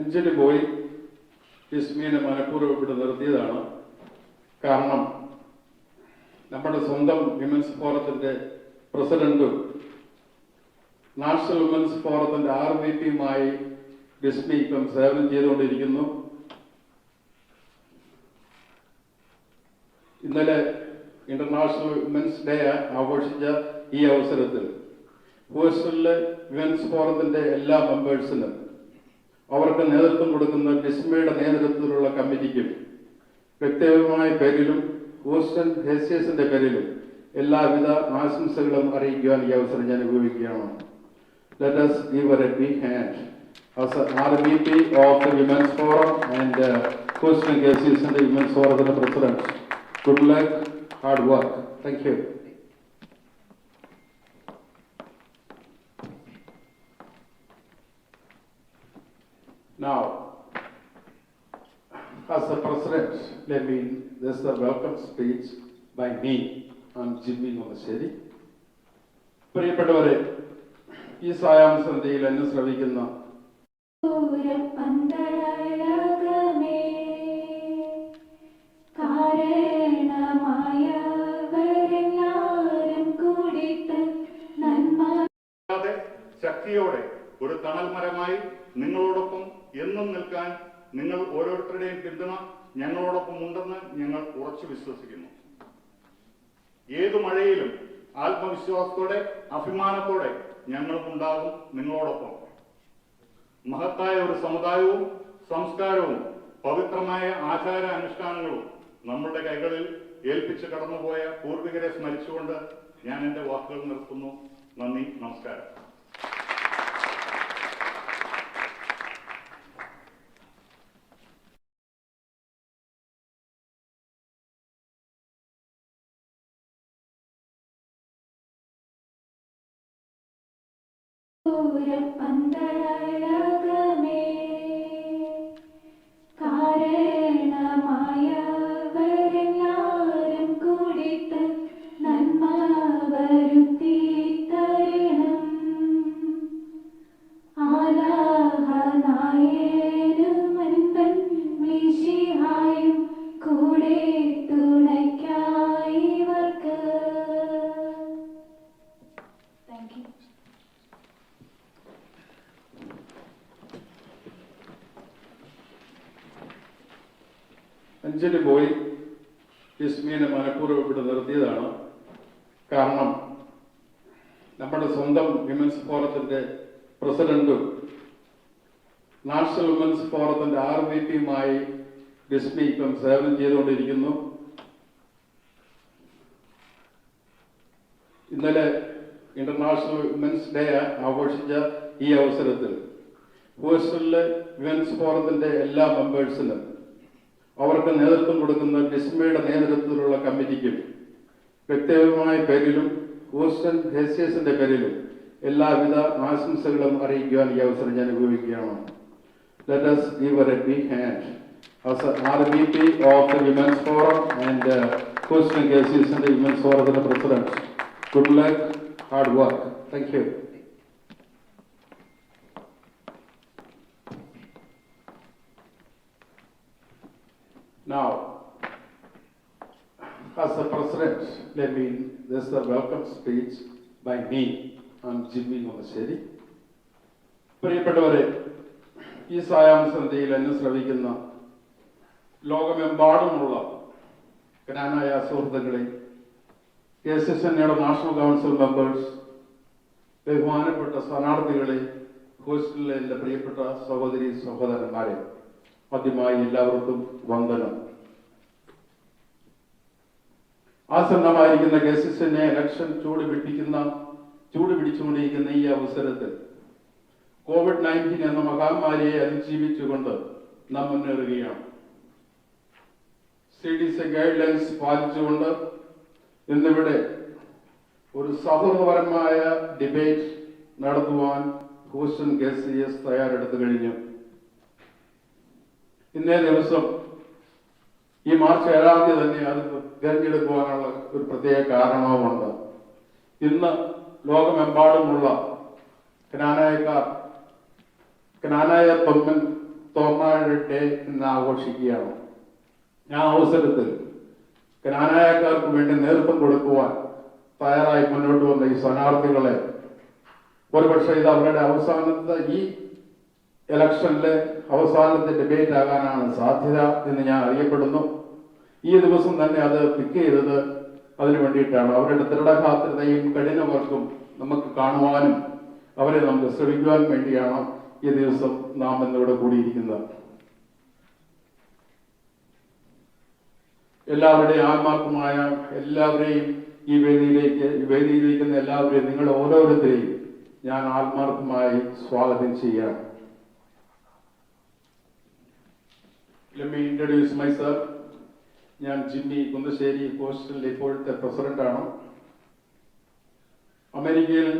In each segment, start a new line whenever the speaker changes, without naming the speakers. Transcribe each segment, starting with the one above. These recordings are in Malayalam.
അഞ്ചിന് പോയി ജിസ്മീനെ മനഃപൂർവ്വം ഇവിടെ നിർത്തിയതാണ്. കാരണം നമ്മുടെ സ്വന്തം വിമൻസ് ഫോറത്തിൻ്റെ പ്രസിഡന്റും നാഷണൽ വിമൻസ് ഫോറത്തിൻ്റെ RVPയുമായി ജിസ്മി ഇപ്പം സേവനം ചെയ്തുകൊണ്ടിരിക്കുന്നു. ഇന്നലെ ഇന്റർനാഷണൽ വിമൻസ് ഡേ ആഘോഷിച്ച ഈ അവസരത്തിൽ ഹൂസ്റ്റണിലെ വിമൻസ് ഫോറത്തിന്റെ എല്ലാ മെമ്പേഴ്സിനും അവർക്ക് നേതൃത്വം കൊടുക്കുന്ന ജിസ്മയുടെ നേതൃത്വത്തിലുള്ള കമ്മിറ്റിക്കും വ്യക്തിപരമായ പേരിലും ഹൂസ്റ്റൺ ഹേസിയസിന്റെ പേരിലും എല്ലാവിധ ആശംസകളും അറിയിക്കുവാൻ ഈ അവസരം ഞാൻ ഉപയോഗിക്കുകയാണ്. Let us give her a big hand as RVP of the Women's Forum and Houston Hesius and the Women's Forum President. Good luck, hard work. Thank you. Now, as the President, this is the welcome speech by me. I'm Jimmy Monastery. പ്രിയപ്പെട്ടവരെ, ഈ സായാഹ്ന സന്ധ്യയിൽ എന്നെ ശ്രവിക്കുന്ന ശക്തിയോടെ ഒരു തണൽ മരമായി നിങ്ങളോടൊപ്പം എന്നും നിൽക്കാൻ നിങ്ങൾ ഓരോരുത്തരുടെയും പിന്തുണ ഞങ്ങളോടൊപ്പം ഉണ്ടെന്ന് ഞങ്ങൾ ഉറച്ചു വിശ്വസിക്കുന്നു. ഏതു മഴയിലും ആത്മവിശ്വാസത്തോടെ അഭിമാനത്തോടെ ഞങ്ങളും ഉണ്ടാകും നിങ്ങളോടൊപ്പം. മഹത്തായ ഒരു സമുദായവും സംസ്കാരവും പവിത്രമായ ആചാര അനുഷ്ഠാനങ്ങളും നമ്മുടെ കൈകളിൽ ഏൽപ്പിച്ച് കടന്നുപോയ പൂർവികരെ സ്മരിച്ചുകൊണ്ട് ഞാൻ എന്റെ വാക്കുകൾ നിർത്തുന്നു. നന്ദി, നമസ്കാരം.
കാരണമായവരെല്ലാരും കൂടിത്ത് നന്മ വരുത്തി തരണം. ആലാഹനായേനും അൻപൻ മിശിഹായും കൂടെ തുണയ്ക്കായി ഇവർക്ക്. Thank you.
അഞ്ചിന് പോയി ജിസ്മീനെ മനഃപൂർവ്വം ഇവിടെ നിർത്തിയതാണ്. കാരണം നമ്മുടെ സ്വന്തം വിമൻസ് ഫോറത്തിന്റെ പ്രസിഡന്റും നാഷണൽ വിമൻസ് ഫോറത്തിന്റെ RVPയുമായി ജിസ്മി ഇപ്പം സേവനം ചെയ്തുകൊണ്ടിരിക്കുന്നു. ഇന്നലെ ഇന്റർനാഷണൽ വിമൻസ് ഡേ ആഘോഷിച്ച ഈ അവസരത്തിൽ ഹൂസ്റ്റണിലെ വിമൻസ് ഫോറത്തിന്റെ എല്ലാ മെമ്പേഴ്സിനും അവർക്ക് നേതൃത്വം കൊടുക്കുന്ന ജിസ്മയുടെ നേതൃത്വത്തിലുള്ള കമ്മിറ്റിക്കും വ്യക്തിപരമായ പേരിലും ഹൂസ്റ്റൺ ഹേസിയസിന്റെ പേരിലും എല്ലാവിധ ആശംസകളും അറിയിക്കുവാൻ ഈ അവസരം ഞാൻ ഉപയോഗിക്കുകയാണ്. Let us give her a big hand as RVP of the Women's Forum and Houston Hesius and the Women's Forum President. Good luck, hard work. Thank you. Now, as the President, this is the welcome speech by me. I'm Jimmy Monastery. പ്രിയപ്പെട്ടവരെ, ഈ സായാഹ്ന സന്ധ്യയിൽ എന്നെ ശ്രവിക്കുന്ന ലോകമെമ്പാടുമുള്ള ജ്ഞാനായ സുഹൃത്തുക്കളെ, KCSNയുടെ നാഷണൽ കൗൺസിൽ മെമ്പേഴ്സ്, ബഹുമാനപ്പെട്ട സ്ഥാനാർത്ഥികളെ, ഹോസ്റ്റലിലെ എൻ്റെ പ്രിയപ്പെട്ട സഹോദരി സഹോദരന്മാരെ, ആദ്യമായി എല്ലാവർക്കും വന്ദനം. ആസന്നമായിരിക്കുന്ന KCSNA ഇലക്ഷൻ ചൂട് പിടിച്ചുകൊണ്ടിരിക്കുന്ന ഈ അവസരത്തിൽ COVID-19 എന്ന മഹാമാരിയെ അതിജീവിച്ചുകൊണ്ട് നാം മുന്നേറുകയാണ്. CDC ഗൈഡ്ലൈൻസ് പാലിച്ചുകൊണ്ട് ഇന്നിവിടെ ഒരു സൗഹൃദപരമായ ഡിബേറ്റ് നടത്തുവാൻ ഹൂസ്റ്റൺ KCS തയ്യാറെടുത്തു കഴിഞ്ഞു. ഇന്നേ ദിവസം ഈ മാർച്ച് 7-ാം തീയതി തന്നെ അത് തിരഞ്ഞെടുക്കുവാനുള്ള ഒരു പ്രത്യേക കാരണവുമുണ്ട്. ഇന്ന് ലോകമെമ്പാടുമുള്ള ജ്ഞാനായത്വം തോമായുടെ ഡേ ഇന്ന് ആഘോഷിക്കുകയാണ്. ആ അവസരത്തിൽ ജ്ഞാനായക്കാർക്ക് വേണ്ടി നേതൃത്വം കൊടുക്കുവാൻ തയ്യാറായി മുന്നോട്ട് വന്ന ഈ സ്ഥാനാർത്ഥികളെ ഒരുപക്ഷെ ഇത് അവരുടെ അവസാനത്തെ ഈ ഇലക്ഷനിലെ അവസാനത്തെ ഡിബേറ്റ് ആകാനാണ് സാധ്യത എന്ന് ഞാൻ അറിയപ്പെടുന്നു. ഈ ദിവസം തന്നെ അത് പിക്ക് ചെയ്തത് അതിനു വേണ്ടിയിട്ടാണ്. അവരുടെ ദൃഢഗാത്രതയും കഠിനവർക്കും നമുക്ക് കാണുവാനും അവരെ നമുക്ക് ശ്രമിക്കുവാൻ വേണ്ടിയാണ് ഈ ദിവസം നാം ഇന്നിവിടെ കൂടിയിരിക്കുന്നത്. എല്ലാവരുടെയും ആത്മാർത്ഥമായ എല്ലാവരെയും ഈ വേദിയിലേക്കുന്ന എല്ലാവരെയും നിങ്ങൾ ഓരോരുത്തരെയും ഞാൻ ആത്മാർത്ഥമായി സ്വാഗതം ചെയ്യാം. Let me introduce myself. ഞാൻ ജിമ്മി കുന്നശ്ശേരി പോസ്റ്റലിലെ ഇപ്പോഴത്തെ പ്രസിഡന്റാണ്. അമേരിക്കയിൽ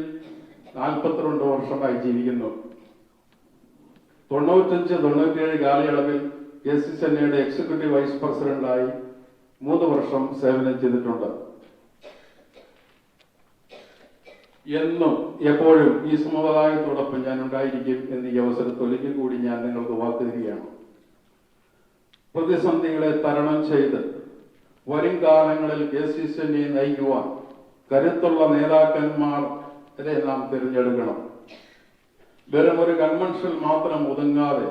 42 വർഷമായി ജീവിക്കുന്നു. 95-97 കാലയളവിൽ SSNയുടെ എക്സിക്യൂട്ടീവ് വൈസ് പ്രസിഡന്റായി 3 വർഷം സേവനം ചെയ്തിട്ടുണ്ട്. എന്നും എപ്പോഴും ഈ സമുദായത്തോടൊപ്പം ഞാൻ ഉണ്ടായിരിക്കും എന്ന് ഈ അവസരത്തിൽ ഒരിക്കൽ കൂടി ഞാൻ നിങ്ങൾക്ക് വാക്ക് തരികയാണ്. പ്രതിസന്ധികളെ തരണം ചെയ്ത് വരും കാലങ്ങളിൽ KCCനെ നയിക്കുവാൻ കരുത്തുള്ള നേതാക്കന്മാരെ നാം തിരഞ്ഞെടുക്കണം. വെറും ഒരു കൺവെൻഷനിൽ മാത്രം ഒതുങ്ങാതെ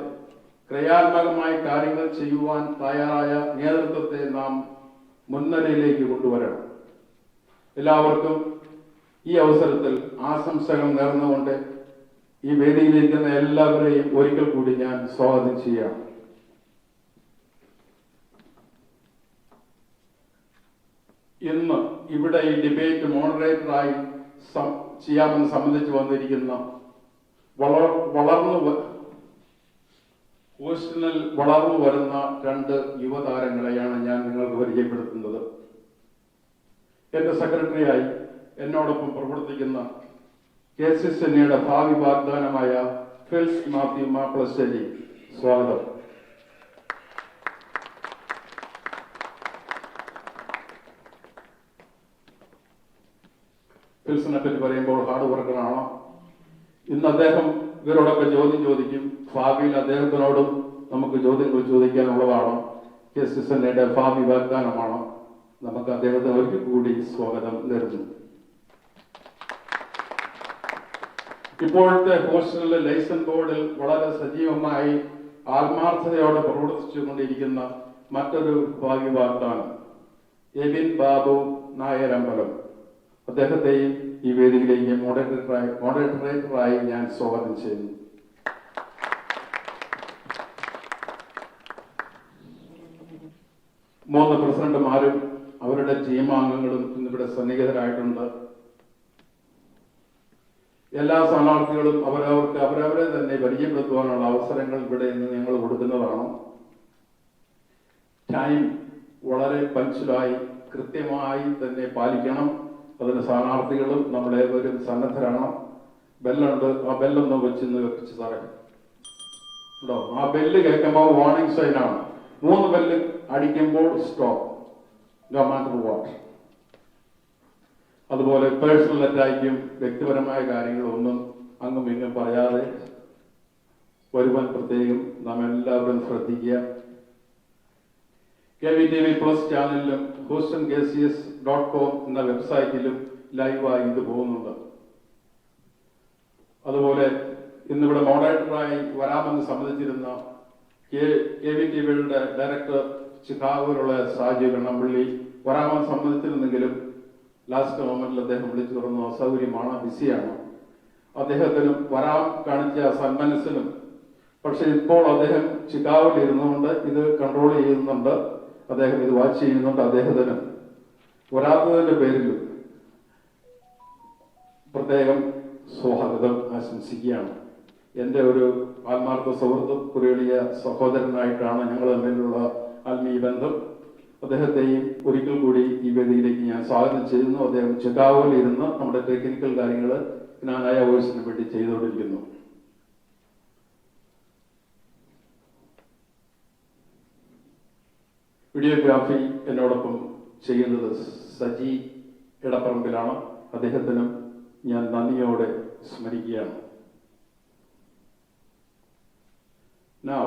ക്രിയാത്മകമായി കാര്യങ്ങൾ ചെയ്യുവാൻ തയ്യാറായ നേതൃത്വത്തെ നാം മുൻനിരയിലേക്ക് കൊണ്ടുവരണം. എല്ലാവർക്കും ഈ അവസരത്തിൽ ആശംസകൾ നേർന്നുകൊണ്ട് ഈ വേദിയിലിരിക്കുന്ന എല്ലാവരെയും ഒരിക്കൽ കൂടി ഞാൻ സ്വാഗതം ചെയ്യാം. ഇന്ന് ഇവിടെ ഈ ഡിബേറ്റ് മോഡറേറ്ററായി ചെയ്യാമെന്ന് സംബന്ധിച്ച് വന്നിരിക്കുന്ന വളർന്നു വരുന്ന 2 യുവതാരങ്ങളെയാണ് ഞാൻ നിങ്ങൾക്ക് പരിചയപ്പെടുത്തുന്നത്. എന്റെ സെക്രട്ടറിയായി എന്നോടൊപ്പം പ്രവർത്തിക്കുന്ന KCCയുടെ ഭാവി വാഗ്ദാനമായ ഫിൽസ് മാത്യു മാപ്പിളശ്ശേരി, സ്വാഗതം. ഫിൽസിനെ പറ്റി പറയുമ്പോൾ ഹാർഡ് വർക്കറാണ്. ഇന്ന് അദ്ദേഹം ഇവരോടൊക്കെ ചോദ്യം ചോദിക്കും. ഭാവിയിൽ അദ്ദേഹത്തിനോടും നമുക്ക് ചോദ്യങ്ങൾ ചോദിക്കാനുള്ളതാണ്. KCCയുടെ ഭാവി വാഗ്ദാനമാണ്. നമുക്ക് അദ്ദേഹത്തെ ഒരിക്കൽ കൂടി സ്വാഗതം നേരുന്നു. ഇപ്പോഴത്തെ ഹോസ്റ്റലിലെ ലൈസൺ ബോർഡിൽ വളരെ സജീവമായി ആത്മാർത്ഥതയോടെ പ്രവർത്തിച്ചുകൊണ്ടിരിക്കുന്ന മറ്റൊരു ഭാവി വാഗ്ദാനം എബിൻ ബാബു നായരമ്പലം. അദ്ദേഹത്തെയും ഈ വേദിയിലേക്ക് മോഡറേറ്ററായി ഞാൻ സ്വാഗതം ചെയ്യുന്നു. മൂന്ന് പ്രസിഡന്റുമാരും അവരുടെ ടീമാംഗങ്ങളും ഇന്നിവിടെ സന്നിഹിതരായിട്ടുണ്ട്. എല്ലാ സ്ഥാനാർത്ഥികളും അവരവരെ തന്നെ പരിചയപ്പെടുത്തുവാനുള്ള അവസരങ്ങൾ ഇവിടെ ഇന്ന് ഞങ്ങൾ കൊടുക്കുന്നതാണ്. ടൈം വളരെ പഞ്ച്വലായി കൃത്യമായി തന്നെ പാലിക്കണം. അതിന് സ്ഥാനാർത്ഥികളും നമ്മളേവരും സന്നദ്ധരാണ്. ബെല്ലുണ്ട്, ആ ബെല്ലൊന്ന് വെച്ച് സാറേ ഉണ്ടോ? ആ ബെല്ല് കേൾക്കുമ്പോൾ വാർണിംഗ് സൈനാണ്. 3 ബെല്ല് അടിക്കുമ്പോൾ സ്റ്റോപ്പ്, നോ മാറ്റർ വാട്ട്. അതുപോലെ പേഴ്സണൽ അറ്റാക്കും വ്യക്തിപരമായ കാര്യങ്ങളൊന്നും അങ്ങും ഇങ്ങും പറയാതെ വരുവാൻ പ്രത്യേകം നാം എല്ലാവരും ശ്രദ്ധിക്കുക. KVTV പ്ലസ് ചാനലിലും HoustonKCS.com എന്ന വെബ്സൈറ്റിലും ലൈവായി ഇത് പോകുന്നുണ്ട്. അതുപോലെ ഇന്നിവിടെ മോഡറേറ്ററായി വരാമെന്ന് സംബന്ധിച്ചിരുന്ന KVTVയുടെ ഡയറക്ടർ ചിക്കാഗോയിലുള്ള സാജു കണ്ണമ്പള്ളി വരാമെന്ന് സംബന്ധിച്ചിരുന്നെങ്കിലും ലാസ്റ്റ് മൊമെന്റിൽ അദ്ദേഹം വിളിച്ചു തുറന്നു അസൗകര്യമാണ്, ബിസിയാണ്. അദ്ദേഹത്തിനും വരാൻ കാണിച്ച സന്മനസ്സിനും, പക്ഷെ ഇപ്പോൾ അദ്ദേഹം ചിക്കാഗോയിൽ ഇരുന്നുകൊണ്ട് ഇത് കൺട്രോൾ ചെയ്യുന്നുണ്ട്, അദ്ദേഹം ഇത് വാച്ച് ചെയ്യുന്നുണ്ട്. അദ്ദേഹത്തിന് വരാത്തതിന്റെ പേരിൽ പ്രത്യേകം സ്വാഗതം ആശംസിക്കുകയാണ്. എൻ്റെ ഒരു ആത്മാർത്ഥ സുഹൃത്തും കുറിയളിയ സഹോദരനായിട്ടാണ് ഞങ്ങൾ തമ്മിലുള്ള ആത്മീയ ബന്ധം. അദ്ദേഹത്തെയും ഒരിക്കൽ കൂടി ഈ വേദിയിലേക്ക് ഞാൻ സ്വാഗതം ചെയ്യുന്നു. അദ്ദേഹം ചിക്കാഗോയിൽ ഇരുന്ന് നമ്മുടെ ടെക്നിക്കൽ കാര്യങ്ങൾ ജ്ഞാനായ വോയിസിന് വേണ്ടി ചെയ്തുകൊണ്ടിരിക്കുന്നു. വീഡിയോഗ്രാഫി എന്നോടൊപ്പം ചെയ്യുന്നത് സജി ഇടപ്പറമ്പിലാണ്. അദ്ദേഹത്തിനും ഞാൻ നന്ദിയോടെ സ്മരിക്കുകയാണ്. Now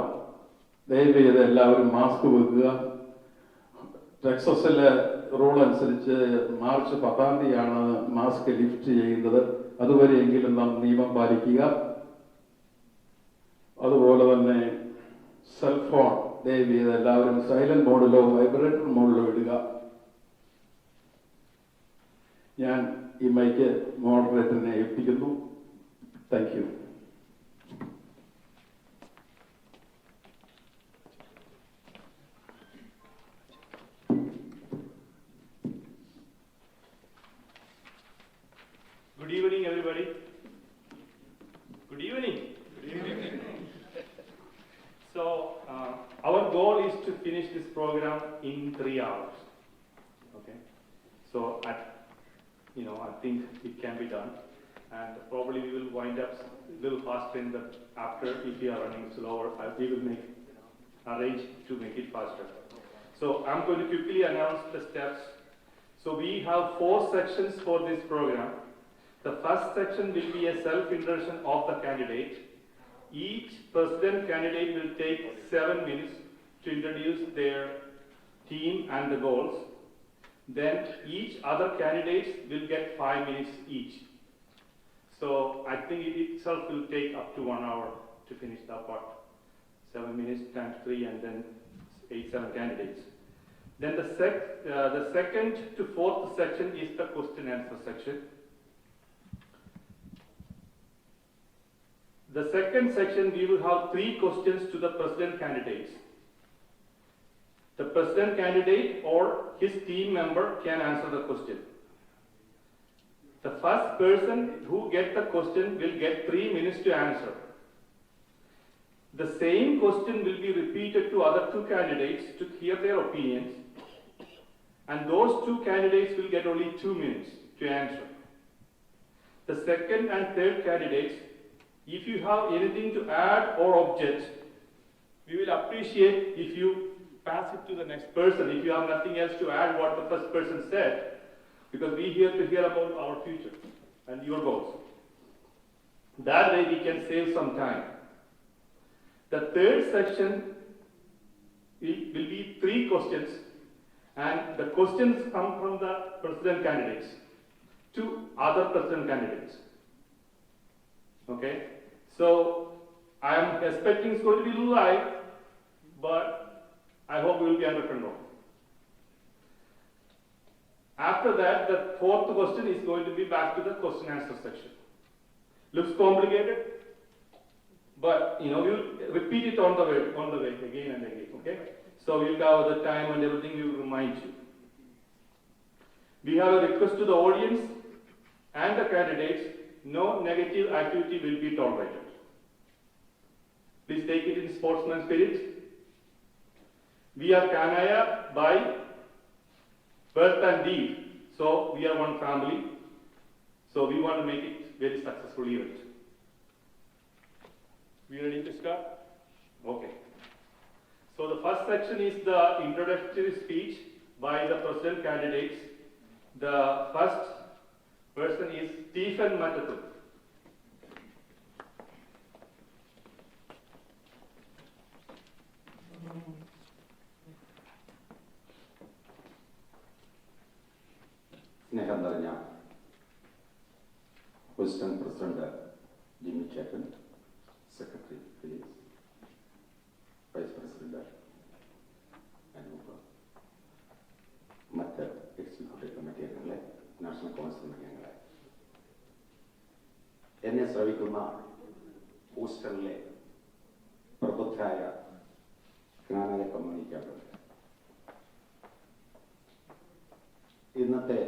ദയവ് ചെയ്ത് എല്ലാവരും മാസ്ക് വെക്കുക. ടെക്സസിലെ റൂൾ അനുസരിച്ച് മാർച്ച് 10-ാം തീയതിയാണ് മാസ്ക് ലിഫ്റ്റ് ചെയ്യുന്നത്. അതുവരെയെങ്കിലും നാം നിയമം പാലിക്കുക. അതുപോലെ തന്നെ സെൽഫോൺ ദയവ് ചെയ്ത് എല്ലാവരും സൈലന്റ് മോഡിലോ വൈബ്രേറ്റർ മോഡിലോ ഇടുക. ഞാൻ ഈ മൈക്ക് മോഡറേറ്ററിനെ ഏൽപ്പിക്കുന്നു. Thank you.
Good evening, everybody. Good evening. Good evening. So, our goal is to finish this program in 3 hours. Okay. So, I think it can be done, and probably we will wind up a little faster in the after. If we are running slower, we will arrange to make it faster. So, I'm going to quickly announce the steps. So, we have 4 sections for this program. The first section will be a self-introduction of the candidate. Each president candidate will take 7 minutes to introduce their team and the goals. Then each other candidates will get 5 minutes each. So I think it itself will take up to 1 hour to finish that part. 7 minutes times 3 and then 7 candidates. Then the second to 4th section is the question answer section. The second section, we will have 3 questions to the president candidates. The president candidate or his team member can answer the question. The first person who gets the question will get 3 minutes to answer. The same question will be repeated to other 2 candidates to hear their opinions, and those 2 candidates will get only 2 minutes to answer. The second and third candidates, if you have anything to add or object, we will appreciate if you pass it to the next person. If you have nothing else to add what the first person said, because we are here to hear about our future and your goals. That way we can save some time. The third section will be 3 questions, and the questions come from the president candidates to other president candidates. Okay, so I am expecting it's going to be live, but I hope we will be under control. After that, the 4th question is going to be back to the question answer section. Looks complicated, but we will repeat it on the way again and again. Okay, so we'll have the time and everything. We will remind you. We have a request to the audience and the candidates. No negative activity will be tolerated. Please take it in sportsman spirit. We are Kanaya by birth and deed. So we are one family. So we want to make it very successful event. We ready to start? Okay. So the first section is the introductory speech by the president candidates. The first person is Stephen Matatu.
സ്നേഹം നിറഞ്ഞ ഹൂസ്റ്റൺ പ്രസിഡന്റ് ജിമ്മി ചേട്ടൻ, secretary Philips, vice president Anoop, മറ്റ് എക്സിക്യൂട്ടീവ് കമ്മിറ്റി അംഗങ്ങളെ, നാഷണൽ കൗൺസിൽ അംഗങ്ങളെ, എന്നെ ശ്രവിക്കുന്ന ഹൂസ്റ്റണിലെ പ്രബുദ്ധരായ ജ്ഞാനായ കമ്മ്യൂണിറ്റിക്കാർ, ഇന്നത്തെ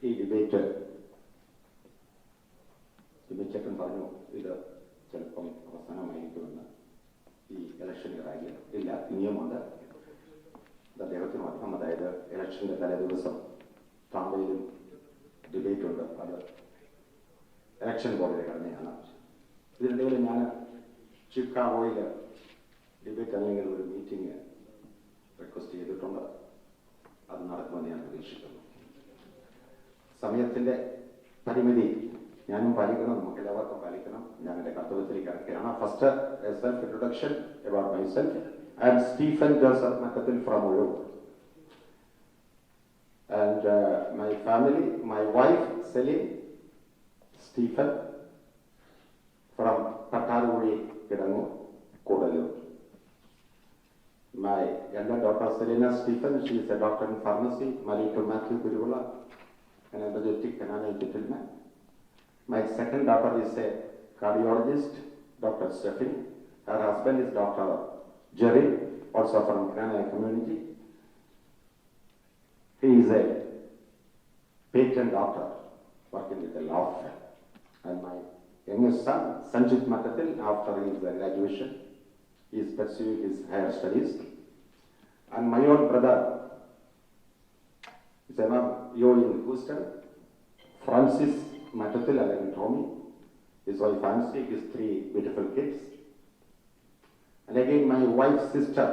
ഈ ഡിബേറ്റ് ജിമ്മിച്ചേട്ടൻ പറഞ്ഞു ഇത് ചിലപ്പം അവസാനമായിരിക്കുമെന്ന്. ഈ ഇലക്ഷൻ ഇറായി ഇല്ല, ഇനിയുമുണ്ട്. അദ്ദേഹത്തിന് മാത്രം, അതായത് ഇലക്ഷൻ്റെ തലേ ദിവസം താമ്പയിലും ഡിബേറ്റ് ഉണ്ട്. അത് ഇലക്ഷൻ ബോർഡിലെ ഘടനയാണ്. ഇതിനിടയിൽ ഞാൻ ചിക്കാഗോയിൽ ഡിബേറ്റ് അല്ലെങ്കിൽ ഒരു മീറ്റിംഗ് റിക്വസ്റ്റ് ചെയ്തിട്ടുണ്ട്. അത് നടക്കുമെന്ന് ഞാൻ പ്രതീക്ഷിക്കുന്നു. സമയത്തിൻ്റെ പരിമിതി ഞാനും പാലിക്കണം, നമുക്കെല്ലാവർക്കും പാലിക്കണം. ഞാൻ എൻ്റെ കർത്തവ്യത്തിലേക്ക് ഇറക്കുകയാണ്. First self introduction about myself. I am Stephen Joseph Mattathil from Uzhoor. And my family, my wife Celine, Stephen from Pataruri, Kidangu, Kodalur. My younger daughter Selena Stephen, she is a doctor in pharmacy, married to Matthew Pirula, an energetic Canadian gentleman. My second daughter is a cardiologist, Dr. Stephanie. Her husband is Dr. Jerry, also from Canadian community. He is a patent doctor working with a law firm. And my youngest son, Sanjit Matatil, after his graduation, he is pursuing his higher studies. And my own brother is an MBA in Houston, Francis Matatil, and Tommy. His wife Nancy, his 3 beautiful kids. And again, my wife's sister,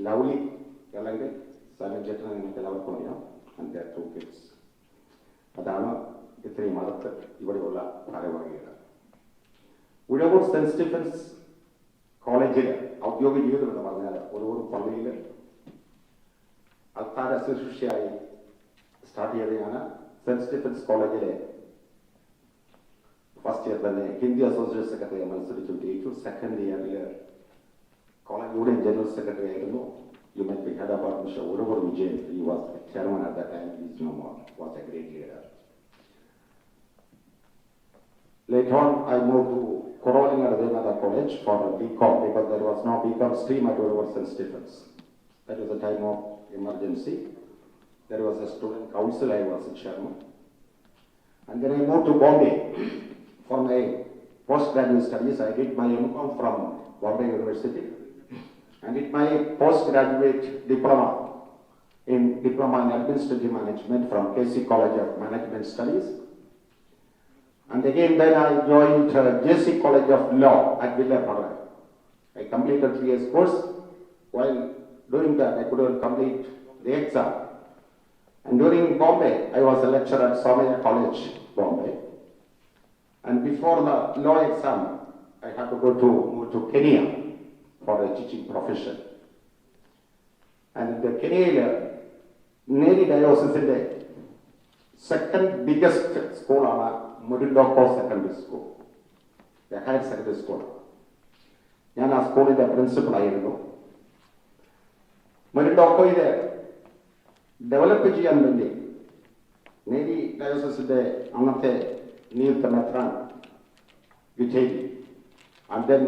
Lovely Yalangal, Simon Jetran and Calabaconia, and their 2 kids. അതാണ് ഇത്രയും മതത്ത് ഇവിടെയുള്ള ഭാരവാഹികൾ. ഉഴവൂർ സെന്റ് സ്റ്റീഫൻസ് കോളേജിൽ ഔദ്യോഗിക ജീവിതം എന്ന് പറഞ്ഞാൽ ഉഴവൂർ പള്ളിയിൽ അൽത്താര ശുശ്രൂഷയായി സ്റ്റാർട്ട് ചെയ്തതാണ്. സെന്റ് സ്റ്റീഫൻസ് കോളേജിലെ ഫസ്റ്റ് ഇയർ തന്നെ ഹിന്ദി അസോസിയേറ്റ് സെക്രട്ടറി മത്സരിച്ചു ജയിച്ചു. സെക്കൻഡ് ഇയറിൽ കോളേജ് യൂണിയൻ ജനറൽ സെക്രട്ടറി ആയിരുന്നു. You might be heard about Mr. Urugur Vijay. He was the chairman at that time. He is no more. Was a great leader. Later on, I moved to Corolinga Radhenada College for a BCom because there was no BCom stream at Urugur St. Stephens. That was a time of emergency. There was a student council. I was a chairman. And then I moved to Bombay for my postgraduate studies. I did my MCom from Bombay University. And did my postgraduate diploma in Administrative Management from KC College of Management Studies. And again then I joined JC College of Law at Villaparra. I completed 3 years course. While doing that, I couldn't complete the exam. And during Bombay, I was a lecturer at Somaya College, Bombay. And before the law exam, I had to move to Kenya for a teaching profession. And the Kenya Neri Diocese in the second biggest school on Murindoko Secondary School, the higher secondary school. ഞാൻ ആ സ്കൂളിന്റെ പ്രിൻസിപ്പൽ ആയിരുന്നു. മുരിണ്ടോക്കോയിലെ ഡെവലപ്പ് ചെയ്യാൻ വേണ്ടി നേരി ഡയോസസിന്റെ അന്നത്തെ നിയുക്ത മെത്രാൻ വിജയ് ആൻഡ് ദെൻ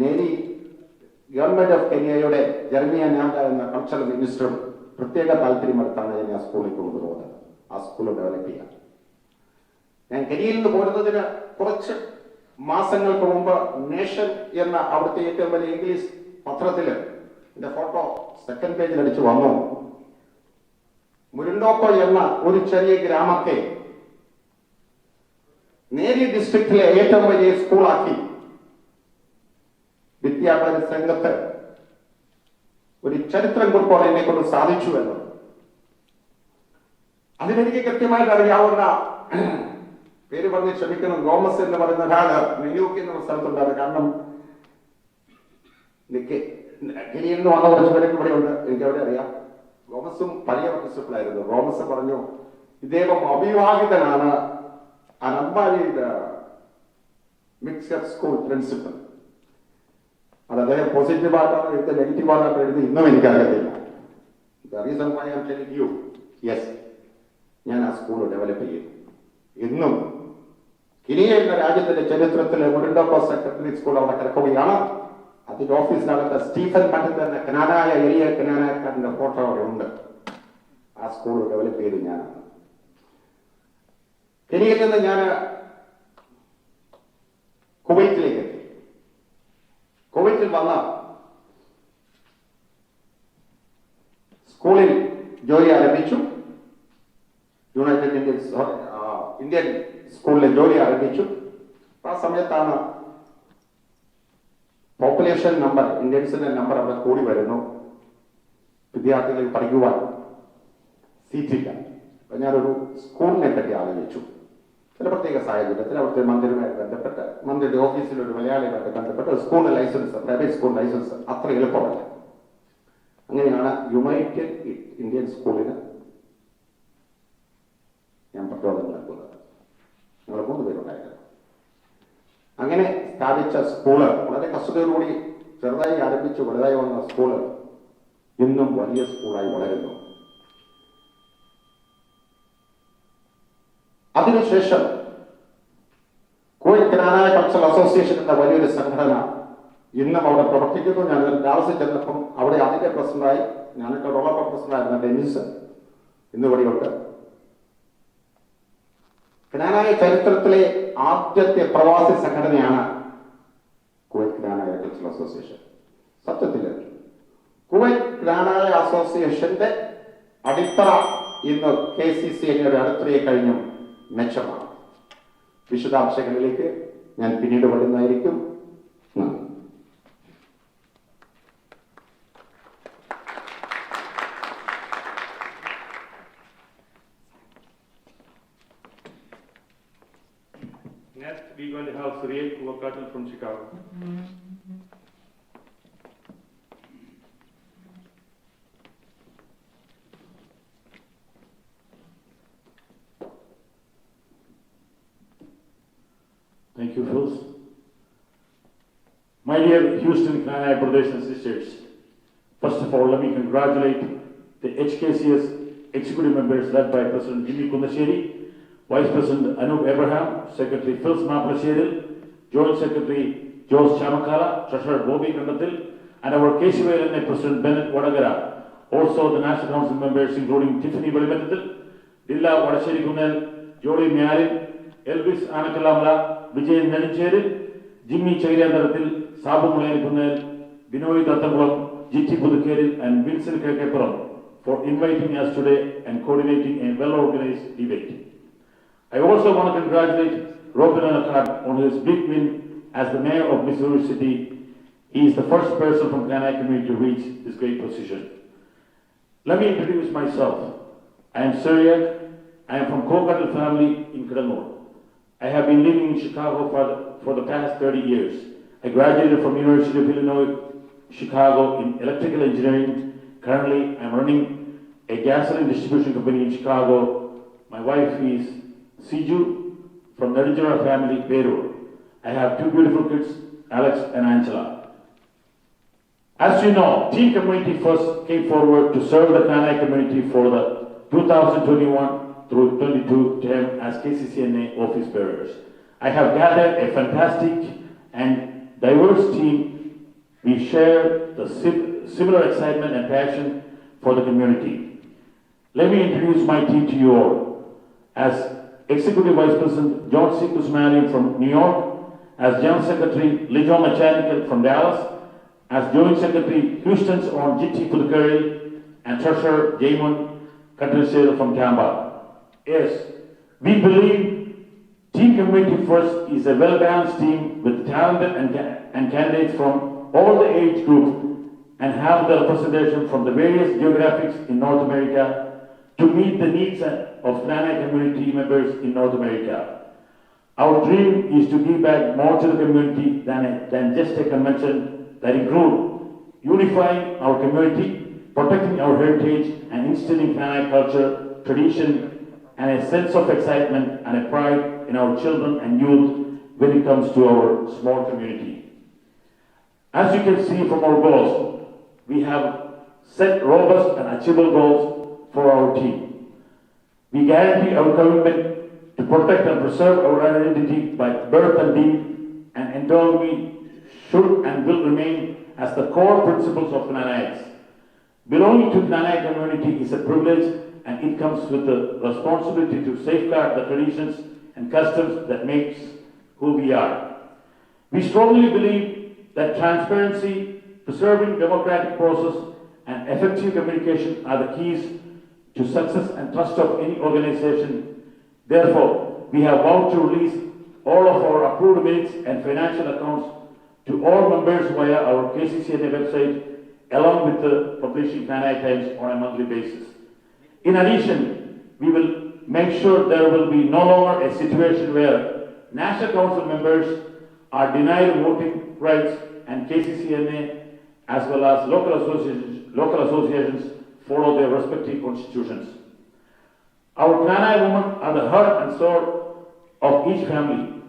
നേരി ഗവൺമെന്റ് ഓഫ് കെനിയയുടെ ജെർമിയ നാഗ എന്ന കൾച്ചറൽ മിനിസ്റ്ററും പ്രത്യേക താല്പര്യമെടുത്താണ് ഞാൻ ആ സ്കൂളിൽ കൊണ്ടുപോകുന്നത്. ആ സ്കൂൾ ഡെവലപ്പ് ചെയ്യാൻ ഞാൻ കെനിയയിൽ നിന്ന് പോരുന്നതിന് കുറച്ച് മാസങ്ങൾക്ക് മുമ്പ് നേഷൻ എന്ന അവിടുത്തെ ഏറ്റവും വലിയ ഇംഗ്ലീഷ് പത്രത്തിൽ എന്റെ ഫോട്ടോ സെക്കൻഡ് പേജിൽ അടിച്ചു വന്നു. മുരിണ്ടോക്കോ എന്ന ഒരു ചെറിയ ഗ്രാമത്തെ നേരി ഡിസ്ട്രിക്റ്റിലെ ഏറ്റവും വലിയ സ്കൂളാക്കി വിദ്യാഭ്യാസ രംഗത്ത് ഒരു ചരിത്രം കുറിപ്പോടെ എന്നെ കൊണ്ട് സാധിച്ചു എന്ന് അതിനെനിക്ക് കൃത്യമായിട്ട് അറിയാവുന്ന പേര് പറഞ്ഞ് ക്ഷമിക്കണം, ഗോമസ് എന്ന് പറയുന്ന ഒരാള് നെയ്യൂക്കി എന്ന സ്ഥലത്തുണ്ടായിരുന്നു. കാരണം കെനിയിൽ നിന്ന് വന്ന കുറച്ച് പേരൊക്കെ ഇവിടെ ഉണ്ട്, എനിക്ക് അവിടെ അറിയാം. ഗോമസും പഴയ പ്രിൻസിപ്പൽ ആയിരുന്നു. ഗോമസ് പറഞ്ഞു ഇദ്ദേഹം അവിവാഹിതനാണ്, അൺമാരീഡ് മിക്സഡ് സ്കൂൾ പ്രിൻസിപ്പൽ. അത് അദ്ദേഹം പോസിറ്റീവായിട്ടാണ് എഴുതി നെഗറ്റീവായിട്ടാണ് എഴുതി ഇന്നും എനിക്കറിയത്തില്ല. Reason why I am telling you, yes, ഞാൻ ആ സ്കൂൾ ഡെവലപ്പ് ചെയ്തു. ഇന്നും കെനിയ എന്ന രാജ്യത്തിന്റെ ചരിത്രത്തിലെ മുരിണ്ടോക്കോ സെക്കൻഡറി സ്കൂൾ അവിടെ കിടക്കുകയാണ്. അതിന്റെ ഓഫീസിനകത്ത് സ്റ്റീഫൻ പണ്ടത്തെ എന്ന കനാനായ എളിയ കനാനാക്കാരന്റെ ഫോട്ടോ അവിടെ ഉണ്ട്. ആ സ്കൂൾ ഡെവലപ്പ് ചെയ്തു ഞാനാണ്. കെനിയയിൽ നിന്ന് ഞാൻ കുവൈറ്റിലേക്ക് എത്തി. കുവൈറ്റിൽ വന്ന സ്കൂളിൽ ജോലി ആരംഭിച്ചു. യുണൈറ്റഡ് ഇന്ത്യൻ സ്കൂളിലെ ജോലി ആരംഭിച്ചു. ആ സമയത്താണ് പോപ്പുലേഷൻ നമ്പർ, ഇന്ത്യൻസിന്റെ നമ്പർ അവിടെ കൂടി വരുന്നു. വിദ്യാർത്ഥികൾ പഠിക്കുവാൻ സീറ്റില്ല. അപ്പൊ ഞാനൊരു സ്കൂളിനെ പറ്റി ആലോചിച്ചു. ചില പ്രത്യേക സാഹചര്യത്തിൽ അവിടുത്തെ മന്ത്രിയുമായിട്ട് ബന്ധപ്പെട്ട് മന്ത്രിയുടെ ഓഫീസിൽ ഒരു മലയാളിയുമായിട്ട് ബന്ധപ്പെട്ട് school licence, private school licence അത്ര എളുപ്പമല്ല. അങ്ങനെയാണ് യുണൈറ്റഡ് ഇന്ത്യൻ സ്കൂളിന് ഞാൻ പ്രചോദനം നൽകുന്നത്. ഞങ്ങൾ 3 പേരുണ്ടായിരുന്നു. അങ്ങനെ സ്ഥാപിച്ച സ്കൂള് വളരെ കഷ്ടതയോടുകൂടി ചെറുതായി ആരംഭിച്ച് വലുതായി വന്ന സ്കൂള് ഇന്നും വലിയ സ്കൂളായി വളരുന്നു. അതിനുശേഷം കുവൈറ്റ് ഗ്രാനായ കൾച്ചറൽ അസോസിയേഷൻ എന്ന വലിയൊരു സംഘടന ഇന്നും അവിടെ പ്രവർത്തിക്കുന്നു. ഞാൻ ഡാലസിൽ ചെന്നപ്പം അവിടെ അതിന്റെ പ്രസിഡന്റായി, ഞാനിട്ട് റോളർ പ്രസിഡന്റായിരുന്ന ഡെന്നിസ് ഇന്നിവിടെയുണ്ട്. ഗ്രാനായ ചരിത്രത്തിലെ ആദ്യത്തെ പ്രവാസി സംഘടനയാണ് കുവൈറ്റ് ഗ്രാനായ കൾച്ചറൽ അസോസിയേഷൻ. സത്യത്തിൽ കുവൈറ്റ് ഗ്രാനായ അസോസിയേഷന്റെ അടിത്തറ ഇന്ന് KCCA അടിത്തറയെ കഴിഞ്ഞും മെച്ചമാണ്. വിശദാംശങ്ങളിലേക്ക് ഞാൻ പിന്നീട് വരുന്നതായിരിക്കും.
Next, we're going to have Cyril Kuwakatil from Chicago.
Thank you, Phil. My dear Houston Gnanai brothers and sisters, first of all, let me congratulate the HKCS executive members led by President Jimmy Kundasheri, Vice President Anup Abraham, Secretary Phil Maplasheri, Joint Secretary Jose Chamakala, Treasurer Bobby Kandatil, and our KCVLNA President Bennett Wadagara. Also the National Council members including Tiffany Valimetal, Dilla Wadasheri Gunel, Jody Miarin, Elvis Anakalamala, Vijay Nanicheril, Jimmy Chairandaratil, Sabu Mulayani Gunel, Binoy Tattamulam, GT Pudukeril, and Vincent Kakapuram for inviting us today and coordinating a well-organized debate. I also want to congratulate Robin Anakad on his big win as the mayor of Missouri City. He is the first person from Ghana community to reach this great position. Let me introduce myself. I am Syriac. I am from Kuwakatil family in Kadamur. I have been living in Chicago for the past 30 years. I graduated from University of Illinois, Chicago in electrical engineering. Currently, I'm running a gasoline distribution company in Chicago. My wife is Siju from Narinjara family, Peru. I have 2 beautiful kids, Alex and Angela. As you know, Teen Community First came forward to serve the Ghana community for the 2021 through 22 term as KCCNA office bearers. I have gathered a fantastic and diverse team. We share the similar excitement and passion for the community. Let me introduce my team to you all. As Executive Vice President John C. Guzmanian from New York, as General Secretary Lijon Mechanical from Dallas, as Joint Secretary Houston's on GT Pudukeril, and Treasurer Jamon Katrisel from Tampa. Yes, we believe Teen Community First is a well-balanced team with talented and candidates from all the age groups and have the representation from the various geographics in North America to meet the needs of Ghana community members in North America. Our dream is to give back more to the community than just a convention that includes unifying our community, protecting our heritage, and instilling Ghana culture, tradition, and a sense of excitement and a pride in our children and youth when it comes to our small community. As you can see from our goals, we have set robust and achievable goals for our team. We guarantee our commitment to protect and preserve our identity by birth and deed, and endowment should and will remain as the core principles of Ghanaians. Belonging to the Ghana community is a privilege, and it comes with the responsibility to safeguard the traditions and customs that makes who we are. We strongly believe that transparency, preserving democratic process, and effective communication are the keys to success and trust of any organization. Therefore, we have vowed to release all of our approved minutes and financial accounts to all members via our KCCNA website, along with the publishing Ghana Times on a monthly basis. In addition, we will make sure there will be no longer a situation where National Council members are denied voting rights and KCCNA as well as local associations follow their respective constitutions. Our Knanaya women are the heart and soul of each family.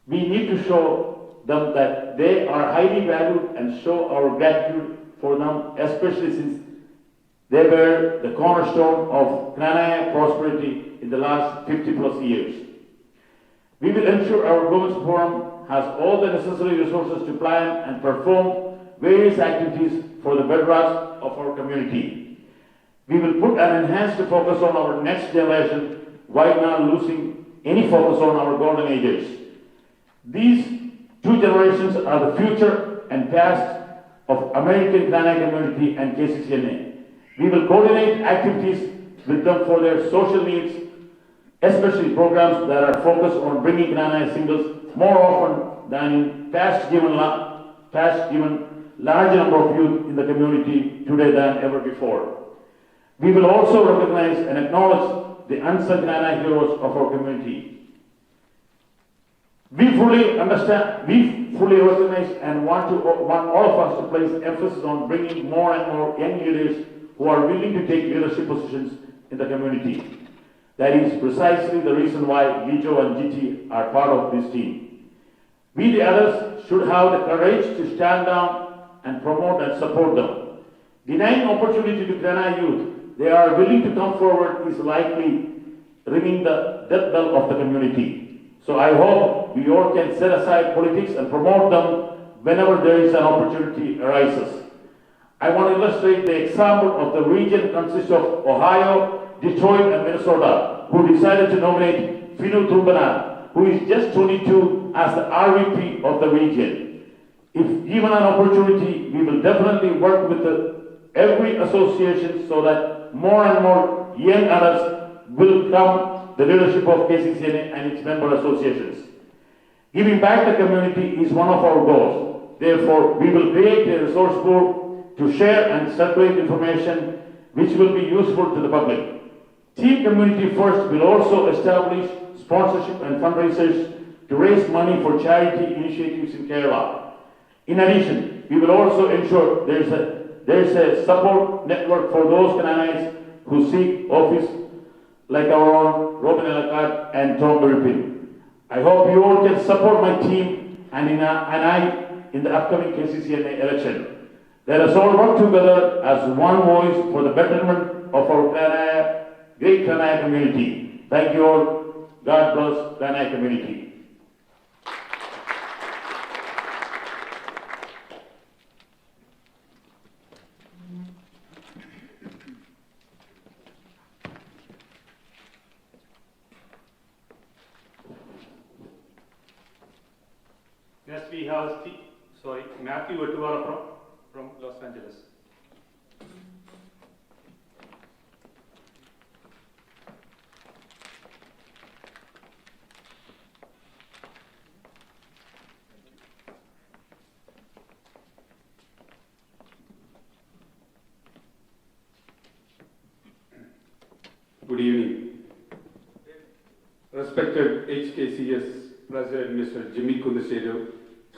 We need to show them that they are highly valued and show our gratitude for them, especially since they were the cornerstone of Knanaya prosperity in the last 50 plus years. We will ensure our Women's Forum has all the necessary resources to plan and perform various activities for the bedrocks of our community. We will put an enhanced focus on our next generation while not losing any focus on our golden ages. These two generations are the future and past of American Knanaya community and KCCNA. We will coordinate activities with them for their social needs, especially programs that are focused on bringing Knanaya singles more often than in past given large number of youth in the community today than ever before. We will also recognize and acknowledge the unsung Knanaya heroes of our community. We fully recognize and want all of us to place emphasis on bringing more and more young leaders who are willing to take leadership positions in the community. That is precisely the reason why Lijo and GT are part of this team. We the others should have the courage to stand down and promote and support them. Denying opportunity to Knanaya youth, they are willing to come forward is likely ringing the death bell of the community. So I hope we all can set aside politics and promote them whenever there is an opportunity arises. I want to illustrate the example of the region consists of Ohio, Detroit, and Minnesota, who decided to nominate Finu Tumbana, who is just 22, as the RVP of the region. If given an opportunity, we will definitely work with every association so that more and more young adults will come the leadership of KCCNA and its member associations. Giving back the community is one of our goals. Therefore, we will create a resource board to share and circulate information which will be useful to the public. Team Community First will also establish sponsorship and fundraisers to raise money for charity initiatives in Kerala. In addition, we will also ensure there is a support network for those Knanayas who seek office like our own Robin Elakad and Tom Birpin. I hope you all can support my team and I in the upcoming KCCNA election. Let us all work together as one voice for the betterment of our great Knanaya community. Thank you all. God bless Knanaya community.
Next we have Matthew Vettuvara from Los Angeles.
Good evening. Respected HKCS President Mr. Jimmy Kundashedu,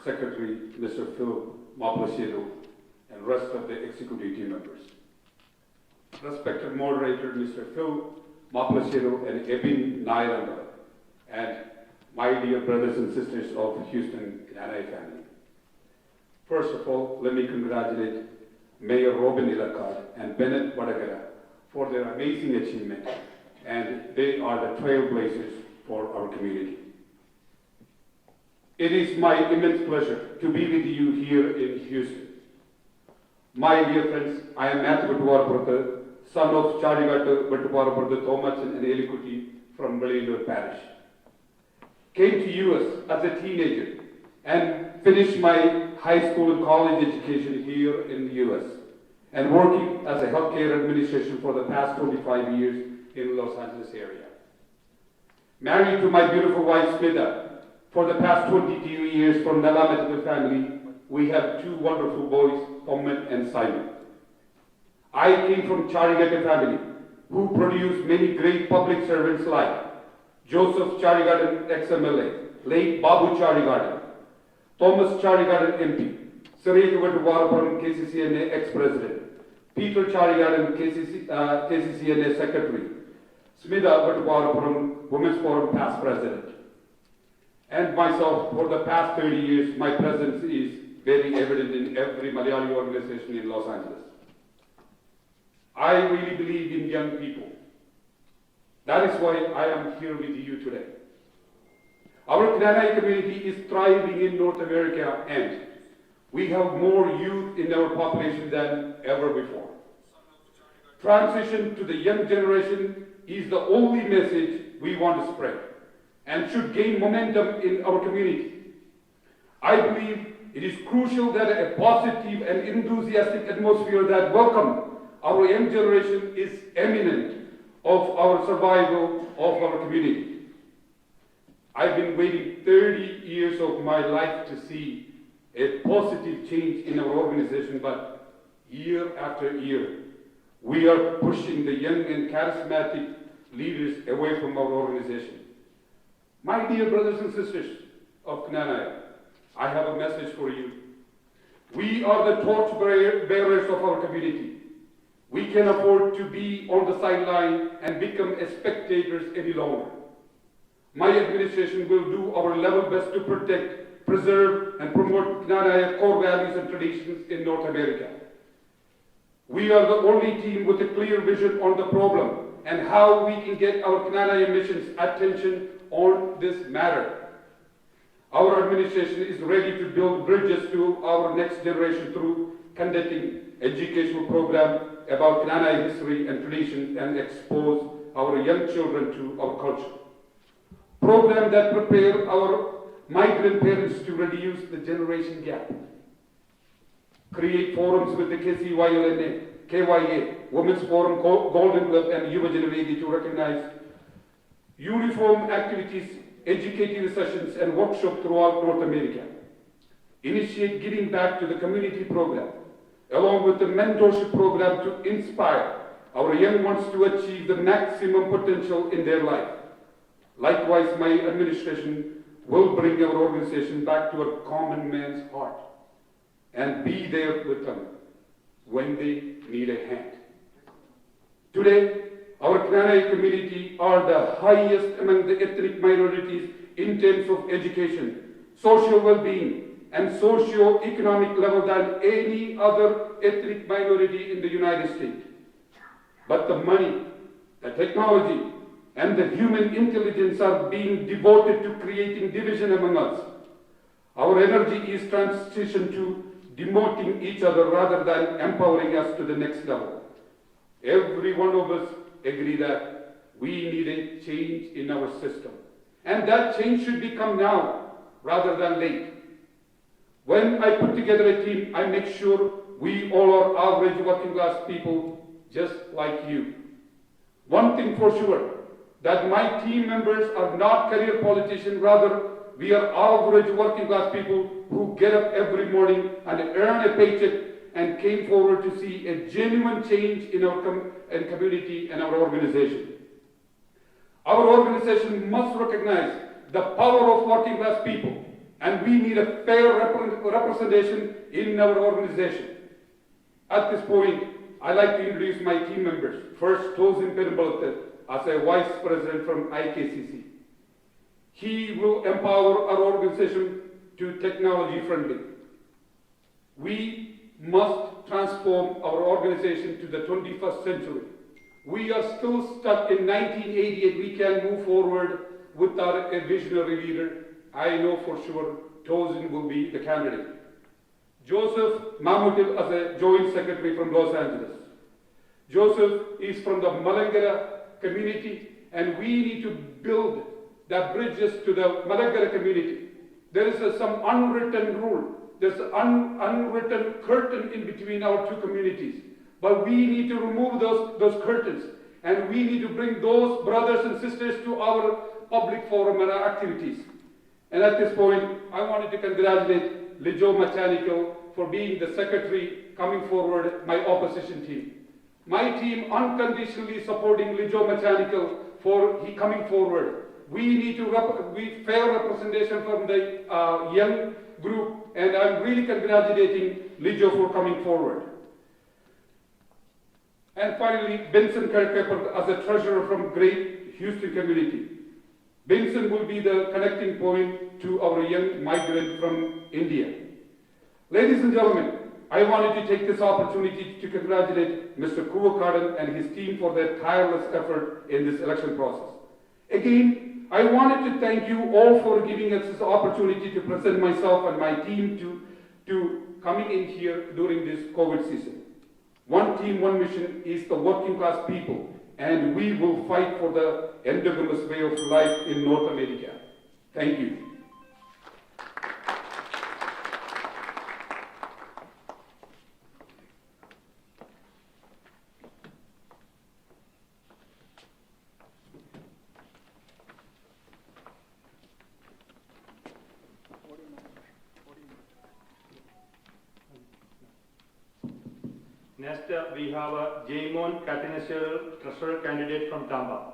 Secretary Mr. Phil Maplashedu, and rest of the executive team members. Respected Moderator Mr. Phil Maplashedu and Ebin Nairanga, and my dear brothers and sisters of Houston Knanaya family. First of all, let me congratulate Mayor Robin Elakad and Bennett Vadagara for their amazing achievement, and they are the trailblazers for our community. It is my immense pleasure to be with you here in Houston. My dear friends, I am Matthew Vettuvara, son of Charigatu Vettuvara Thomas and Elikuti from Bellindur Parish. Came to US as a teenager and finished my high school and college education here in the US, and working as a healthcare administration for the past 25 years in Los Angeles area. Married to my beautiful wife Smita for the past 22 years from Nella medical family. We have two wonderful boys, Pommet and Simon. I came from Charigate family
who produced many great public servants like Joseph Charigarden, ex-MLA, late Babu Charigarden, Thomas Charigarden, MP, Sarek Vatuwarapuram, KCCNA ex-president, Peter Charigarden, KCCNA secretary, Smita Vatuwarapuram, Women's Forum past president. And myself, for the past 30 years, my presence is very evident in every Malayali organization in Los Angeles. I really believe in young people. That is why I am here with you today. Our Knanai community is thriving in North America, and we have more youth in our population than ever before. Transition to the young generation is the only message we want to spread and should gain momentum in our community. I believe it is crucial that a positive and enthusiastic atmosphere that welcomes our young generation is eminent of our survival of our community. I've been waiting 30 years of my life to see a positive change in our organization, but year after year, we are pushing the young and charismatic leaders away from our organization. My dear brothers and sisters of Knanaya, I have a message for you. We are the torch bearers of our community. We can afford to be on the sideline and become spectators any longer. My administration will do our level best to protect, preserve, and promote Knanaya core values and traditions in North America. We are the only team with a clear vision on the problem and how we can get our Knanaya mission's attention on this matter. Our administration is ready to build bridges to our next generation through conducting educational program about Knanaya history and tradition and expose our young children to our culture. Program that prepare our migrant parents to reduce the generation gap. Create forums with the KCYLNA, KYA, Women's Forum, Golden Club, and Yuva Janavedi to recognize uniform activities, educative sessions, and workshops throughout North America. Initiate Giving Back to the Community program, along with the mentorship program to inspire our young ones to achieve the maximum potential in their life. Likewise, my administration will bring our organization back to a common man's heart and be there with them when they need a hand. Today, our Knanaya community are the highest among the ethnic minorities in terms of education, social well-being, and socio-economic level than any other ethnic minority in the United States. But the money, the technology, and the human intelligence are being devoted to creating division among us. Our energy is transitioned to demoting each other rather than empowering us to the next level. Every one of us agree that we need a change in our system. And that change should become now rather than late. When I put together a team, I make sure we all are average working class people just like you. One thing for sure, that my team members are not career politicians, rather we are average working class people who get up every morning and earn a paycheck and came forward to see a genuine change in our community and our organization. Our organization must recognize the power of working class people, and we need a fair representation in our organization. At this point, I'd like to introduce my team members. First, Tosin Perumbalathar, as a Vice President from IKCC. He will empower our organization to technology friendly. We must transform our organization to the 21st century. We are still stuck in 1988. We can move forward without a visionary leader. I know for sure Tosin will be the candidate. Joseph Mamutil as a Joint Secretary from Los Angeles. Joseph is from the Malangara community, and we need to build the bridges to the Malangara community. There is some unwritten rule. There's an unwritten curtain in between our two communities. But we need to remove those curtains, and we need to bring those brothers and sisters to our public forum and our activities. And at this point, I wanted to congratulate Lijo Machanico for being the secretary coming forward, my opposition team. My team unconditionally supporting Lijo Mechanical for he coming forward. We need to we fair representation from the young group, and I'm really congratulating Lijo for coming forward. And finally, Benson Culpepper as a treasurer from Great Houston community. Benson will be the connecting point to our young migrant from India. Ladies and gentlemen, I wanted to take this opportunity to congratulate Mr. Kuvakadan and his team for their tireless effort in this election process. Again, I wanted to thank you all for giving us this opportunity to present myself and my team to coming in here during this COVID season. One team, one mission is the working class people, and we will fight for the endogamous way of life in North America. Thank you.
Next, we have Jaymon Katinashir, treasurer candidate from Tampa.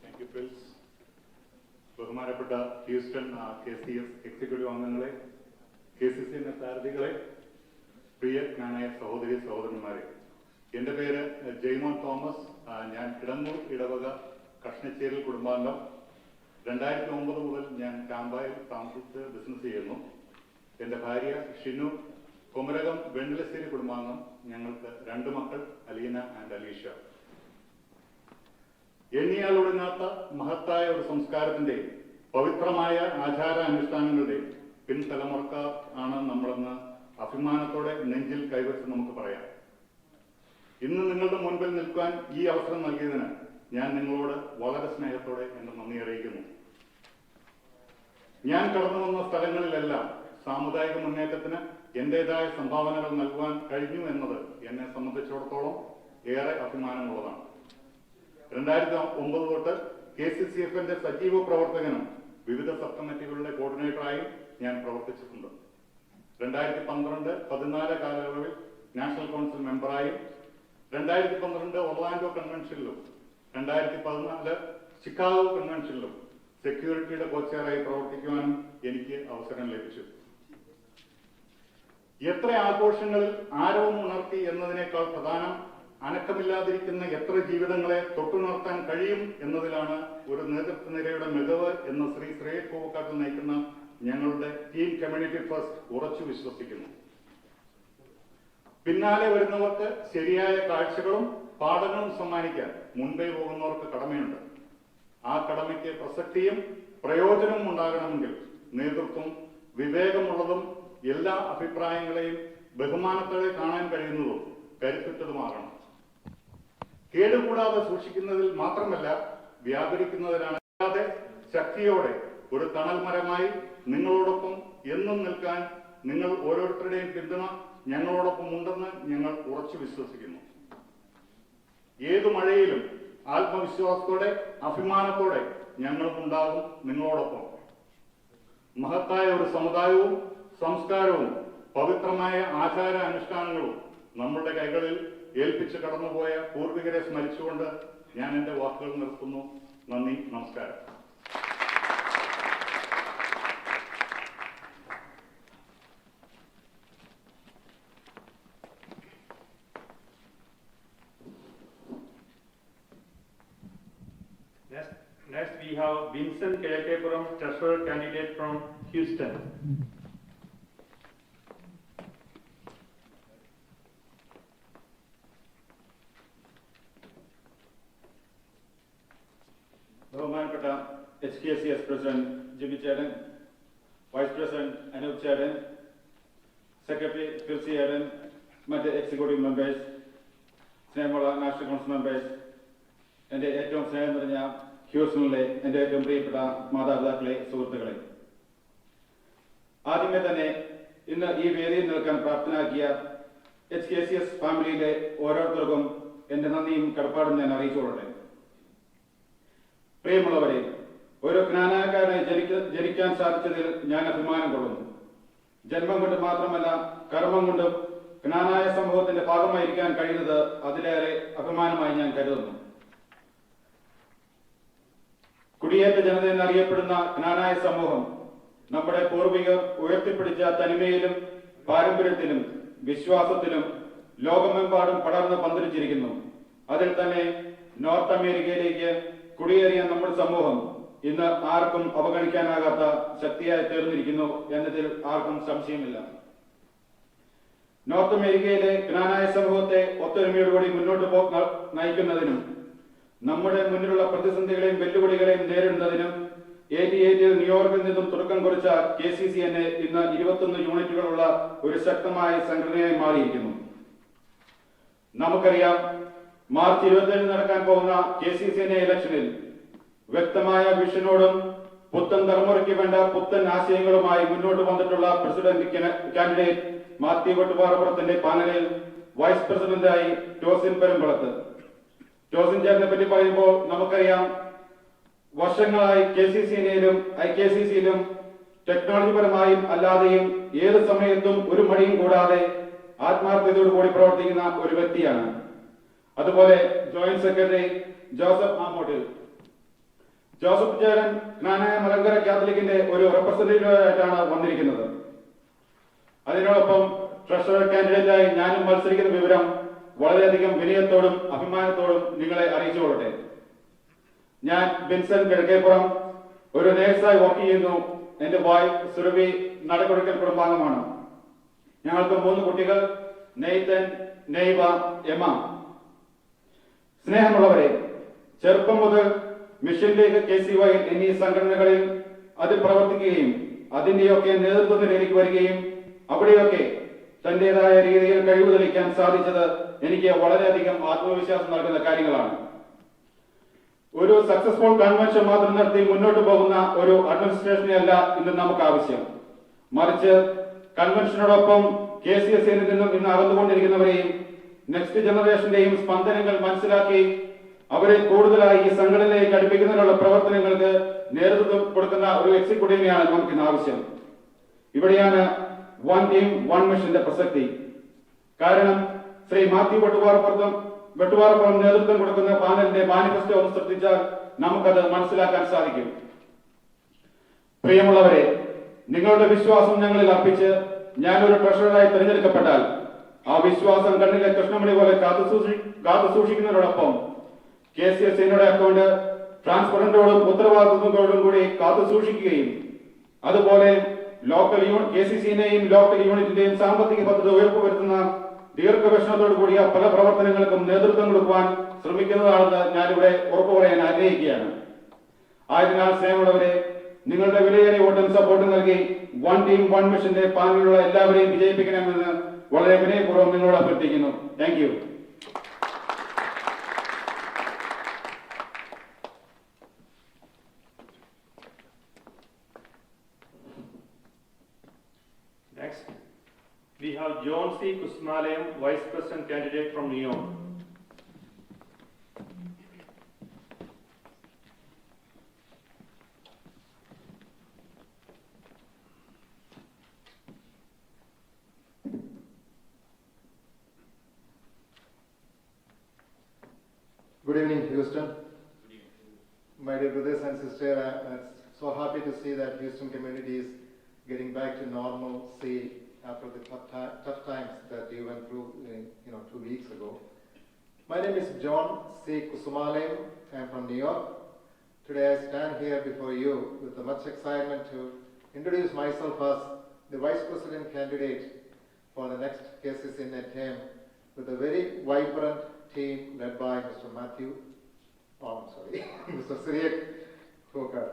Thank you, Pils. ബഹുമാനപ്പെട്ട ഹ്യൂസ്റ്റൺ KCS എക്സിക്യൂട്ടീവ് അംഗങ്ങളെ, KCC സാരഥികളെ, പ്രിയ ജ്ഞാനായ സഹോദരി സഹോദരന്മാരെ, എൻ്റെ പേര് ജെയ്മോൻ തോമസ്. ഞാൻ കിടങ്ങൂർ ഇടവക കഷ്ണച്ചേരിൽ കുടുംബാംഗം. 2009 മുതൽ ഞാൻ കാമ്പായിൽ താമസിച്ച് ബിസിനസ് ചെയ്യുന്നു. എൻ്റെ ഭാര്യ ഷിനു, കുമരകം വെണ്ടലശ്ശേരി കുടുംബാംഗം. ഞങ്ങൾക്ക് 2 മക്കൾ, അലീന ആൻഡ് അലീഷ. എണ്ണിയാലൊടുങ്ങാത്ത മഹത്തായ ഒരു സംസ്കാരത്തിന്റെ പവിത്രമായ ആചാരാനുഷ്ഠാനങ്ങളുടെ പിൻതലമുറക്കാർ ആണ് നമ്മളെന്ന് അഭിമാനത്തോടെ നെഞ്ചിൽ കൈവച്ച് നമുക്ക് പറയാം. ഇന്ന് നിങ്ങളുടെ മുൻപിൽ നിൽക്കാൻ ഈ അവസരം നൽകിയതിന് ഞാൻ നിങ്ങളോട് വളരെ സ്നേഹത്തോടെ എന്റെ നന്ദി അറിയിക്കുന്നു. ഞാൻ കടന്നു വന്ന സ്ഥലങ്ങളിലെല്ലാം സാമുദായിക മുന്നേറ്റത്തിന് എന്റേതായ സംഭാവനകൾ നൽകുവാൻ കഴിഞ്ഞു എന്നത് എന്നെ സംബന്ധിച്ചിടത്തോളം ഏറെ അഭിമാനമുള്ളതാണ്. 2009 തൊട്ട് KCCF-ന്റെ സജീവ പ്രവർത്തകനും വിവിധ സബ് കമ്മിറ്റികളുടെ കോർഡിനേറ്ററായും ഞാൻ പ്രവർത്തിച്ചിട്ടുണ്ട്. 2012-14 കാലയളവിൽ നാഷണൽ കൗൺസിൽ മെമ്പറായും 2012 ഒർലാൻഡോ കൺവെൻഷനിലും 2014 ചിക്കാഗോ കൺവെൻഷനിലും സെക്യൂരിറ്റിയുടെ കോച്ചറായി പ്രവർത്തിക്കുവാനും എനിക്ക് അവസരം ലഭിച്ചു. എത്ര ആഘോഷങ്ങളിൽ ആരവം ഉണർത്തി എന്നതിനേക്കാൾ പ്രധാനം അനക്കമില്ലാതിരിക്കുന്ന എത്ര ജീവിതങ്ങളെ തൊട്ടുണർത്താൻ കഴിയും എന്നതിലാണ് ഒരു നേതൃത്വ നിരയുടെ മികവ് എന്ന് ശ്രീ ശ്രേയസ് കൂവക്കാട്ടിൽ നയിക്കുന്ന ഞങ്ങളുടെ ടീം കമ്മ്യൂണിറ്റി ഫസ്റ്റ് ഉറച്ചു വിശ്വസിക്കുന്നു. പിന്നാലെ വരുന്നവർക്ക് ശരിയായ കാഴ്ചകളും പാഠങ്ങളും സമ്മാനിക്കാൻ മുൻപേ പോകുന്നവർക്ക് കടമയുണ്ട്. ആ കടമയ്ക്ക് പ്രസക്തിയും പ്രയോജനവും ഉണ്ടാകണമെങ്കിൽ നേതൃത്വം വിവേകമുള്ളതും എല്ലാ അഭിപ്രായങ്ങളെയും ബഹുമാനത്തോടെ കാണാൻ കഴിയുന്നതും കരുത്തുറ്റതുമാകണം. കേടുകൂടാതെ സൂക്ഷിക്കുന്നതിൽ മാത്രമല്ല വ്യാപരിക്കുന്നതിലാണ്. അല്ലാതെ ശക്തിയോടെ ഒരു തണൽ മരമായി നിങ്ങളോടൊപ്പം എന്നും നിൽക്കാൻ നിങ്ങൾ ഓരോരുത്തരുടെയും പിന്തുണ ഞങ്ങളോടൊപ്പം ഉണ്ടെന്ന് ഞങ്ങൾ ഉറച്ചു വിശ്വസിക്കുന്നു. ഏതു മഴയിലും ആത്മവിശ്വാസത്തോടെ അഭിമാനത്തോടെ ഞങ്ങളും ഉണ്ടാകും നിങ്ങളോടൊപ്പം. മഹത്തായ ഒരു സമുദായവും സംസ്കാരവും പവിത്രമായ ആചാര അനുഷ്ഠാനങ്ങളും നമ്മുടെ കൈകളിൽ ഏൽപ്പിച്ച് കടന്നുപോയ പൂർവികരെ സ്മരിച്ചുകൊണ്ട് ഞാൻ എന്റെ വാക്കുകൾ നിർത്തുന്നു. നന്ദി, നമസ്കാരം.
Next we have Vincent Kelakapuram, treasurer candidate from Houston.
ബഹുമാനപ്പെട്ട HKCS president Jibi Cheran, vice president Anoop Cheran, secretary Firsi Cheran, മറ്റ് എക്സിക്യൂട്ടീവ് മെമ്പേഴ്സ്, സ്നേഹമുള്ള നാഷണൽ കൗൺസിൽ മെമ്പേഴ്സ്, എൻ്റെ ഏറ്റവും സ്നേഹം നിറഞ്ഞ ഹ്യൂസ്റ്റണിലെ എൻ്റെ ഏറ്റവും പ്രിയപ്പെട്ട മാതാപിതാക്കളെ, സുഹൃത്തുക്കളെ, ആദ്യമേ തന്നെ ഇന്ന് ഈ വേദിയിൽ നിൽക്കാൻ പ്രാപ്തനാക്കിയ HKCS ഫാമിലിയിലെ ഓരോരുത്തർക്കും എൻ്റെ നന്ദിയും കടപ്പാടും ഞാൻ അറിയിച്ചുകൊള്ളട്ടെ. പ്രിയമുള്ളവരെ, ഒരു ജ്ഞാനാകാരനായി ജനിക്കാൻ സാധിച്ചതിൽ ഞാൻ അഭിമാനം കൊള്ളുന്നു. ജന്മം കൊണ്ട് മാത്രമല്ല കർമ്മം കൊണ്ടും ജ്ഞാനായ സമൂഹത്തിന്റെ ഭാഗമായിരിക്കാൻ കഴിയുന്നത് അതിലേറെ അഭിമാനമായി ഞാൻ കരുതുന്നു. കുടിയേറ്റ ജനത എന്നറിയപ്പെടുന്ന ജ്ഞാനായ സമൂഹം നമ്മുടെ പൂർവികർ ഉയർത്തിപ്പിടിച്ച തനിമയിലും പാരമ്പര്യത്തിലും വിശ്വാസത്തിലും ലോകമെമ്പാടും പടർന്ന് പന്തലിച്ചിരിക്കുന്നു. അതിൽ തന്നെ നോർത്ത് അമേരിക്കയിലേക്ക് കുടിയേറിയ നമ്മുടെ സമൂഹം ഇന്ന് ആർക്കും അവഗണിക്കാനാകാത്ത ശക്തിയായി തീർന്നിരിക്കുന്നു എന്നതിൽ ആർക്കും സംശയമില്ല. നോർത്ത് അമേരിക്കയിലെ ജ്ഞാനായ സമൂഹത്തെ ഒത്തൊരുമയോടുകൂടി മുന്നോട്ട് നയിക്കുന്നതിനും നമ്മുടെ മുന്നിലുള്ള പ്രതിസന്ധികളെയും വെല്ലുവിളികളെയും നേരിടുന്നതിനും 88 ന്യൂയോർക്കിൽ നിന്നും തുടക്കം കുറിച്ച KCCN ഇന്ന് 21 യൂണിറ്റുകളുള്ള ഒരു ശക്തമായ സംഘടനയായി മാറിയിരിക്കുന്നു. നമുക്കറിയാം, മാർച്ച് 27 നടക്കാൻ പോകുന്ന KCCN ഇലക്ഷനിൽ വ്യക്തമായ വിഷനോടും പുത്തൻ തലമുറയ്ക്ക് വേണ്ട പുത്തൻ ആശയങ്ങളുമായി മുന്നോട്ട് വന്നിട്ടുള്ള പ്രസിഡന്റ് കാൻഡിഡേറ്റ് മാത്യു വെട്ടുപാറപ്പുറത്തിന്റെ പാനലിൽ വൈസ് പ്രസിഡന്റായി ടോസിൻ പെരുമ്പളത്ത്. ടോസിൻ ചേട്ടനെ പറ്റി പറയുമ്പോൾ നമുക്കറിയാം, വർഷങ്ങളായി KCCNയിലും IKCCയിലും ടെക്നോളജിപരമായും അല്ലാതെയും ഏത് സമയത്തും ഒരു മടിയും കൂടാതെ ആത്മാർത്ഥതയോടുകൂടി പ്രവർത്തിക്കുന്ന ഒരു വ്യക്തിയാണ്. അതുപോലെ ജോയിന്റ് സെക്രട്ടറി ജോസഫ് ആമോട്ടിൽ. ജോസഫ് ചേരൻ ജ്ഞാനായ മലങ്കര കാത്തലിക്കിന്റെ ഒരു റെപ്രസെന്റേറ്റീവായിട്ടാണ് വന്നിരിക്കുന്നത്. അതിനോടൊപ്പം ട്രഷറർ കാൻഡിഡേറ്റായി ഞാനും മത്സരിക്കുന്ന വിവരം വളരെയധികം വിനയത്തോടും അഭിമാനത്തോടും നിങ്ങളെ അറിയിച്ചുകൊള്ളട്ടെ. ഞാൻ ബിൻസൺ കിഴക്കേപ്പുറം, ഒരു നേഴ്സായി വർക്ക് ചെയ്യുന്നു. എന്റെ വൈഫ് സുരഭി നടക്കൊടുക്കൽ കുടുംബാംഗമാണ്. ഞങ്ങൾക്ക് 3 കുട്ടികൾ, നെയ്തൻ, നെയ്വ, എമ. സ്നേഹമുള്ളവരെ, ചെറുപ്പം മുതൽ മിഷൻ ലീഗ്, KCY എന്നീ സംഘടനകളിൽ അതിൽ പ്രവർത്തിക്കുകയും അതിന്റെയൊക്കെ നേതൃത്വ നിലയിലേക്ക് വരികയും അവിടെയൊക്കെ തന്റേതായ രീതിയിൽ കഴിവ് തെളിയിക്കാൻ സാധിച്ചത് എനിക്ക് വളരെയധികം ആത്മവിശ്വാസം നൽകുന്ന കാര്യങ്ങളാണ്. ഒരു സക്സസ്ഫുൾ കൺവെൻഷൻ മാത്രം നടത്തി മുന്നോട്ട് പോകുന്ന ഒരു അഡ്മിനിസ്ട്രേഷനെ അല്ല ഇന്ന് നമുക്ക് ആവശ്യം. മറിച്ച് കൺവെൻഷനോടൊപ്പം KCSയിൽ നിന്നും ഇന്ന് അകന്നുകൊണ്ടിരിക്കുന്നവരെയും നെക്സ്റ്റ് ജനറേഷന്റെയും സ്പന്ദനങ്ങൾ മനസ്സിലാക്കി അവരെ കൂടുതലായി ഈ സംഘടനയിലേക്ക് അടുപ്പിക്കുന്നതിനുള്ള പ്രവർത്തനങ്ങൾക്ക് നേതൃത്വം കൊടുക്കുന്ന ഒരു എക്സിക്യൂട്ടീവിനെയാണ് നമുക്ക് ഇന്ന് ആവശ്യം. ഇവിടെയാണ് വൺ ടീം വൺ മിഷന്റെ പ്രസക്തി. കാരണം ശ്രീ മാത്യു വെട്ടുപാറപ്പുറം നേതൃത്വം കൊടുക്കുന്ന പാനലിന്റെ മാനിഫെസ്റ്റോ ഒന്ന് ശ്രദ്ധിച്ചാൽ നമുക്കത് മനസ്സിലാക്കാൻ സാധിക്കും. പ്രിയമുള്ളവരെ, നിങ്ങളുടെ വിശ്വാസം ഞങ്ങളിൽ അർപ്പിച്ച് ഞാനൊരു ട്രഷററായി തിരഞ്ഞെടുക്കപ്പെട്ടാൽ ആ വിശ്വാസം കണ്ണിലെ കൃഷ്ണമണി പോലെ കാത്തു സൂക്ഷിക്കുന്നതിനോടൊപ്പം KCSയുടെ അക്കൗണ്ട് ട്രാൻസ്പെറന്റോടും ഉത്തരവാദിത്വത്തോടും കൂടി കാത്തു സൂക്ഷിക്കുകയും അതുപോലെ KCCനെയും ലോക്കൽ യൂണിറ്റിന്റെയും സാമ്പത്തിക ഭദ്രത ഉയർപ്പുവരുത്തുന്ന ദീർഘവീക്ഷണത്തോടു കൂടിയ പല പ്രവർത്തനങ്ങൾക്കും നേതൃത്വം കൊടുക്കുവാൻ ശ്രമിക്കുന്നതാണെന്ന് ഞാനിവിടെ ഉറപ്പു പറയാൻ ആഗ്രഹിക്കുകയാണ്. ആയതിനാൽ സ്നേഹമുള്ളവരെ, നിങ്ങളുടെ വിലയേറിയ വോട്ടും സപ്പോർട്ടും നൽകി വൺ ടീം വൺ മിഷന്റെ പാനലിലുള്ള എല്ലാവരെയും വിജയിപ്പിക്കണമെന്ന് വളരെ വിനയപൂർവ്വം നിങ്ങളോട് അഭ്യർത്ഥിക്കുന്നു. Thank you.
Next, we have John C. Kusmalayam, Vice President candidate from New York.
Good evening, Houston. My dear brothers and sisters, I'm so happy to see that Houston community is getting back to normalcy after the tough times that you went through, 2 weeks ago. My name is John C. Kusmalayam. I'm from New York. Today I stand here before you with much excitement to introduce myself as the Vice President candidate for the next KCCN term with a very vibrant team led by Mr. Mr. Syriac Hooker.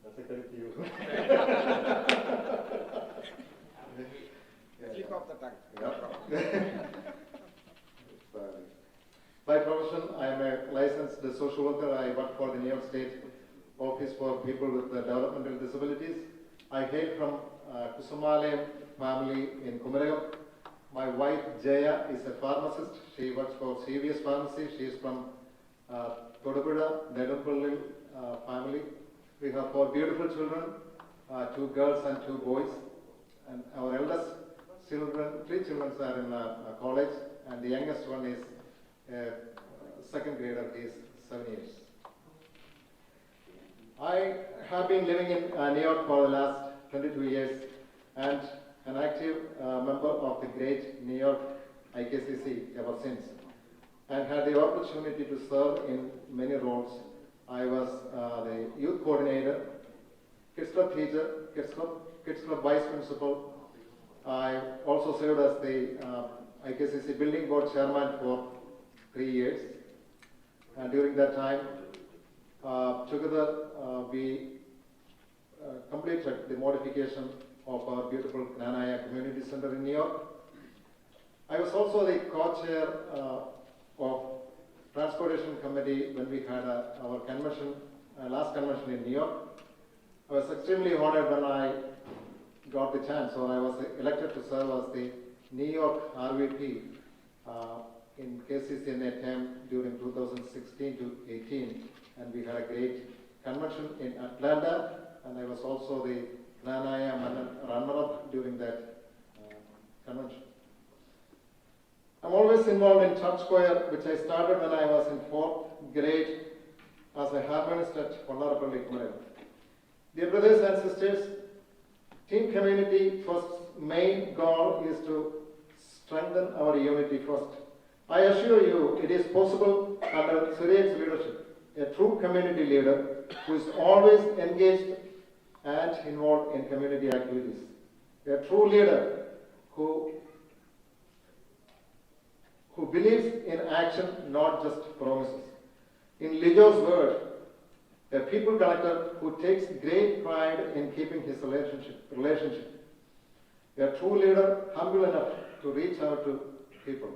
That's a credit to you. Slip off the tongue. Sorry. By profession, I am a licensed social worker. I work for the New York State Office for People with Developmental Disabilities. I hail from Kusmalayam family in Kumaragam. My wife Jaya is a pharmacist. She works for CVS Pharmacy. She is from Todupuzha, Nedumpalli family. We have 4 beautiful children. 2 girls and 2 boys. And our eldest children, 3 children are in college, and the youngest one is second grader. He is 7 years. I have been living in New York for the last 22 years and an active member of the great New York IKCC ever since, and had the opportunity to serve in many roles. I was the youth coordinator, Kids Club teacher, Kids Club vice principal. I also served as the IKCC building board chairman for 3 years. And during that time, together we completed the modification of our beautiful Knanaya Community Center in New York. I was also the co-chair of Transportation Committee when we had our convention, last convention in New York. I was extremely honored when I got the chance, or I was elected to serve as the New York RVP in KCCNA term during 2016 to 18, and we had a great convention in Atlanta, and I was also the Knanaya runner-up during that convention. I'm always involved in church choir, which I started when I was in 4th grade as a harmonist at Ponnarapalli Kumaran. Dear brothers and sisters, Team Community First's main goal is to strengthen our unity first. I assure you, it is possible under Syriac's leadership, a true community leader who is always engaged and involved in community activities. A true leader who believes in action, not just promises. In Lijo's word, a people collector who takes great pride in keeping his relationship. A true leader, humble enough to reach out to people.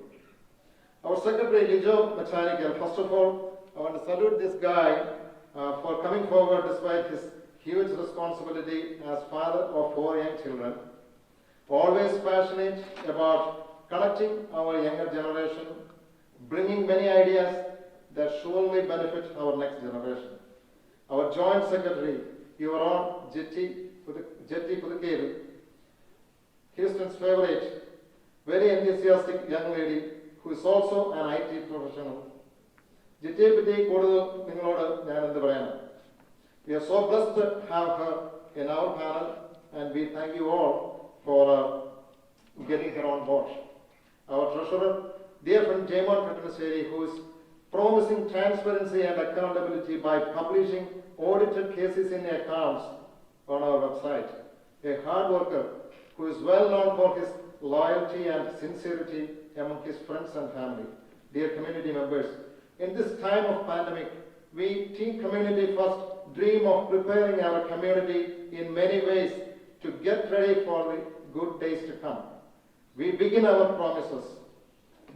Our secretary, Lijo Mechanical, first of all, I want to salute this guy for coming forward despite his huge responsibility as father of 4 young children. Always passionate about connecting our younger generation, bringing many ideas that surely benefit our next generation. Our joint secretary, your own Jetty Pudukeri, Houston's favorite, very enthusiastic young lady who is also an IT professional. Jetty Pudi Kodu Ningaloda Nyananda Brayana. We are so blessed to have her in our panel, and we thank you all for getting her on board. Our treasurer, dear friend Jaymon Kattanaseri, who is promising transparency and accountability by publishing audited cases in accounts on our website. A hard worker who is well known for his loyalty and sincerity among his friends and family. Dear community members, in this time of pandemic, we Team Community First dream of preparing our community in many ways to get ready for the good days to come. We begin our promises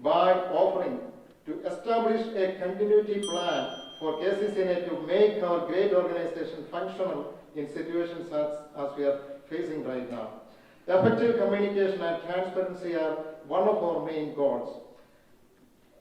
by offering to establish a continuity plan for KCCNA to make our great organization functional in situations as we are facing right now. Effective communication and transparency are one of our main goals.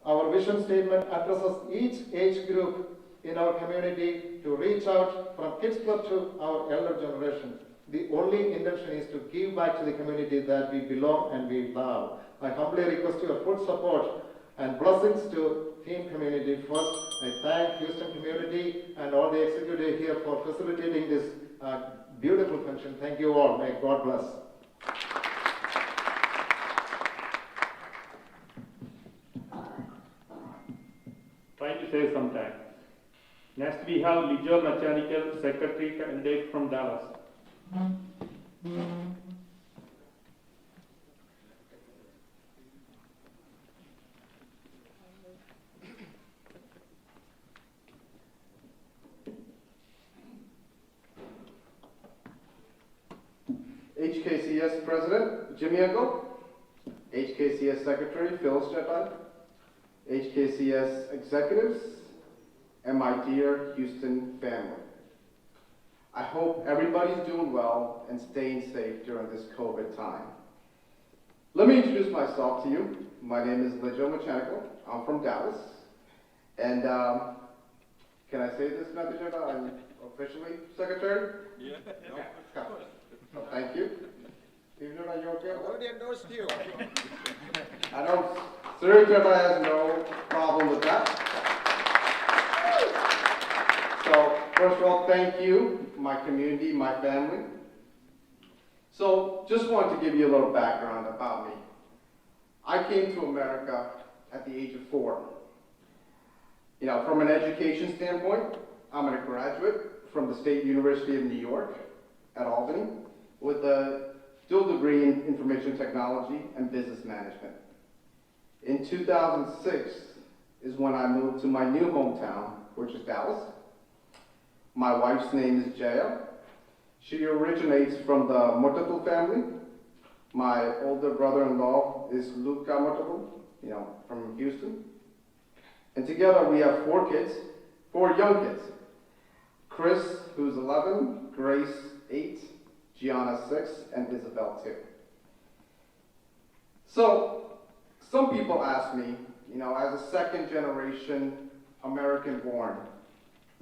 Our vision statement addresses each age group in our community to reach out from Kids Club to our elder generation. The only intention is to give back to the community that we belong and we love. I humbly request your full support and blessings to Team Community First. I thank Houston community and all the executive here for facilitating this beautiful function. Thank you all. May God bless.
Trying to save some time. Next we have Lijo Mechanical Secretary candidate from Dallas.
HKCS President Jimmy Engel, HKCS Secretary Phil Stepan, HKCS Executives, and my dear Houston family. I hope everybody's doing well and staying safe during this COVID time. Let me introduce myself to you. My name is Lijo Mechanical. I'm from Dallas. And Can I say this, Mr. Chairman? I'm officially secretary?
Yeah.
Okay, come. So thank you. Steve, are you okay?
Already endorsed you.
I know Sir Chairman has no problem with that. So, first of all, thank you, my community, my family. So, just wanted to give you a little background about me. I came to America at the age of 4. You know, from an education standpoint, I'm a graduate from the State University of New York at Albany with a dual degree in information technology and business management. In 2006 is when I moved to my new hometown, which is Dallas. My wife's name is Jaya. She originates from the Murtatul family. My older brother-in-law is Luca Murtatul, from Houston. And together we have 4 kids, 4 young kids. Chris, who's 11, Grace, 8, Gianna, 6, and Isabel, 2. So, some people ask me, as a second-generation American-born,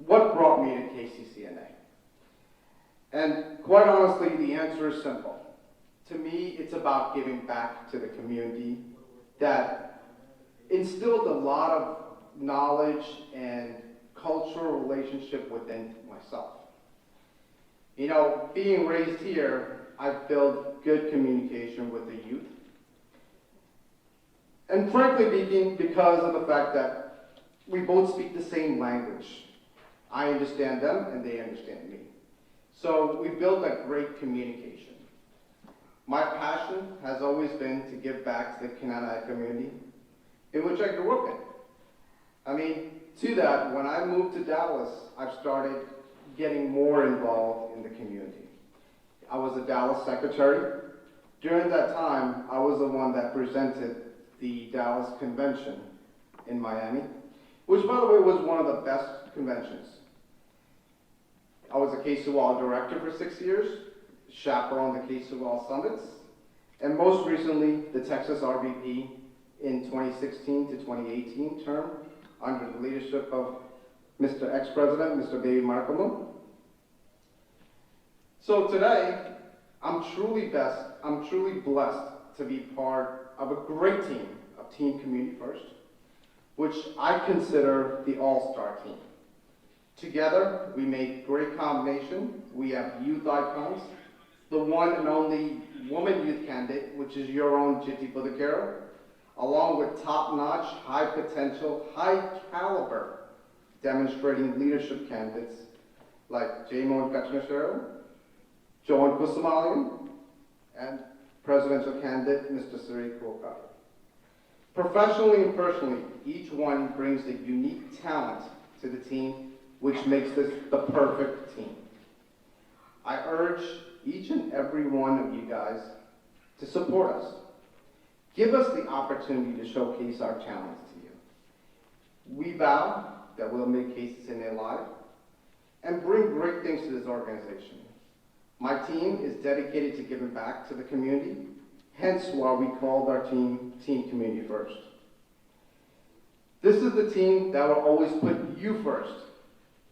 what brought me to KCCNA? And quite honestly, the answer is simple. To me, it's about giving back to the community that instilled a lot of knowledge and cultural relationship within myself. Being raised here, I've built good communication with the youth. And frankly speaking, because of the fact that we both speak the same language. I understand them and they understand me. So we built a great communication. My passion has always been to give back to the Kananai community in which I grew up in. To that, when I moved to Dallas, I've started getting more involved in the community. I was a Dallas secretary. During that time, I was the one that presented the Dallas convention in Miami, which by the way was one of the best conventions. I was a KSUL director for 6 years, chaperoned the KSUL summits, and most recently the Texas RVP in 2016 to 2018 term under the leadership of Mr. Ex-President, Mr. Baby Markamo. So today, I'm truly blessed to be part of a great team of Team Community First, which I consider the all-star team. Together, we make great combination. We have youth icons, the one and only woman youth candidate, which is your own Jiti Budakero, along with top-notch, high-potential, high-caliber demonstrating leadership candidates like Jaymon Kachnashero, Joan Kusumalian, and presidential candidate Mr. Siri Kulkar. Professionally and personally, each one brings a unique talent to the team, which makes this the perfect team. I urge each and every one of you guys to support us. Give us the opportunity to showcase our talents to you. We vow that we'll make KCCNA live and bring great things to this organization. My team is dedicated to giving back to the community, hence why we called our team Team Community First. This is the team that will always put you first,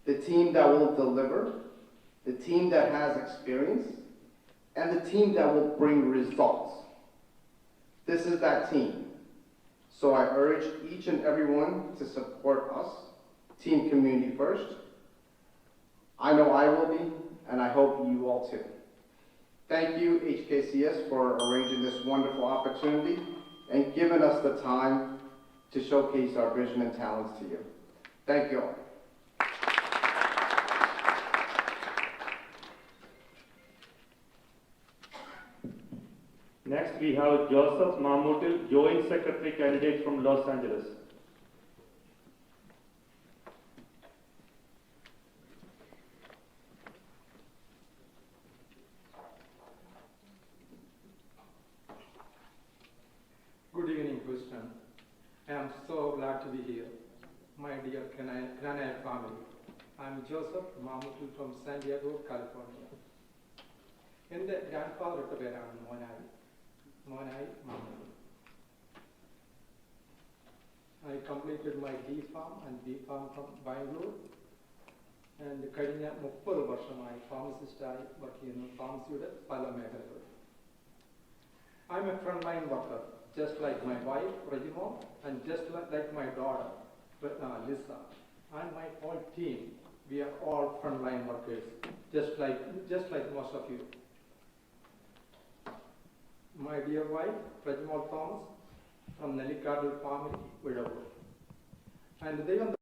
the team that will deliver, the team that has experience, and the team that will bring results. This is that team. So I urge each and every one to support us, Team Community First. I know I will be, and I hope you all too. Thank you, HKCS, for arranging this wonderful opportunity and giving us the time to showcase our vision and talents to you. Thank you all.
Next, we have Joseph Mamutil, Joint Secretary candidate from Los Angeles.
Good evening, Houston. I am so glad to be here. My dear Kananai family, I am Joseph Mamutil from San Diego, California. എൻ്റെ ഗ്രാൻഡ്ഫാദർ ഇട്ട പേരാണ് മോനായി മാമുtil. I completed my D.Pharm and B.Pharm from Bangalore and കഴിഞ്ഞ 30 വർഷമായി ഫാർമസിസ്റ്റായി വർക്ക് ചെയ്യുന്നു ഫാർമസിയുടെ പല മേഖലകളിൽ. I'm a frontline worker, just like my wife, Regimo, and just like my daughter, Lisa, and my whole team. We are all frontline workers, just like most of you. My dear wife, Regimo Thomas, from Nellikadu family, Vidavur. And they on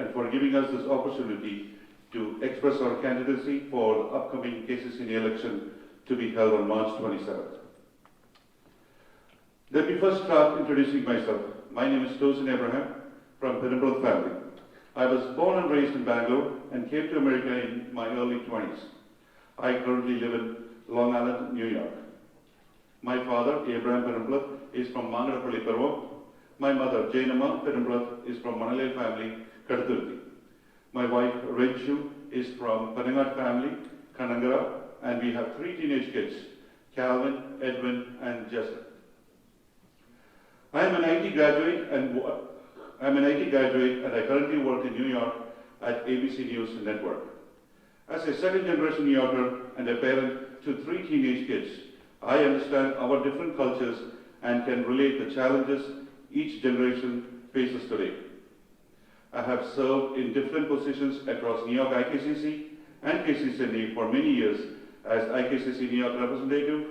and for giving us this opportunity to express our candidacy for the upcoming KCCA election to be held on March 27th. Let me first start introducing myself. My name is Tosin Abraham from Perumbal family. I was born and raised in Bangalore and came to America in my early 20s. I currently live in Long Island, New York. My father, Abraham Perumbal, is from Mangadapalli, Peru. My mother, Jainama Perumbal, is from Manalay family, Kaduthuruthi. My wife, Renchu, is from Panangat family, Kanangara, and we have 3 teenage kids, Calvin, Edwin, and Jessica. I am an IT graduate and I currently work in New York at ABC News Network. As a second-generation New Yorker and a parent to 3 teenage kids, I understand our different cultures and can relate the challenges each generation faces today. I have served in different positions across New York IKCC and KCCA for many years as IKCC New York representative,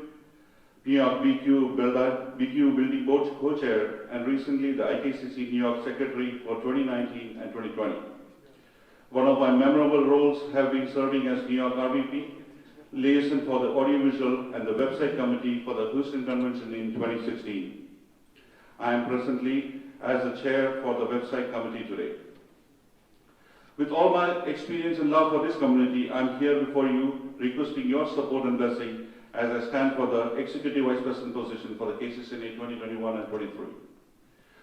New York BQ Building Board co-chair, and recently the IKCC New York secretary for 2019 and 2020. One of my memorable roles have been serving as New York RVP, liaison for the audiovisual and the website committee for the Houston Convention in 2016. I am presently as the chair for the website committee today. With all my experience and love for this community, I am here before you requesting your support and blessing as I stand for the Executive Vice President position for the KCCA 2021 and 23.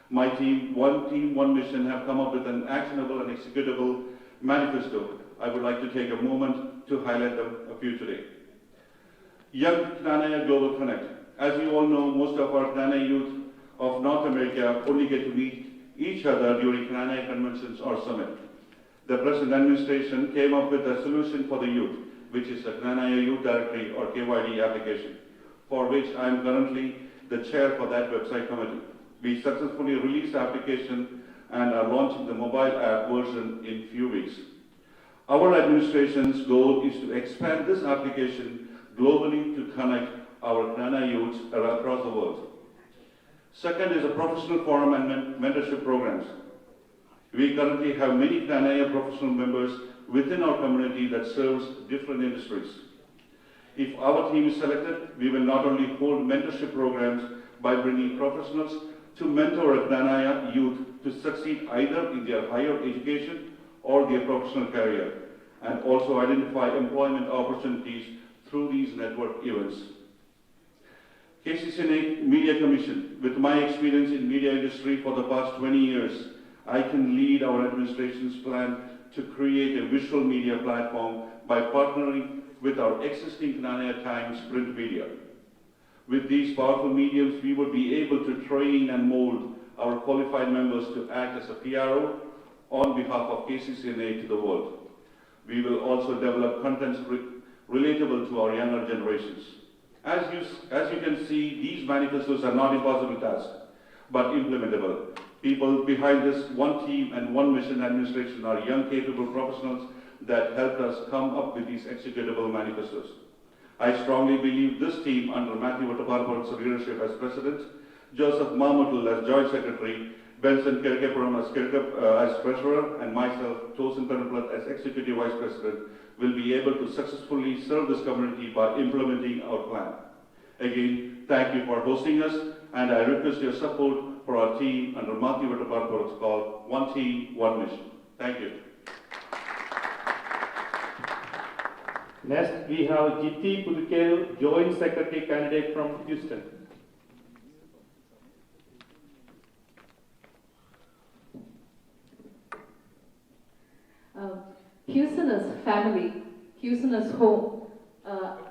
My team, one mission, have come up with an actionable and executable manifesto. I would like to take a moment to highlight them a few today. Young Knanaya Global Connect. As you all know, most of our Knanaya youth of North America only get to meet each other during Knanaya conventions or summit. The present administration came up with a solution for the youth, which is the Knanaya Youth Directory or KYD application, for which I am currently the chair for that website committee. We successfully released the application and are launching the mobile app version in few weeks. Our administration's goal is to expand this application globally to connect our Knanaya youths across the world. Second is the professional forum and mentorship programs. We currently have many Knanaya professional members within our community that serves different industries. If our team is selected, we will not only hold mentorship programs by bringing professionals to mentor a Knanaya youth to succeed either in their higher education or their professional career, and also identify employment opportunities through these network events. KCCA Media Commission. With my experience in media industry for the past 20 years, I can lead our administration's plan to create a visual media platform by partnering with our existing Knanaya Times print media. With these powerful mediums, we will be able to train and mold our qualified members to act as a PRO on behalf of KCCA to the world. We will also develop contents relatable to our younger generations. As you can see, these manifestos are not impossible tasks, but implementable. People behind this one team and one mission administration are young, capable professionals that helped us come up with these executable manifestos. I strongly believe this team under Matthew Vattaparpur's leadership as President, Joseph Mamutul as Joint Secretary, Benson Kirkepuram as Treasurer, and myself, Tosin Penaplat, as Executive Vice President, will be able to successfully serve this community by implementing our plan. Again, thank you for hosting us, and I request your support for our team under Matthew Vattaparpur's call, One Team, One Mission. Thank you.
Next, we have Jitti Pudukelu, Joint Secretary candidate from Houston.
Houston is family. Houston is home.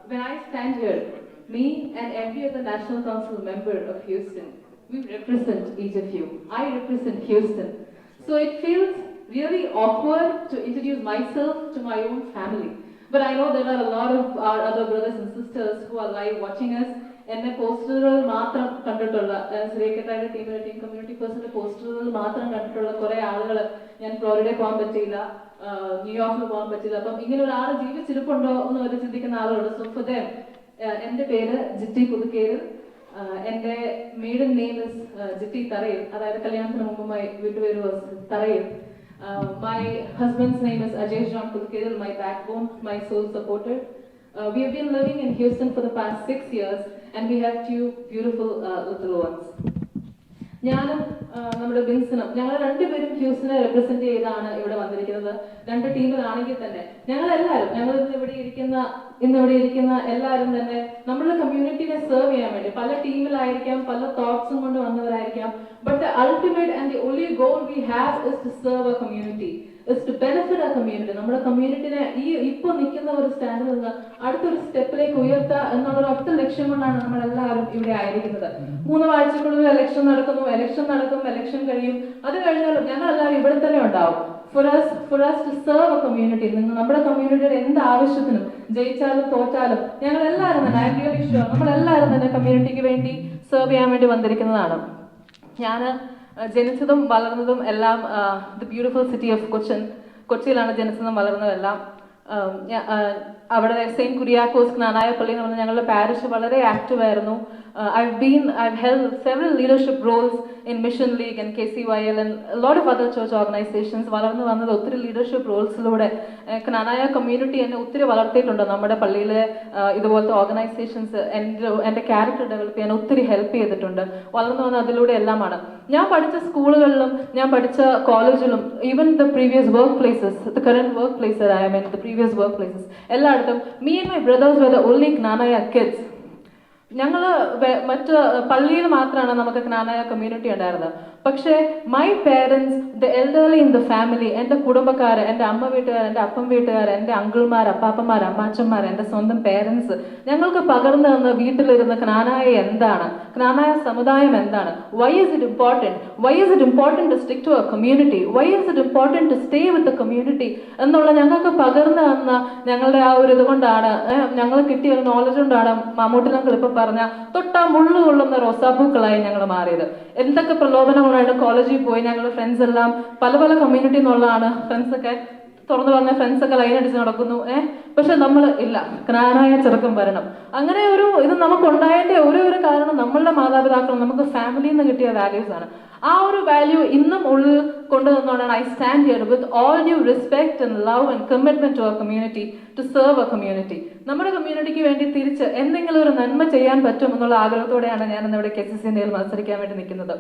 When I stand here, me and every other National Council member of Houston, we represent each of you. I represent Houston. So it feels really awkward to introduce myself to my own family. But I know there are a lot of our other brothers and sisters who are live watching us. എന്നെ പോസ്റ്ററുകൾ മാത്രം കണ്ടിട്ടുള്ള ശ്രീകെട്ടായുടെ ടീം കമ്മ്യൂണിറ്റി പേഴ്സന്റെ പോസ്റ്ററുകൾ മാത്രം കണ്ടിട്ടുള്ള കുറെ ആളുകൾ ഞാൻ ഫ്ലോറിഡയിൽ പോകാൻ പറ്റിയില്ല, ന്യൂയോർക്കിൽ പോകാൻ പറ്റില്ല. അപ്പം ഇങ്ങനെ ഒരാൾ ജീവിച്ചിരിപ്പുണ്ടോ എന്ന് വരെ ചിന്തിക്കുന്ന ആളുകളുണ്ട്. സോ ഫോർ ദം, എന്റെ പേര് ജിറ്റി പുതുക്കേൽ. എന്റെ മെയ്ഡൻ നെയിം ഇസ് ജിറ്റി തറയിൽ, അതായത് കല്യാണത്തിന് മുമ്പ് വീട്ടുപേര് തറയിൽ. My husband's name is Ajay John Pudukkel, my backbone, my sole supporter. We have been living in Houston for the past 6 years and we have 2 beautiful little ones. ഞാനും നമ്മുടെ ബിൻസനും ഞങ്ങൾ രണ്ടുപേരും ഹ്യൂസ്റ്റനെ റെപ്രസെന്റ് ചെയ്താണ് ഇവിടെ വന്നിരിക്കുന്നത്. 2 ടീമിലാണെങ്കിൽ തന്നെ ഞങ്ങളെല്ലാവരും ഇന്ന് ഇവിടെ ഇരിക്കുന്ന എല്ലാവരും തന്നെ നമ്മുടെ കമ്മ്യൂണിറ്റിനെ സെർവ് ചെയ്യാൻ വേണ്ടി പല ടീമിലായിരിക്കാം, പല തോട്ട്സും കൊണ്ട് വന്നവരായിരിക്കാം. But the ultimate and the only goal we have is to serve our community, is to benefit our community. നമ്മുടെ കമ്മ്യൂണിറ്റിനെ ഇപ്പോൾ നിൽക്കുന്ന ഒരു സ്റ്റാൻഡിൽ നിന്ന് അടുത്തൊരു സ്റ്റെപ്പിലേക്ക് ഉയർത്തുക എന്നുള്ള ഒറ്റ ലക്ഷ്യം കൊണ്ടാണ് നമ്മളെല്ലാവരും ഇവിടെ ആയിരിക്കുന്നത്. 3 ആഴ്ചക്കുള്ളിൽ ഇലക്ഷൻ നടക്കുന്നു, ഇലക്ഷൻ കഴിയും. അത് കഴിഞ്ഞാലും ഞങ്ങളെല്ലാവരും ഇവിടെ തന്നെ ഉണ്ടാവും. For us to serve a community, നമ്മുടെ കമ്മ്യൂണിറ്റിയുടെ എന്ത് ആവശ്യത്തിനും ജയിച്ചാലും തോറ്റാലും ഞങ്ങളെല്ലാവരും തന്നെ, ഐ റിയലി ഷുവർ, നമ്മളെല്ലാവരും തന്നെ കമ്മ്യൂണിറ്റിക്ക് വേണ്ടി സെർവ് ചെയ്യാൻ വേണ്ടി വന്നിരിക്കുന്നതാണ്. ഞാൻ ജനിച്ചതും വളർന്നതും എല്ലാം ദി ബ്യൂട്ടിഫുൾ സിറ്റി ഓഫ് കൊച്ചിയിലാണ് ജനിച്ചതും വളർന്നതും എല്ലാം. അവിടെ സെയിന്റ് കുര്യാക്കോസ് ജ്ഞാനായ പള്ളി എന്ന് പറഞ്ഞാൽ ഞങ്ങളുടെ പാരിഷ് വളരെ ആക്റ്റീവ് ആയിരുന്നു. I've held several leadership roles in Mission League and KCYL and a lot of other church organizations. വളർന്നു വന്നത് ഒത്തിരി ലീഡർഷിപ്പ് റോൾസിലൂടെ ജ്ഞാനായ കമ്മ്യൂണിറ്റി എന്നെ ഒത്തിരി വളർത്തിയിട്ടുണ്ട്. നമ്മുടെ പള്ളിയിലെ ഇതുപോലത്തെ ഓർഗനൈസേഷൻസ് എൻ്റെ ക്യാരക്ടർ ഡെവലപ്പ് ചെയ്യാൻ ഒത്തിരി ഹെൽപ്പ് ചെയ്തിട്ടുണ്ട്. വളർന്നു വന്നത് അതിലൂടെ എല്ലാമാണ്. ഞാൻ പഠിച്ച സ്കൂളുകളിലും ഞാൻ പഠിച്ച കോളേജിലും even the previous work places, the current work place I am in, the previous work places എല്ലായിടത്തും me and my brothers were the only Gnanaya kids. ഞങ്ങൾ മറ്റ് പള്ളിയിൽ മാത്രമാണ് നമുക്ക് ജ്ഞാനായ കമ്മ്യൂണിറ്റി ഉണ്ടായിരുന്നത്. പക്ഷേ my parents, the elderly in the family, എൻ്റെ കുടുംബക്കാർ, എൻ്റെ അമ്മ വീട്ടുകാർ, എൻ്റെ അപ്പം വീട്ടുകാർ, എൻ്റെ അങ്കിൾമാർ, അപ്പാപ്പന്മാർ, അമ്മാച്ചന്മാർ, എൻ്റെ സ്വന്തം പേരൻസ് ഞങ്ങൾക്ക് പകർന്നു തന്ന വീട്ടിലിരുന്ന ജ്ഞാനായ എന്താണ്, ജ്ഞാനായ സമുദായം എന്താണ്, why is it important to stick to a community, why is it important to stay with the community എന്നുള്ള ഞങ്ങൾക്ക് പകർന്നു തന്ന ഞങ്ങളുടെ ആ ഒരു ഇതുകൊണ്ടാണ്, ഞങ്ങൾ കിട്ടിയ ഒരു നോളജ് കൊണ്ടാണ് മമ്മൂട്ടിനങ്ങൾ ഇപ്പൊ പറഞ്ഞ തൊട്ടാ മുള്ളുകൊള്ളുന്ന റോസാപ്പൂക്കളായി ഞങ്ങൾ മാറിയത്. എന്തൊക്കെ പ്രലോഭനങ്ങളായിട്ട് കോളേജിൽ പോയി ഞങ്ങൾ ഫ്രണ്ട്സ് എല്ലാം പല പല കമ്മ്യൂണിറ്റി എന്നുള്ളതാണ്. ഫ്രണ്ട്സൊക്കെ തുറന്നു പറഞ്ഞ ഫ്രണ്ട്സൊക്കെ ലൈനടിച്ച് നടക്കുന്നു. പക്ഷെ നമ്മൾ ഇല്ല, ജ്ഞാനായ ചെറുക്കം വരണം. അങ്ങനെ ഒരു ഇത് നമുക്കുണ്ടായതിന്റെ ഒരു കാരണം നമ്മളുടെ മാതാപിതാക്കൾ നമുക്ക് ഫാമിലിയിൽ നിന്ന് കിട്ടിയ വാല്യൂസ് ആണ്. ആ ഒരു വാല്യൂ ഇന്നും ഉള്ളിൽ കൊണ്ടുവന്നുകൊണ്ടാണ് I stand here with all due respect and love and commitment to our community, to serve our community. നമ്മുടെ കമ്മ്യൂണിറ്റിക്ക് വേണ്ടി തിരിച്ച് എന്തെങ്കിലും ഒരു നന്മ ചെയ്യാൻ പറ്റും എന്നുള്ള ആഗ്രഹത്തോടെയാണ് ഞാൻ ഇന്നിവിടെ KCCന്റെ മത്സരിക്കാൻ വേണ്ടി നിൽക്കുന്നത്.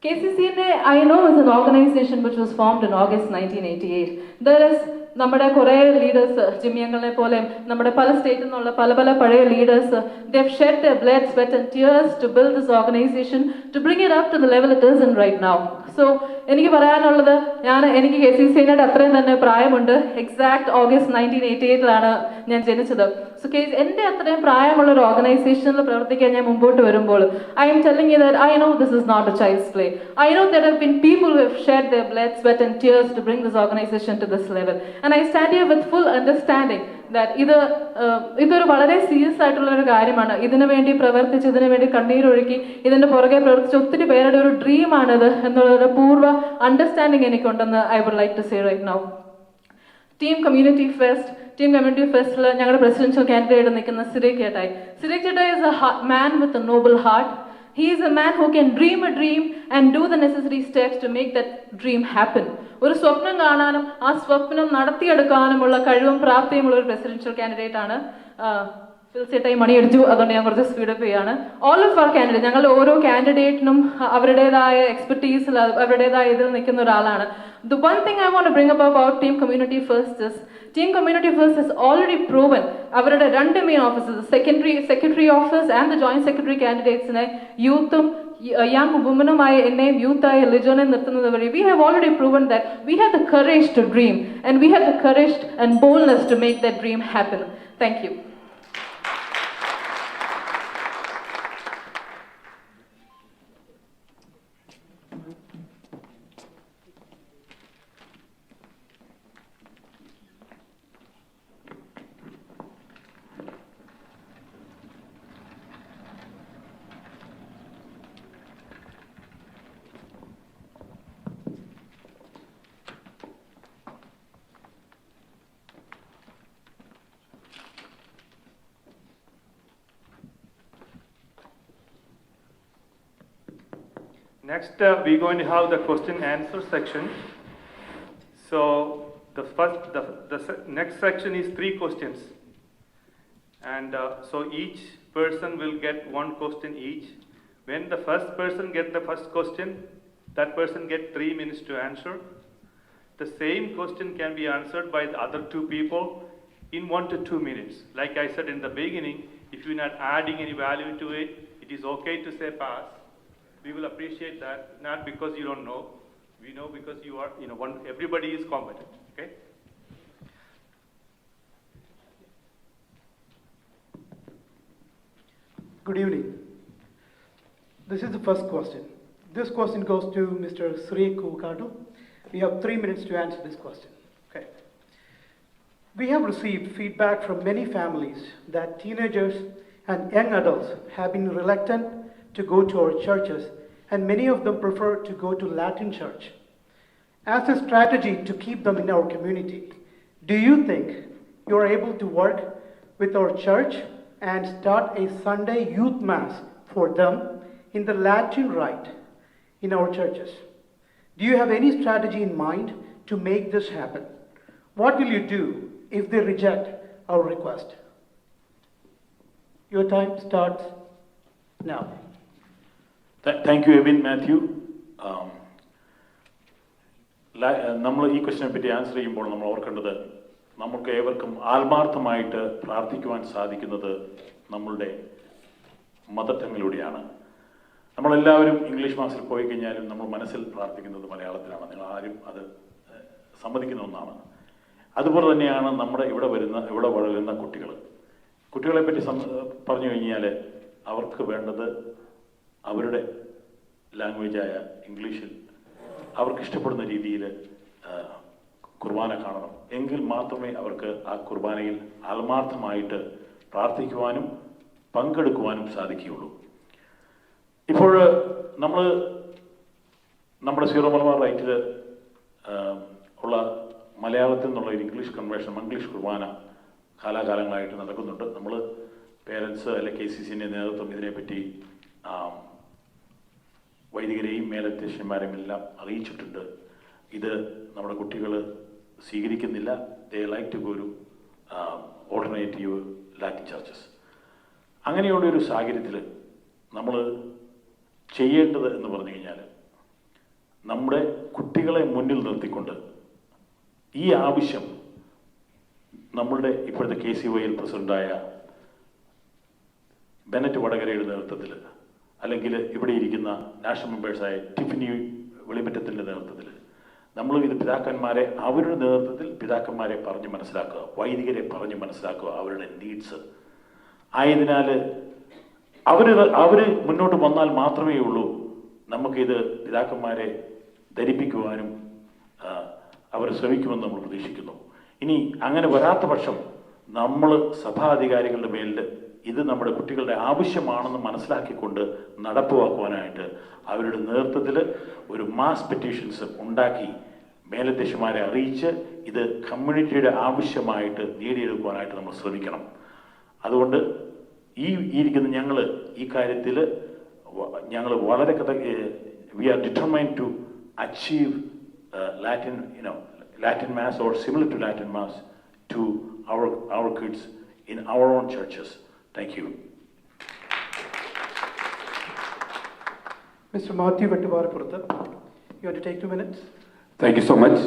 KCCന്റെ I know is an organization which was formed in August 1988. There is നമ്മുടെ കുറെ ലീഡേഴ്സ്, ജിമ്മിയങ്ങളെ പോലെ നമ്മുടെ പല സ്റ്റേറ്റിൽ നിന്നുള്ള പല പല പഴയ leaders, they have shed their blood, sweat and tears to build this organization, to bring it up to the level it is in right now. So എനിക്ക് പറയാനുള്ളത്, എനിക്ക് KCCയുടെ അത്രയും തന്നെ പ്രായമുണ്ട്. എക്സാക്ട് ഓഗസ്റ്റ് 1988 ഞാൻ ജനിച്ചത്. സോ എന്റെ അത്രയും പ്രായമുള്ള ഒരു ഓർഗനൈസേഷനിൽ പ്രവർത്തിക്കാൻ ഞാൻ മുമ്പോട്ട് വരുമ്പോൾ I am telling you that I know this is not a child's play. I know there have been people who have shed their blood, sweat and tears to bring this organization to this level. And I stand here with full understanding that ഇതൊരു വളരെ സീരിയസ് ആയിട്ടുള്ള ഒരു കാര്യമാണ്. ഇതിനു വേണ്ടി പ്രവർത്തിച്ച്, ഇതിനു വേണ്ടി കണ്ണീരൊഴുക്കി, ഇതിന്റെ പുറകെ പ്രവർത്തിച്ച ഒത്തിരി പേരുടെ ഒരു ഡ്രീമാണിത് എന്നുള്ളൊരു പൂർവ്വ അണ്ടർസ്റ്റാൻഡിങ് എനിക്കുണ്ടെന്ന് I would like to say right now. Team community ഫെസ്റ്റിൽ ഞങ്ങളുടെ പ്രസിഡൻഷ്യൽ കാൻഡിഡേറ്റ് നിൽക്കുന്ന സിരേഖ് ചേട്ടായി. സിരേഖ് ചേട്ടായി is a man with a noble heart. He is a man who can dream a dream and do the necessary steps to make that dream happen. ഒരു സ്വപ്നം കാണാനും ആ സ്വപ്നം നടത്തിയെടുക്കാനുമുള്ള കഴിവും പ്രാപ്തിയുമുള്ള ഒരു പ്രസിഡൻഷ്യൽ കാൻഡിഡേറ്റ് ആണ്. ഫിൽസേട്ടായി മണിയടിച്ചു, അതുകൊണ്ട് ഞാൻ കുറച്ച് സ്പീഡപ്പ് ചെയ്യാണ്. ഓൾ ഓഫ് അവർ കാൻഡിഡേറ്റ്, ഞങ്ങളുടെ ഓരോ കാൻഡിഡേറ്റിനും അവരുടേതായ എക്സ്പെർട്ടീസിൽ അവരുടേതായ ഇതിൽ നിൽക്കുന്ന ഒരാളാണ്. The one thing I want to bring up about Team Community First is Team Community First has already proven അവരുടെ രണ്ട് main offices, secretary office and the joint secretary കാൻഡിഡേറ്റ്സിനെ യൂത്തും യങ് വുമനുമായി എന്നെയും യൂത്തായ ലിജോനെ നിർത്തുന്നത് വഴി we have already proven that we have the courage to dream and we have the courage and boldness to make that dream happen. Thank you.
Next, we're going to have the question answer section. So the next section is 3 questions, and so each person will get 1 question each. When the first person get the first question, that person get 3 minutes to answer. The same question can be answered by the other 2 people in 1 to 2 minutes. Like I said in the beginning, if you're not adding any value to it, it is okay to say pass. We will appreciate that, not because you don't know. We know because you are, everybody is competent, okay?
Good evening. This is the first question. This question goes to Mr. Sri Kuvakadu. We have 3 minutes to answer this question, okay? We have received feedback from many families that teenagers and young adults have been reluctant to go to our churches, and many of them prefer to go to Latin church. As a strategy to keep them in our community, do you think you are able to work with our church and start a Sunday youth mass for them in the Latin rite in our churches? Do you have any strategy in mind to make this happen? What will you do if they reject our request? Your time starts now.
Thank you, Evan Matthew. നമ്മൾ ഈ ക്വസ്റ്റിനെ പറ്റി ആൻസർ ചെയ്യുമ്പോൾ നമ്മൾ ഓർക്കേണ്ടത്, നമുക്ക് ഏവർക്കും ആത്മാർത്ഥമായിട്ട് പ്രാർത്ഥിക്കുവാൻ സാധിക്കുന്നത് നമ്മളുടെ മദർ ടങ്ങിലൂടെയാണ്. നമ്മളെല്ലാവരും ഇംഗ്ലീഷ് മാസിൽ പോയി കഴിഞ്ഞാലും നമ്മൾ മനസ്സിൽ പ്രാർത്ഥിക്കുന്നത് മലയാളത്തിലാണ്. നിങ്ങൾ ആരും അത് സമ്മതിക്കുന്ന ഒന്നാണ്. അതുപോലെ തന്നെയാണ് നമ്മുടെ ഇവിടെ വളരുന്ന കുട്ടികളെ പറ്റി പറഞ്ഞു കഴിഞ്ഞാൽ അവർക്ക് വേണ്ടത് അവരുടെ ലാംഗ്വേജായ ഇംഗ്ലീഷിൽ അവർക്ക് ഇഷ്ടപ്പെടുന്ന രീതിയിൽ കുർബാന കാണണം. എങ്കിൽ മാത്രമേ അവർക്ക് ആ കുർബാനയിൽ ആത്മാർത്ഥമായിട്ട് പ്രാർത്ഥിക്കുവാനും പങ്കെടുക്കുവാനും സാധിക്കുകയുള്ളൂ. ഇപ്പോൾ നമ്മുടെ സീറോ മലബാർ റൈറ്റിൽ ഉള്ള മലയാളത്തിൽ നിന്നുള്ള ഒരു ഇംഗ്ലീഷ് കൺവേർഷൻ, മംഗ്ലീഷ് കുർബാന കാലാകാലങ്ങളായിട്ട് നടക്കുന്നുണ്ട്. നമ്മൾ പേരൻസ് അല്ലെ KCCൻ്റെ നേതൃത്വം ഇതിനെപ്പറ്റി വൈദികരെയും മേലധ്യക്ഷന്മാരെയും എല്ലാം അറിയിച്ചിട്ടുണ്ട്. ഇത് നമ്മുടെ കുട്ടികൾ സ്വീകരിക്കുന്നില്ല. They like to go to alternative Latin churches. അങ്ങനെയുള്ളൊരു സാഹചര്യത്തിൽ നമ്മൾ ചെയ്യേണ്ടത് എന്ന് പറഞ്ഞു കഴിഞ്ഞാൽ, നമ്മുടെ കുട്ടികളെ മുന്നിൽ നിർത്തിക്കൊണ്ട് ഈ ആവശ്യം നമ്മളുടെ ഇപ്പോഴത്തെ KCYL പ്രസിഡന്റായ ബെനറ്റ് വടകരയുടെ നേതൃത്വത്തിൽ, അല്ലെങ്കിൽ ഇവിടെ ഇരിക്കുന്ന നാഷണൽ മെമ്പേഴ്സായ ടിഫിനി വെളിമറ്റത്തിൻ്റെ നേതൃത്വത്തിൽ നമ്മൾ ഇത് അവരുടെ നേതൃത്വത്തിൽ പിതാക്കന്മാരെ പറഞ്ഞ് മനസ്സിലാക്കുക, വൈദികരെ പറഞ്ഞ് മനസ്സിലാക്കുക അവരുടെ നീഡ്സ്. ആയതിനാൽ അവർ മുന്നോട്ട് വന്നാൽ മാത്രമേ ഉള്ളൂ നമുക്കിത് പിതാക്കന്മാരെ ധരിപ്പിക്കുവാനും അവർ ശ്രമിക്കുമെന്ന് നമ്മൾ പ്രതീക്ഷിക്കുന്നു. ഇനി അങ്ങനെ വരാത്ത പക്ഷം നമ്മൾ സഭാധികാരികളുടെ മേലിൽ ഇത് നമ്മുടെ കുട്ടികളുടെ ആവശ്യമാണെന്ന് മനസ്സിലാക്കിക്കൊണ്ട് നടപ്പാക്കുവാനായിട്ട് അവരുടെ നേതൃത്വത്തിൽ ഒരു മാസ് പെറ്റീഷൻസ് ഉണ്ടാക്കി മേലധ്യക്ഷന്മാരെ അറിയിച്ച് ഇത് കമ്മ്യൂണിറ്റിയുടെ ആവശ്യമായിട്ട് നേടിയെടുക്കുവാനായിട്ട് നമ്മൾ ശ്രമിക്കണം. അതുകൊണ്ട് ഈ ഇരിക്കുന്ന ഞങ്ങൾ ഈ കാര്യത്തിൽ ഞങ്ങൾ വളരെ we are determined to achieve Latin Mass or similar to Latin Mass to our kids in our own churches. Thank you.
Mr. Matthew Vettuvarapurathu, you want to take 2 minutes?
Thank you so much.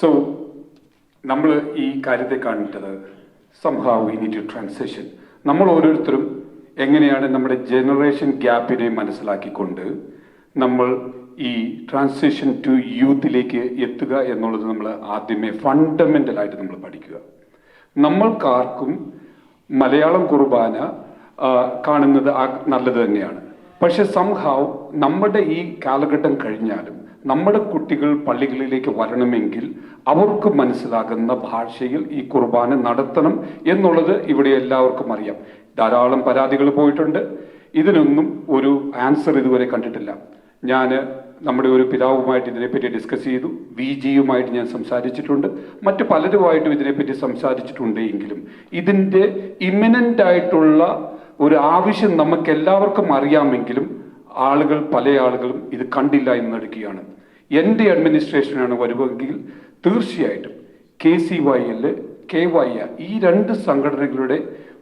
So, നമ്മൾ ഈ കാര്യത്തെ കണ്ടത് somehow we need to transition. നമ്മൾ ഓരോരുത്തരും എങ്ങനെയാണ് നമ്മുടെ ജനറേഷൻ ഗ്യാപ്പിനെ മനസ്സിലാക്കിക്കൊണ്ട് നമ്മൾ ഈ ട്രാൻസിഷൻ ടു യൂത്തിലേക്ക് എത്തുക എന്നുള്ളത് നമ്മൾ ആദ്യമേ ഫണ്ടമെൻ്റലായിട്ട് നമ്മൾ പഠിക്കുക. നമ്മൾക്കാർക്കും മലയാളം കുർബാന കാണുന്നത് നല്ലത് തന്നെയാണ്. പക്ഷെ സംഹാവ് നമ്മുടെ ഈ കാലഘട്ടം കഴിഞ്ഞാലും നമ്മുടെ കുട്ടികൾ പള്ളികളിലേക്ക് വരണമെങ്കിൽ അവർക്ക് മനസ്സിലാകുന്ന ഭാഷയിൽ ഈ കുർബാന നടത്തണം എന്നുള്ളത് ഇവിടെ എല്ലാവർക്കും അറിയാം. ധാരാളം പരാതികൾ പോയിട്ടുണ്ട്. ഇതിനൊന്നും ഒരു ആൻസർ ഇതുവരെ കണ്ടിട്ടില്ല. ഞാൻ നമ്മുടെ ഒരു പിതാവുമായിട്ട് ഇതിനെപ്പറ്റി ഡിസ്കസ് ചെയ്തു, VGയുമായിട്ട് ഞാൻ സംസാരിച്ചിട്ടുണ്ട്, മറ്റു പലരുമായിട്ടും ഇതിനെപ്പറ്റി സംസാരിച്ചിട്ടുണ്ട്. എങ്കിലും ഇതിൻ്റെ ഇമിനൻ്റ് ആയിട്ടുള്ള ഒരു ആവശ്യം നമുക്ക് എല്ലാവർക്കും അറിയാമെങ്കിലും പല ആളുകളും ഇത് കണ്ടില്ല എന്നെടുക്കുകയാണ്. എൻ്റെ അഡ്മിനിസ്ട്രേഷനാണ് വരുമെങ്കിൽ തീർച്ചയായിട്ടും KCYL, KYA ഈ 2 സംഘടനകളുടെ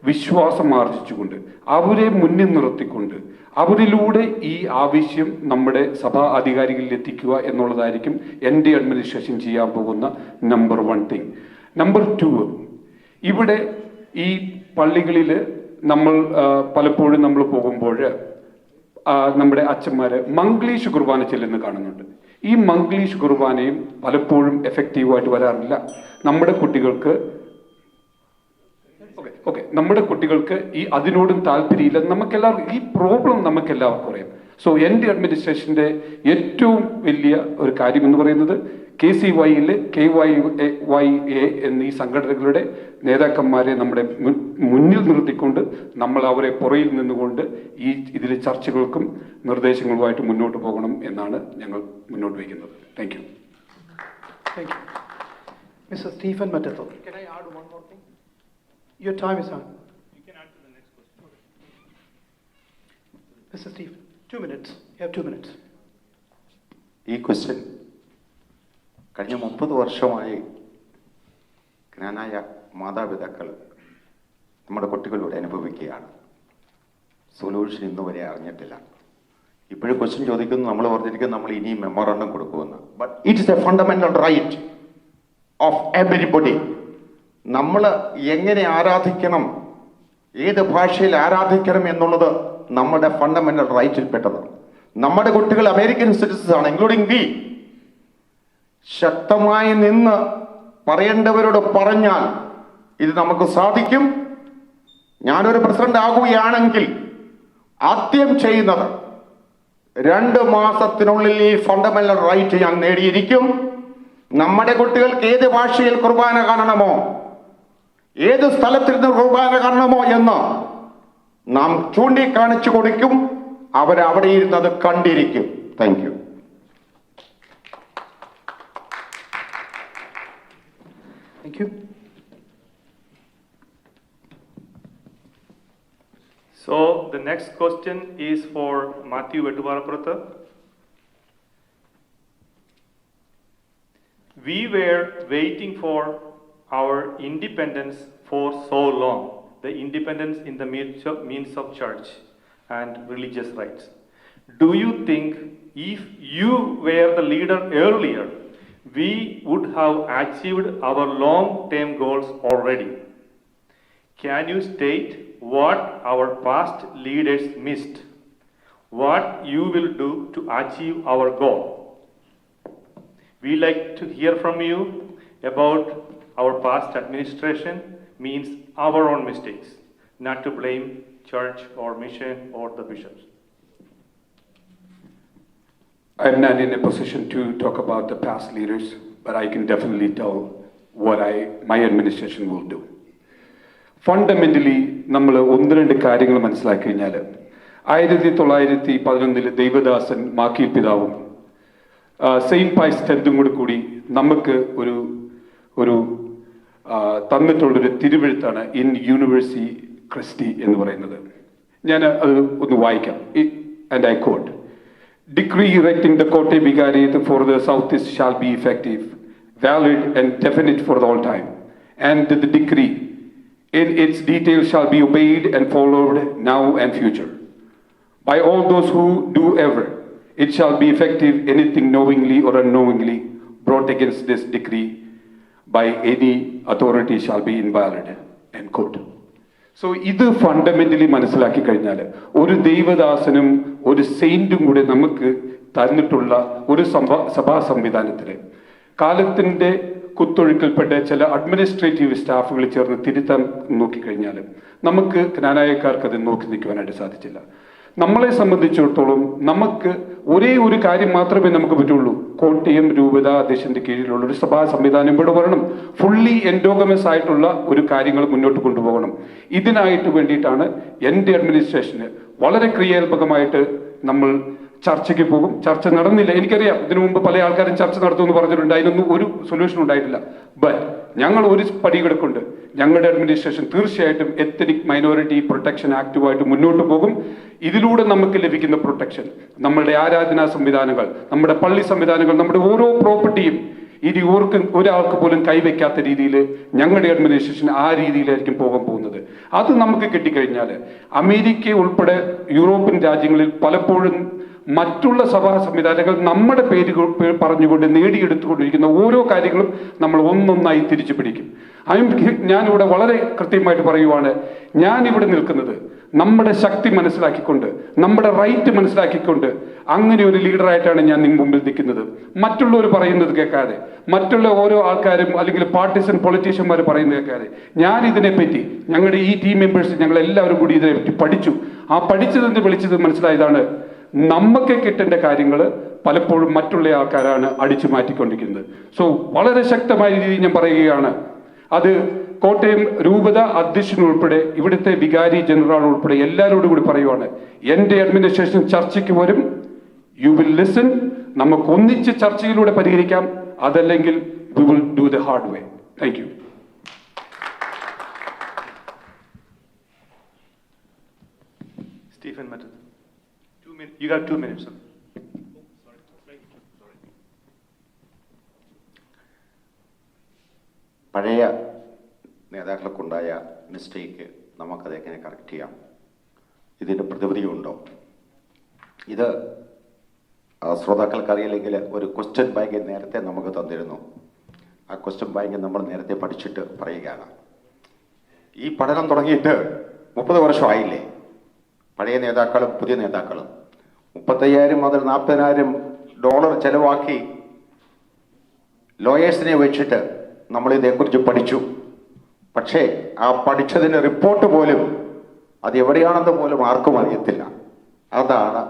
വിശ്വാസം ആർജിച്ചുകൊണ്ട് അവരെ മുന്നിൽ നിർത്തിക്കൊണ്ട് അവരിലൂടെ ഈ ആവശ്യം നമ്മുടെ സഭാ അധികാരികളിൽ എത്തിക്കുക എന്നുള്ളതായിരിക്കും എൻ്റെ അഡ്മിനിസ്ട്രേഷൻ ചെയ്യാൻ പോകുന്ന നമ്പർ 1 തിങ്. നമ്പർ 2, ഇവിടെ ഈ പള്ളികളിൽ നമ്മൾ പലപ്പോഴും നമ്മൾ പോകുമ്പോൾ നമ്മുടെ അച്ഛന്മാര് മംഗ്ലീഷ് കുർബാന ചെല്ലുന്ന കാണുന്നുണ്ട്. ഈ മംഗ്ലീഷ് കുർബാനയും പലപ്പോഴും എഫക്റ്റീവായിട്ട് വരാറില്ല. നമ്മുടെ കുട്ടികൾക്ക് ഈ അതിനോടും താല്പര്യമില്ല. നമുക്കെല്ലാവർക്കും ഈ പ്രോബ്ലം നമുക്കെല്ലാവർക്കും അറിയാം. സോ എൻ്റെ അഡ്മിനിസ്ട്രേഷൻ്റെ ഏറ്റവും വലിയ ഒരു കാര്യം എന്ന് പറയുന്നത് KCYL, KYA എന്നീ സംഘടനകളുടെ നേതാക്കന്മാരെ നമ്മുടെ മുന്നിൽ നിർത്തിക്കൊണ്ട് നമ്മൾ അവരെ പുറയിൽ നിന്നുകൊണ്ട് ഇതിലെ ചർച്ചകൾക്കും നിർദ്ദേശങ്ങളുമായിട്ട് മുന്നോട്ട് പോകണം എന്നാണ് ഞങ്ങൾ മുന്നോട്ട് വയ്ക്കുന്നത്. Thank you.
Thank you. Mr. Stephen Mattatho. Can I add one more thing? Your time is on.
You can add to the next question.
Mr. Stephen, 2 minutes. You have 2 minutes.
ഈ ക്വസ്റ്റ്യൻ കഴിഞ്ഞ 30 വർഷമായി ജ്ഞാനായ മാതാപിതാക്കൾ നമ്മുടെ കുട്ടികളിലൂടെ അനുഭവിക്കുകയാണ്. സൊല്യൂഷൻ ഇന്ന് വരെ അറിഞ്ഞിട്ടില്ല. ഇപ്പോഴും ക്വസ്റ്റ്യൻ ചോദിക്കുന്നു, നമ്മൾ പറഞ്ഞിരിക്കുന്നു നമ്മൾ ഇനിയും മെമ്മോറാണ്ടം കൊടുക്കുമെന്ന്. But it's a fundamental right of everybody. നമ്മൾ എങ്ങനെ ആരാധിക്കണം, ഏത് ഭാഷയിൽ ആരാധിക്കണം എന്നുള്ളത് നമ്മുടെ ഫണ്ടമെന്റൽ റൈറ്റിൽപ്പെട്ടതാണ്. നമ്മുടെ കുട്ടികൾ അമേരിക്കൻ സിറ്റിസൻസ് ആണ്, ഇൻക്ലൂഡിംഗ് വി. ശക്തമായി നിന്ന് പറയേണ്ടവരോട് പറഞ്ഞാൽ ഇത് നമുക്ക് സാധിക്കും. ഞാനൊരു പ്രസിഡന്റ് ആകുകയാണെങ്കിൽ ആദ്യം ചെയ്യുന്നത് 2 മാസത്തിനുള്ളിൽ ഈ ഫണ്ടമെന്റൽ റൈറ്റ് ഞാൻ നേടിയിരിക്കും. നമ്മുടെ കുട്ടികൾക്ക് ഏത് ഭാഷയിൽ കുർബാന കാണണമോ, ഏത് സ്ഥലത്തിരുന്ന് കുർബാന കാണണമോ എന്ന് നാം ചൂണ്ടിക്കാണിച്ചു കൊടുക്കും. അവരവിടെ ഇരുന്നത് കണ്ടിരിക്കും. Thank you.
Thank you.
So the next question is for Matthew Vettuvarapurathu. We were waiting for our independence for so long, the independence in the means of church and religious rights. Do you think if you were the leader earlier, we would have achieved our long-term goals already? Can you state what our past leaders missed? What you will do to achieve our goal? We like to hear from you about our past administration means our own mistakes, not to blame church or mission or the bishops.
I'm not in a position to talk about the past leaders, but I can definitely tell what my administration will do. Fundamentally നമ്മൾ 1-2 കാര്യങ്ങൾ മനസ്സിലാക്കി കഴിഞ്ഞാൽ 1911 ദൈവദാസൻ മാക്കി പിതാവും സെയിൻറ്റ് പൈസ് ടെൻത്തും കൂടി നമുക്ക് ഒരു തന്നിട്ടുള്ളൊരു തിരുവെഴുത്താണ് ഇൻ യൂണിവേഴ്സിറ്റി ക്രിസ്റ്റി എന്ന് പറയുന്നത്. ഞാൻ അത് ഒന്ന് വായിക്കാം. And I quote: Decree erecting the Kotte Vicariate for the Southeast shall be effective, valid and definite for all time, and the decree in its details shall be obeyed and followed now and future. By all those who do ever, it shall be effective. Anything knowingly or unknowingly brought against this decree by any authority shall be invalid. End quote. So ഇത് ഫണ്ടമെന്റലി മനസ്സിലാക്കി കഴിഞ്ഞാൽ ഒരു ദൈവദാസനും ഒരു സെയിന്റും കൂടെ നമുക്ക് തന്നിട്ടുള്ള ഒരു സഭാ സംവിധാനത്തിൽ കാലത്തിന്റെ കുത്തൊഴുക്കിൽപ്പെട്ട ചില അഡ്മിനിസ്ട്രേറ്റീവ് സ്റ്റാഫുകൾ ചേർന്ന് തിരുത്താൻ നോക്കിക്കഴിഞ്ഞാൽ നമുക്ക് ജ്ഞാനായക്കാർക്ക് അത് നോക്കി നിൽക്കുവാനായിട്ട് സാധിച്ചില്ല. നമ്മളെ സംബന്ധിച്ചിടത്തോളം നമുക്ക് ഒരേ ഒരു കാര്യം മാത്രമേ നമുക്ക് പറ്റുള്ളൂ. കോട്ടയം രൂപത അധ്യക്ഷന്റെ കീഴിലുള്ള ഒരു സഭാ സംവിധാനം ഇവിടെ വരണം. ഫുള്ളി എൻഡോഗമസ് ആയിട്ടുള്ള ഒരു കാര്യങ്ങൾ മുന്നോട്ട് കൊണ്ടുപോകണം. ഇതിനായിട്ട് വേണ്ടിയിട്ടാണ് എൻ്റെ അഡ്മിനിസ്ട്രേഷന് വളരെ ക്രിയാത്മകമായിട്ട് നമ്മൾ ചർച്ചയ്ക്ക് പോകും. ചർച്ച നടന്നില്ല, എനിക്കറിയാം. ഇതിനു മുമ്പ് പല ആൾക്കാരും ചർച്ച നടത്തുമെന്ന് പറഞ്ഞിട്ടുണ്ട്. അതിനൊന്നും ഒരു സൊല്യൂഷൻ ഉണ്ടായിട്ടില്ല. ബട്ട് ഞങ്ങൾ ഒരു പടി കിടക്കുന്നുണ്ട്. ഞങ്ങളുടെ അഡ്മിനിസ്ട്രേഷൻ തീർച്ചയായിട്ടും എത്നിക് മൈനോറിറ്റി പ്രൊട്ടക്ഷൻ ആക്ടുമായിട്ട് മുന്നോട്ട് പോകും. ഇതിലൂടെ നമുക്ക് ലഭിക്കുന്ന പ്രൊട്ടക്ഷൻ, നമ്മുടെ ആരാധനാ സംവിധാനങ്ങൾ, നമ്മുടെ പള്ളി സംവിധാനങ്ങൾ, നമ്മുടെ ഓരോ പ്രോപ്പർട്ടിയും ഇനി ഒരാൾക്ക് പോലും കൈവയ്ക്കാത്ത രീതിയിൽ ഞങ്ങളുടെ അഡ്മിനിസ്ട്രേഷൻ ആ രീതിയിലായിരിക്കും പോകാൻ പോകുന്നത്. അത് നമുക്ക് കിട്ടിക്കഴിഞ്ഞാൽ അമേരിക്ക ഉൾപ്പെടെ യൂറോപ്യൻ രാജ്യങ്ങളിൽ പലപ്പോഴും മറ്റുള്ള സഭാ സംവിധാനങ്ങൾ നമ്മുടെ പേരുകൾ പറഞ്ഞുകൊണ്ട് നേടിയെടുത്തുകൊണ്ടിരിക്കുന്ന ഓരോ കാര്യങ്ങളും നമ്മൾ ഒന്നൊന്നായി തിരിച്ചു പിടിക്കും. ഞാനിവിടെ വളരെ കൃത്യമായിട്ട് പറയുവാണ്, ഞാനിവിടെ നിൽക്കുന്നത് നമ്മുടെ ശക്തി മനസ്സിലാക്കിക്കൊണ്ട്, നമ്മുടെ റൈറ്റ് മനസ്സിലാക്കിക്കൊണ്ട്, അങ്ങനെ ഒരു ലീഡറായിട്ടാണ് ഞാൻ നിങ്ങൾ മുമ്പിൽ നിൽക്കുന്നത്. മറ്റുള്ളവർ പറയുന്നത് കേൾക്കാതെ, മറ്റുള്ള ഓരോ ആൾക്കാരും അല്ലെങ്കിൽ പാർട്ടിസൺ പൊളിറ്റീഷ്യന്മാർ പറയുന്നത് കേൾക്കാതെ, ഞാൻ ഇതിനെപ്പറ്റി ഞങ്ങളുടെ ഈ ടീം മെമ്പേഴ്സ് ഞങ്ങൾ എല്ലാവരും കൂടി ഇതിനെപ്പറ്റി പഠിച്ചു. ആ പഠിച്ചതിന്റെ വിളിച്ചത് മനസ്സിലായതാണ്, നമുക്ക് കിട്ടേണ്ട കാര്യങ്ങൾ പലപ്പോഴും മറ്റുള്ള ആൾക്കാരാണ് അടിച്ചു മാറ്റിക്കൊണ്ടിരിക്കുന്നത്. സോ വളരെ ശക്തമായ രീതിയിൽ ഞാൻ പറയുകയാണ്, അത് കോട്ടയം രൂപത അധ്യക്ഷൻ ഉൾപ്പെടെ ഇവിടുത്തെ വികാരി ജനറൽ ഉൾപ്പെടെ എല്ലാവരോടും കൂടി പറയുവാണ്, എൻ്റെ അഡ്മിനിസ്ട്രേഷൻ ചർച്ചയ്ക്ക് വരും. You will listen. നമുക്ക് ഒന്നിച്ച് ചർച്ചയിലൂടെ പരിഹരിക്കാം. അതല്ലെങ്കിൽ we will do the hard way. Thank you.
Stephen Matthew. You got 2 minutes.
പഴയ നേതാക്കൾക്കുണ്ടായ മിസ്റ്റേക്ക് നമുക്കത് എങ്ങനെ കറക്റ്റ് ചെയ്യാം? ഇതിൻ്റെ പ്രതിവിധിയുണ്ടോ? ഇത് ശ്രോതാക്കൾക്കറിയില്ലെങ്കിൽ ഒരു ക്വസ്റ്റ്യൻ ബാങ്ക് നേരത്തെ നമുക്ക് തന്നിരുന്നു. ആ ക്വസ്റ്റ്യൻ ബാങ്ക് നമ്മൾ നേരത്തെ പഠിച്ചിട്ട് പറയുകയാണ്. ഈ പഠനം തുടങ്ങിയിട്ട് 30 വർഷമായില്ലേ? പഴയ നേതാക്കളും പുതിയ നേതാക്കളും 35,000 മുതൽ 40,000 ചെലവാക്കി ലോയേഴ്സിനെ വെച്ചിട്ട് നമ്മൾ ഇതേക്കുറിച്ച് പഠിച്ചു. പക്ഷേ ആ പഠിച്ചതിന് റിപ്പോർട്ട് പോലും അത് എവിടെയാണെന്ന് പോലും ആർക്കും അറിയത്തില്ല. അതാണ്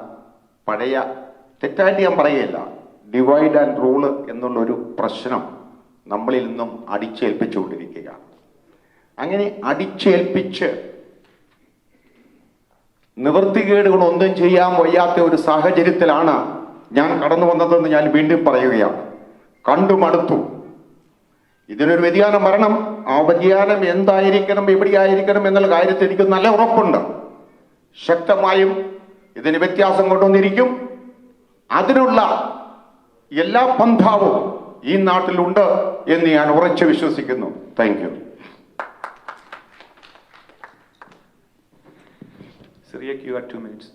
പഴയ, തെറ്റായിട്ട് ഞാൻ പറയുകയില്ല, ഡിവൈഡ് ആൻഡ് റൂള് എന്നുള്ളൊരു പ്രശ്നം നമ്മളിൽ നിന്നും അടിച്ചേൽപ്പിച്ചുകൊണ്ടിരിക്കുകയാണ്. അങ്ങനെ അടിച്ചേൽപ്പിച്ച് നിവൃത്തികേടുകളൊന്നും ചെയ്യാൻ വയ്യാത്ത ഒരു സാഹചര്യത്തിലാണ് ഞാൻ കടന്നു വന്നതെന്ന് ഞാൻ വീണ്ടും പറയുകയാണ്. കണ്ടുമടുത്തു. ഇതിനൊരു വ്യതിയാനം വരണം. ആ വ്യതിയാനം എന്തായിരിക്കണം, എവിടെയായിരിക്കണം എന്നുള്ള കാര്യത്തിൽ എനിക്ക് നല്ല ഉറപ്പുണ്ട്. ശക്തമായും ഇതിന് വ്യത്യാസം കൊണ്ടുവന്നിരിക്കും. അതിനുള്ള എല്ലാ പന്ഥാവും ഈ നാട്ടിലുണ്ട് എന്ന് ഞാൻ ഉറച്ചു വിശ്വസിക്കുന്നു. Thank you.
Riek, you got 2 minutes.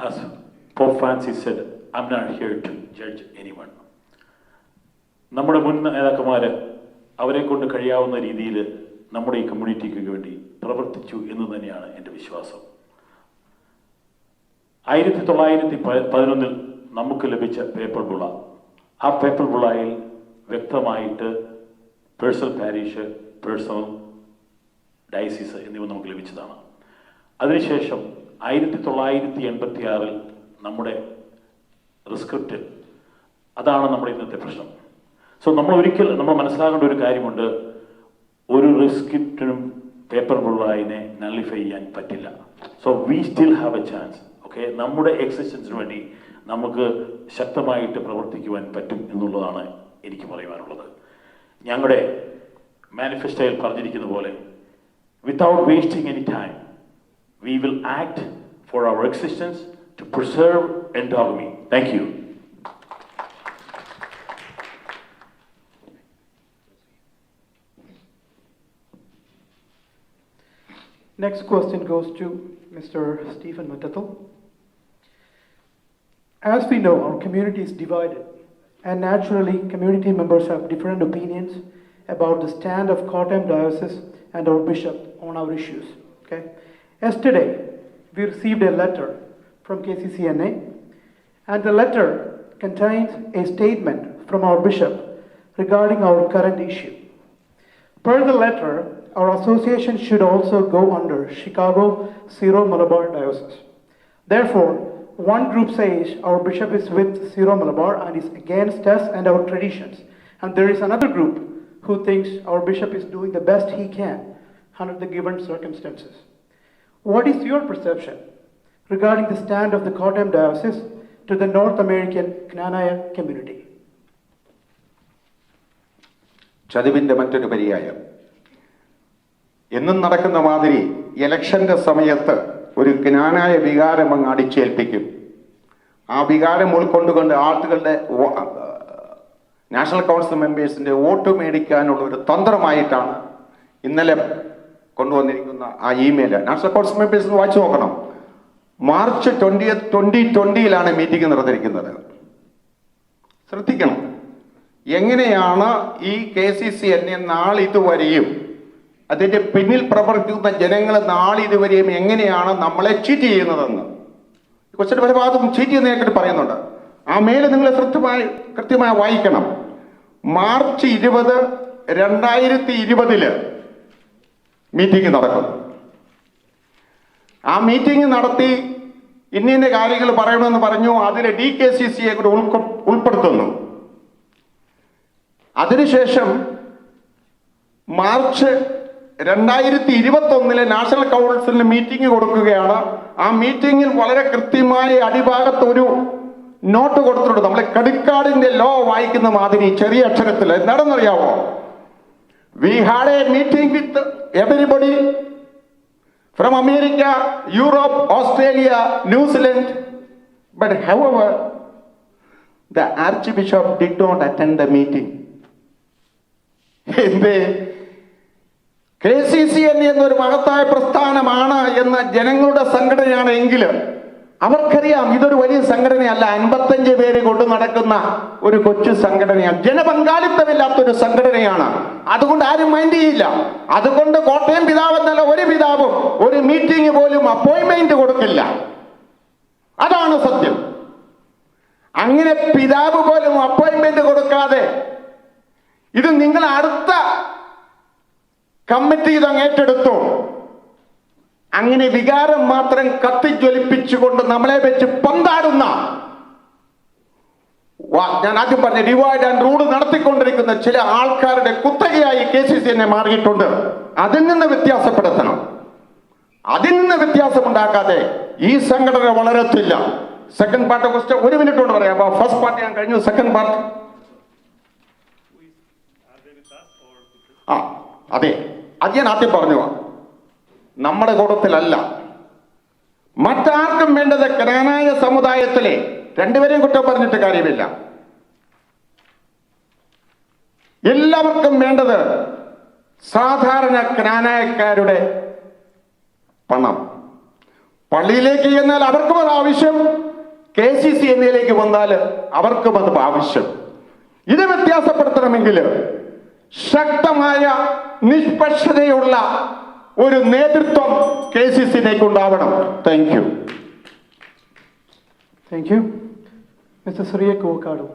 As Pope Francis said, I'm not here to judge anyone. നമ്മുടെ മുൻ നേതാക്കന്മാർ അവരെ കൊണ്ട് കഴിയാവുന്ന രീതിയിൽ നമ്മുടെ ഈ കമ്മ്യൂണിറ്റിക്ക് വേണ്ടി പ്രവർത്തിച്ചു എന്ന് തന്നെയാണ് എൻ്റെ വിശ്വാസം. 1911 നമുക്ക് ലഭിച്ച പേപ്പർ ബുള്ള, ആ പേപ്പർ ബുള്ളയിൽ വ്യക്തമായിട്ട് പേഴ്സണൽ പാരീഷ്, പേഴ്സണൽ ഡയസിസ് എന്നിവ നമുക്ക് ലഭിച്ചതാണ്. അതിനുശേഷം 1986 നമ്മുടെ റിസ്ക്രിപ്റ്റ്, അതാണ് നമ്മുടെ ഇന്നത്തെ പ്രശ്നം. സോ നമ്മൾ മനസ്സിലാക്കേണ്ട ഒരു കാര്യമുണ്ട്, ഒരു റിസ്ക്രിപ്റ്റിനും പേപ്പർ ബുള്ളായിനെ നള്ളിഫൈ ചെയ്യാൻ പറ്റില്ല. So we still have A chance. Okay, നമ്മുടെ എക്സിസ്റ്റൻസിന് വേണ്ടി നമുക്ക് ശക്തമായിട്ട് പ്രവർത്തിക്കുവാൻ പറ്റും എന്നുള്ളതാണ് എനിക്ക് പറയുവാനുള്ളത്. ഞങ്ങളുടെ മാനിഫെസ്റ്റോയിൽ പറഞ്ഞിരിക്കുന്ന പോലെ without wasting any time we will act for our existence to preserve endogamy. Thank you.
Next question goes to Mr. Stephen Matathal. As we know, our community is divided, and naturally, community members have different opinions about the stand of Kottayam Diocese and our bishop on our issues. Okay? Yesterday, we received a letter from KCCNA, and the letter contains a statement from our bishop regarding our current issue. Per the letter, our association should also go under Chicago Syro-Malabar Diocese. Therefore, one group says our bishop is with Syro-Malabar and is against us and our traditions, and there is another group who thinks our bishop is doing the best he can under the given circumstances. What is your perception regarding the stand of the Kottayam Diocese to the North American Knanaya community?
ചതിവിന്റെ മറ്റൊരു പര്യായം. എന്നും നടക്കുന്ന മാതിരി ഇലക്ഷന്റെ സമയത്ത് ഒരു ജ്ഞാനായ വികാരം അങ്ങ് അടിച്ചേൽപ്പിക്കും. ആ വികാരം ഉൾക്കൊണ്ടുകൊണ്ട് ആളുകളുടെ നാഷണൽ കൗൺസിൽ മെമ്പേഴ്സിന്റെ വോട്ട് മേടിക്കാനുള്ള ഒരു തന്ത്രമായിട്ടാണ് ഇന്നലെ കൊണ്ടുവന്നിരിക്കുന്ന ആ ഇമെയിൽ. നാഷണൽ കൗൺസിൽ മെമ്പേഴ്സ് വായിച്ചു നോക്കണം. മാർച്ച് 2020 മീറ്റിംഗ് നടന്നിരിക്കുന്നത്. ശ്രദ്ധിക്കണം, എങ്ങനെയാണ് ഈ KCCNA നാളിതുവരെയും അതിന്റെ പിന്നിൽ പ്രവർത്തിക്കുന്ന ജനങ്ങൾ നാളിതുവരെയും എങ്ങനെയാണ് നമ്മളെ ചീറ്റ് ചെയ്യുന്നതെന്ന് കൊച്ചിന്റെ പല ഭാഗത്തും ചീറ്റ് ചെയ്യുന്നതായിട്ട് പറയുന്നുണ്ട്. ആ മേലെ നിങ്ങൾ കൃത്യമായി വായിക്കണം. മാർച്ച് 20, 2020 മീറ്റിംഗ് നടക്കും. ആ മീറ്റിംഗ് നടത്തി ഇന്ന കാര്യങ്ങൾ പറയണമെന്ന് പറഞ്ഞു. അതിൽ DKCCയെ കൂടെ ഉൾപ്പെടുത്തുന്നു. അതിനുശേഷം മാർച്ച് 2021 നാഷണൽ കൗൺസിലിന് മീറ്റിംഗ് കൊടുക്കുകയാണ്. ആ മീറ്റിംഗിൽ വളരെ കൃത്യമായി അടിഭാഗത്ത് ഒരു നോട്ട് കൊടുത്തിട്ടുണ്ട്. നമ്മളെ ക്രെഡിറ്റ് കാർഡിന്റെ ലോ വായിക്കുന്ന മാതിരി ചെറിയ അക്ഷരത്തിൽ. എന്താണെന്നറിയാവോ? We had a meeting with everybody from America, Europe, Australia, New Zealand, but however, the Archbishop did not attend the meeting. KCCNA എന്നൊരു മഹത്തായ പ്രസ്ഥാനമാണ് എന്ന ജനങ്ങളുടെ സംഘടനയാണ് എങ്കിൽ അവർക്കറിയാം ഇതൊരു വലിയ സംഘടനയല്ല. 55 പേര് കൊണ്ട് നടക്കുന്ന ഒരു കൊച്ചു സംഘടനയാണ്. ജനപങ്കാളിത്തമില്ലാത്തൊരു സംഘടനയാണ്. അതുകൊണ്ട് ആരും മൈൻഡ് ചെയ്യില്ല. അതുകൊണ്ട് കോട്ടയം പിതാവ് എന്നല്ല ഒരു പിതാവും ഒരു മീറ്റിംഗ് പോലും അപ്പോയിന്റ്മെന്റ് കൊടുക്കില്ല. അതാണ് സത്യം. അങ്ങനെ പിതാവ് പോലും അപ്പോയിന്റ്മെന്റ് കൊടുക്കാതെ ഇത് നിങ്ങൾ അടുത്ത കമ്മിറ്റി ഇതങ്ങ് ഏറ്റെടുത്തു. അങ്ങനെ വികാരം മാത്രം കത്തിജ്വലിപ്പിച്ചുകൊണ്ട് നമ്മളെ വെച്ച് പന്താടുന്ന, ഞാൻ ആദ്യം പറഞ്ഞ ഡിവൈഡ് ആൻഡ് റൂൾ നടത്തിക്കൊണ്ടിരിക്കുന്ന ചില ആൾക്കാരുടെ കുത്തകയായി KCCNA മാറിയിട്ടുണ്ട്. അതിൽ നിന്ന് വ്യത്യാസപ്പെടുത്തണം. അതിൽ നിന്ന് വ്യത്യാസമുണ്ടാക്കാതെ ഈ സംഘടന വളരത്തില്ല. സെക്കൻഡ് പാർട്ട് ക്വസ്റ്റ്യൻ 1 മിനിറ്റ് കൊണ്ട് പറയാം. ഫസ്റ്റ് പാർട്ട് ഞാൻ കഴിഞ്ഞു. സെക്കൻഡ് പാർട്ട് അതെ, അത് ഞാൻ ആദ്യം പറഞ്ഞു. നമ്മുടെ കൂട്ടത്തിലല്ല, മറ്റാർക്കും വേണ്ടത് ക്നാനായ സമുദായത്തിലെ രണ്ടുപേരെയും കുറ്റം പറഞ്ഞിട്ട് കാര്യമില്ല. എല്ലാവർക്കും വേണ്ടത് സാധാരണ ക്നാനായക്കാരുടെ പണം. പള്ളിയിലേക്ക് ചെന്നാൽ അവർക്കും അത് ആവശ്യം, KCCNAയിലേക്ക് വന്നാൽ അവർക്കും അത് ആവശ്യം. ഇത് വ്യത്യാസപ്പെടുത്തണമെങ്കിൽ ശക്തമായ നിഷ്പക്ഷതയുള്ള ഒരു നേതൃത്വം KCCNAയ്ക്ക് ഉണ്ടാവണം. Thank you.
Thank you. Mr. Surya Kovakadu,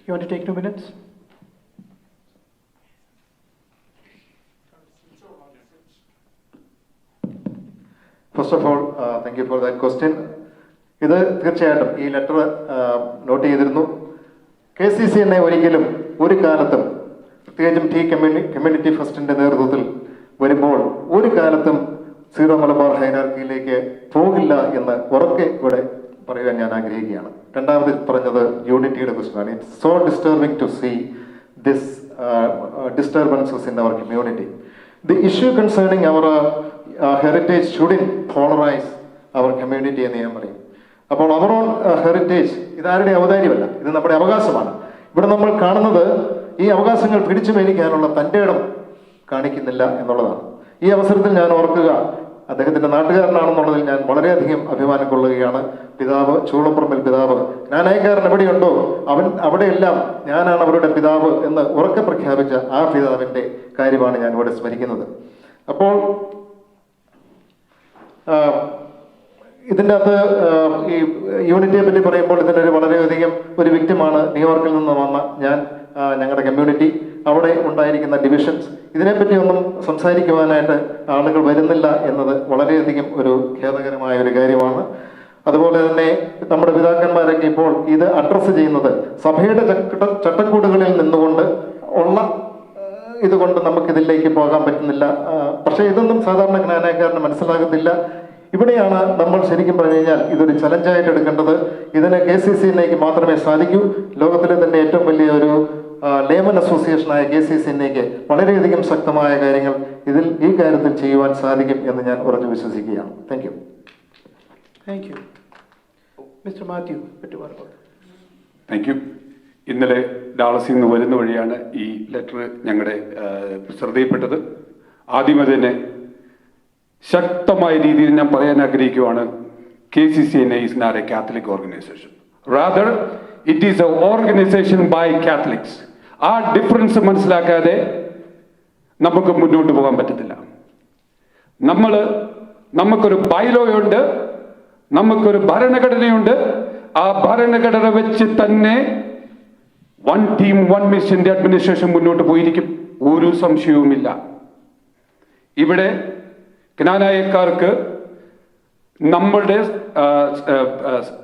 you want to take 2 minutes?
First of all, thank you for that question. ഇത് തീർച്ചയായിട്ടും ഈ ലെറ്റർ നോട്ട് ചെയ്തിരുന്നു. KCCNA ഒരിക്കലും ഒരു കാലത്തും പ്രത്യേകിച്ചും ടി കമ്മ്യൂണിറ്റി ഫസ്റ്റിന്റെ നേതൃത്വത്തിൽ വരുമ്പോൾ ഒരു കാലത്തും സീറോ മലബാർ ഹൈറാർക്കിയിലേക്ക് പോകില്ല എന്ന് ഉറക്കെ ഇവിടെ പറയാൻ ഞാൻ ആഗ്രഹിക്കുകയാണ്. രണ്ടാമത് പറഞ്ഞത് യൂണിറ്റിയുടെ ക്വസ്റ്റ്യനാണ്. It's so disturbing to see this disturbances in our community. The issue concerning our heritage shouldn't polarize our community എന്ന് ഞാൻ പറയും. അപ്പോൾ അവർ ഓൺ ഹെറിറ്റേജ് ഇതാരുടെ ഔദാര്യമല്ല, ഇത് നമ്മുടെ അവകാശമാണ്. ഇവിടെ നമ്മൾ കാണുന്നത് ഈ അവകാശങ്ങൾ പിടിച്ചു മേടിക്കാനുള്ള തൻ്റെ ഇടം കാണിക്കുന്നില്ല എന്നുള്ളതാണ്. ഈ അവസരത്തിൽ ഞാൻ ഓർക്കുക, അദ്ദേഹത്തിന്റെ നാട്ടുകാരനാണെന്നുള്ളതിൽ ഞാൻ വളരെയധികം അഭിമാനം കൊള്ളുകയാണ്. പിതാവ് ചൂളപ്പറമ്പിൽ പിതാവ് ജ്ഞാനായക്കാരൻ എവിടെയുണ്ടോ അവിടെയെല്ലാം ഞാനാണ് അവരുടെ പിതാവ് എന്ന് ഉറക്കെ പ്രഖ്യാപിച്ച ആ പിതാവിന്റെ കാര്യമാണ് ഞാൻ ഇവിടെ സ്മരിക്കുന്നത്. അപ്പോൾ ഇതിൻ്റെ അകത്ത് ഈ യൂണിറ്റിയെ പറ്റി പറയുമ്പോൾ ഇതിൻ്റെ വളരെയധികം ഒരു വിക്ടിമാണ് ന്യൂയോർക്കിൽ നിന്ന് വന്ന ഞങ്ങളുടെ കമ്മ്യൂണിറ്റി, അവിടെ ഉണ്ടായിരിക്കുന്ന ഡിവിഷൻസ്, ഇതിനെപ്പറ്റി ഒന്നും സംസാരിക്കുവാനായിട്ട് ആളുകൾ വരുന്നില്ല എന്നത് വളരെയധികം ഒരു ഖേദകരമായ ഒരു കാര്യമാണ്. അതുപോലെ തന്നെ നമ്മുടെ പിതാക്കന്മാരൊക്കെ ഇപ്പോൾ ഇത് അഡ്രസ്സ് ചെയ്യുന്നത് സഭയുടെ ചട്ടക്കൂടുകളിൽ നിന്നുകൊണ്ട് ഉള്ള ഇതുകൊണ്ട് നമുക്കിതിലേക്ക് പോകാൻ പറ്റുന്നില്ല. പക്ഷേ ഇതൊന്നും സാധാരണ ജ്ഞാനക്കാരന് മനസ്സിലാകത്തില്ല. ഇവിടെയാണ് നമ്മൾ ശരിക്കും പറഞ്ഞു കഴിഞ്ഞാൽ ഇതൊരു ചലഞ്ചായിട്ട് എടുക്കേണ്ടത്. ഇതിന് KCCNAക്ക് മാത്രമേ സാധിക്കൂ. ലോകത്തിലെ തന്നെ ഏറ്റവും വലിയ ഒരു ലേമൻ അസോസിയേഷനായ KCCNAക്ക് വളരെയധികം ശക്തമായ കാര്യങ്ങൾ ഈ കാര്യത്തിൽ ചെയ്യുവാൻ സാധിക്കും എന്ന് ഞാൻ ഉറച്ചു വിശ്വസിക്കുകയാണ്. Thank you.
Thank U. Mister Mathew.
Thank you. ഇന്നലെ ഡാളസിൽ നിന്ന് വരുന്ന വഴിയാണ് ഈ ലെറ്റർ ഞങ്ങളുടെ ശ്രദ്ധയിൽപ്പെട്ടത്. ആദ്യമേ തന്നെ ശക്തമായ രീതിയിൽ ഞാൻ പറയാൻ ആഗ്രഹിക്കുകയാണ്, KCCNA is not a Catholic organization. Rather, it is an organization by Catholics. ആ ഡിഫറൻസ് മനസ്സിലാക്കാതെ നമുക്ക് മുന്നോട്ട് പോകാൻ പറ്റത്തില്ല. നമുക്കൊരു ബൈലോയുണ്ട്, നമുക്കൊരു ഭരണഘടനയുണ്ട്. ആ ഭരണഘടന വെച്ച് തന്നെ വൺ ടീം വൺ മിഷന്റെ അഡ്മിനിസ്ട്രേഷൻ മുന്നോട്ട് പോയിരിക്കും, ഒരു സംശയവുമില്ല. ഇവിടെ ജ്ഞാനായക്കാർക്ക് നമ്മളുടെ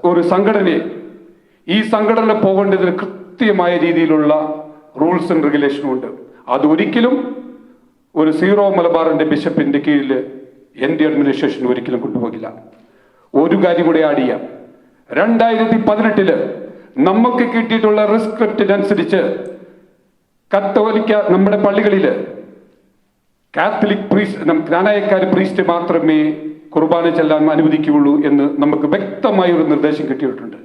ഒരു സംഘടനയെ ഈ സംഘടന പോകേണ്ടതിന് കൃത്യമായ രീതിയിലുള്ള റൂൾസ് ആൻഡ് റെഗുലേഷനും ഉണ്ട്. അതൊരിക്കലും ഒരു സീറോ മലബാറിന്റെ ബിഷപ്പിന്റെ കീഴിൽ എൻ്റെ അഡ്മിനിസ്ട്രേഷൻ ഒരിക്കലും കൊണ്ടുപോകില്ല. ഒരു കാര്യം കൂടെ ആഡ് ചെയ്യാം. 2018 നമുക്ക് കിട്ടിയിട്ടുള്ള റിസ്ക്രിപ്റ്റിനനുസരിച്ച് കത്തോലിക്ക നമ്മുടെ പള്ളികളിൽ കാത്തലിക് പ്രീസ്റ്റ് ജ്ഞാനായക്കാർ പ്രീസ്റ്റ് മാത്രമേ കുർബാന ചെല്ലാൻ അനുവദിക്കുകയുള്ളൂ എന്ന് നമുക്ക് വ്യക്തമായ ഒരു നിർദ്ദേശം കിട്ടിയിട്ടുണ്ട്.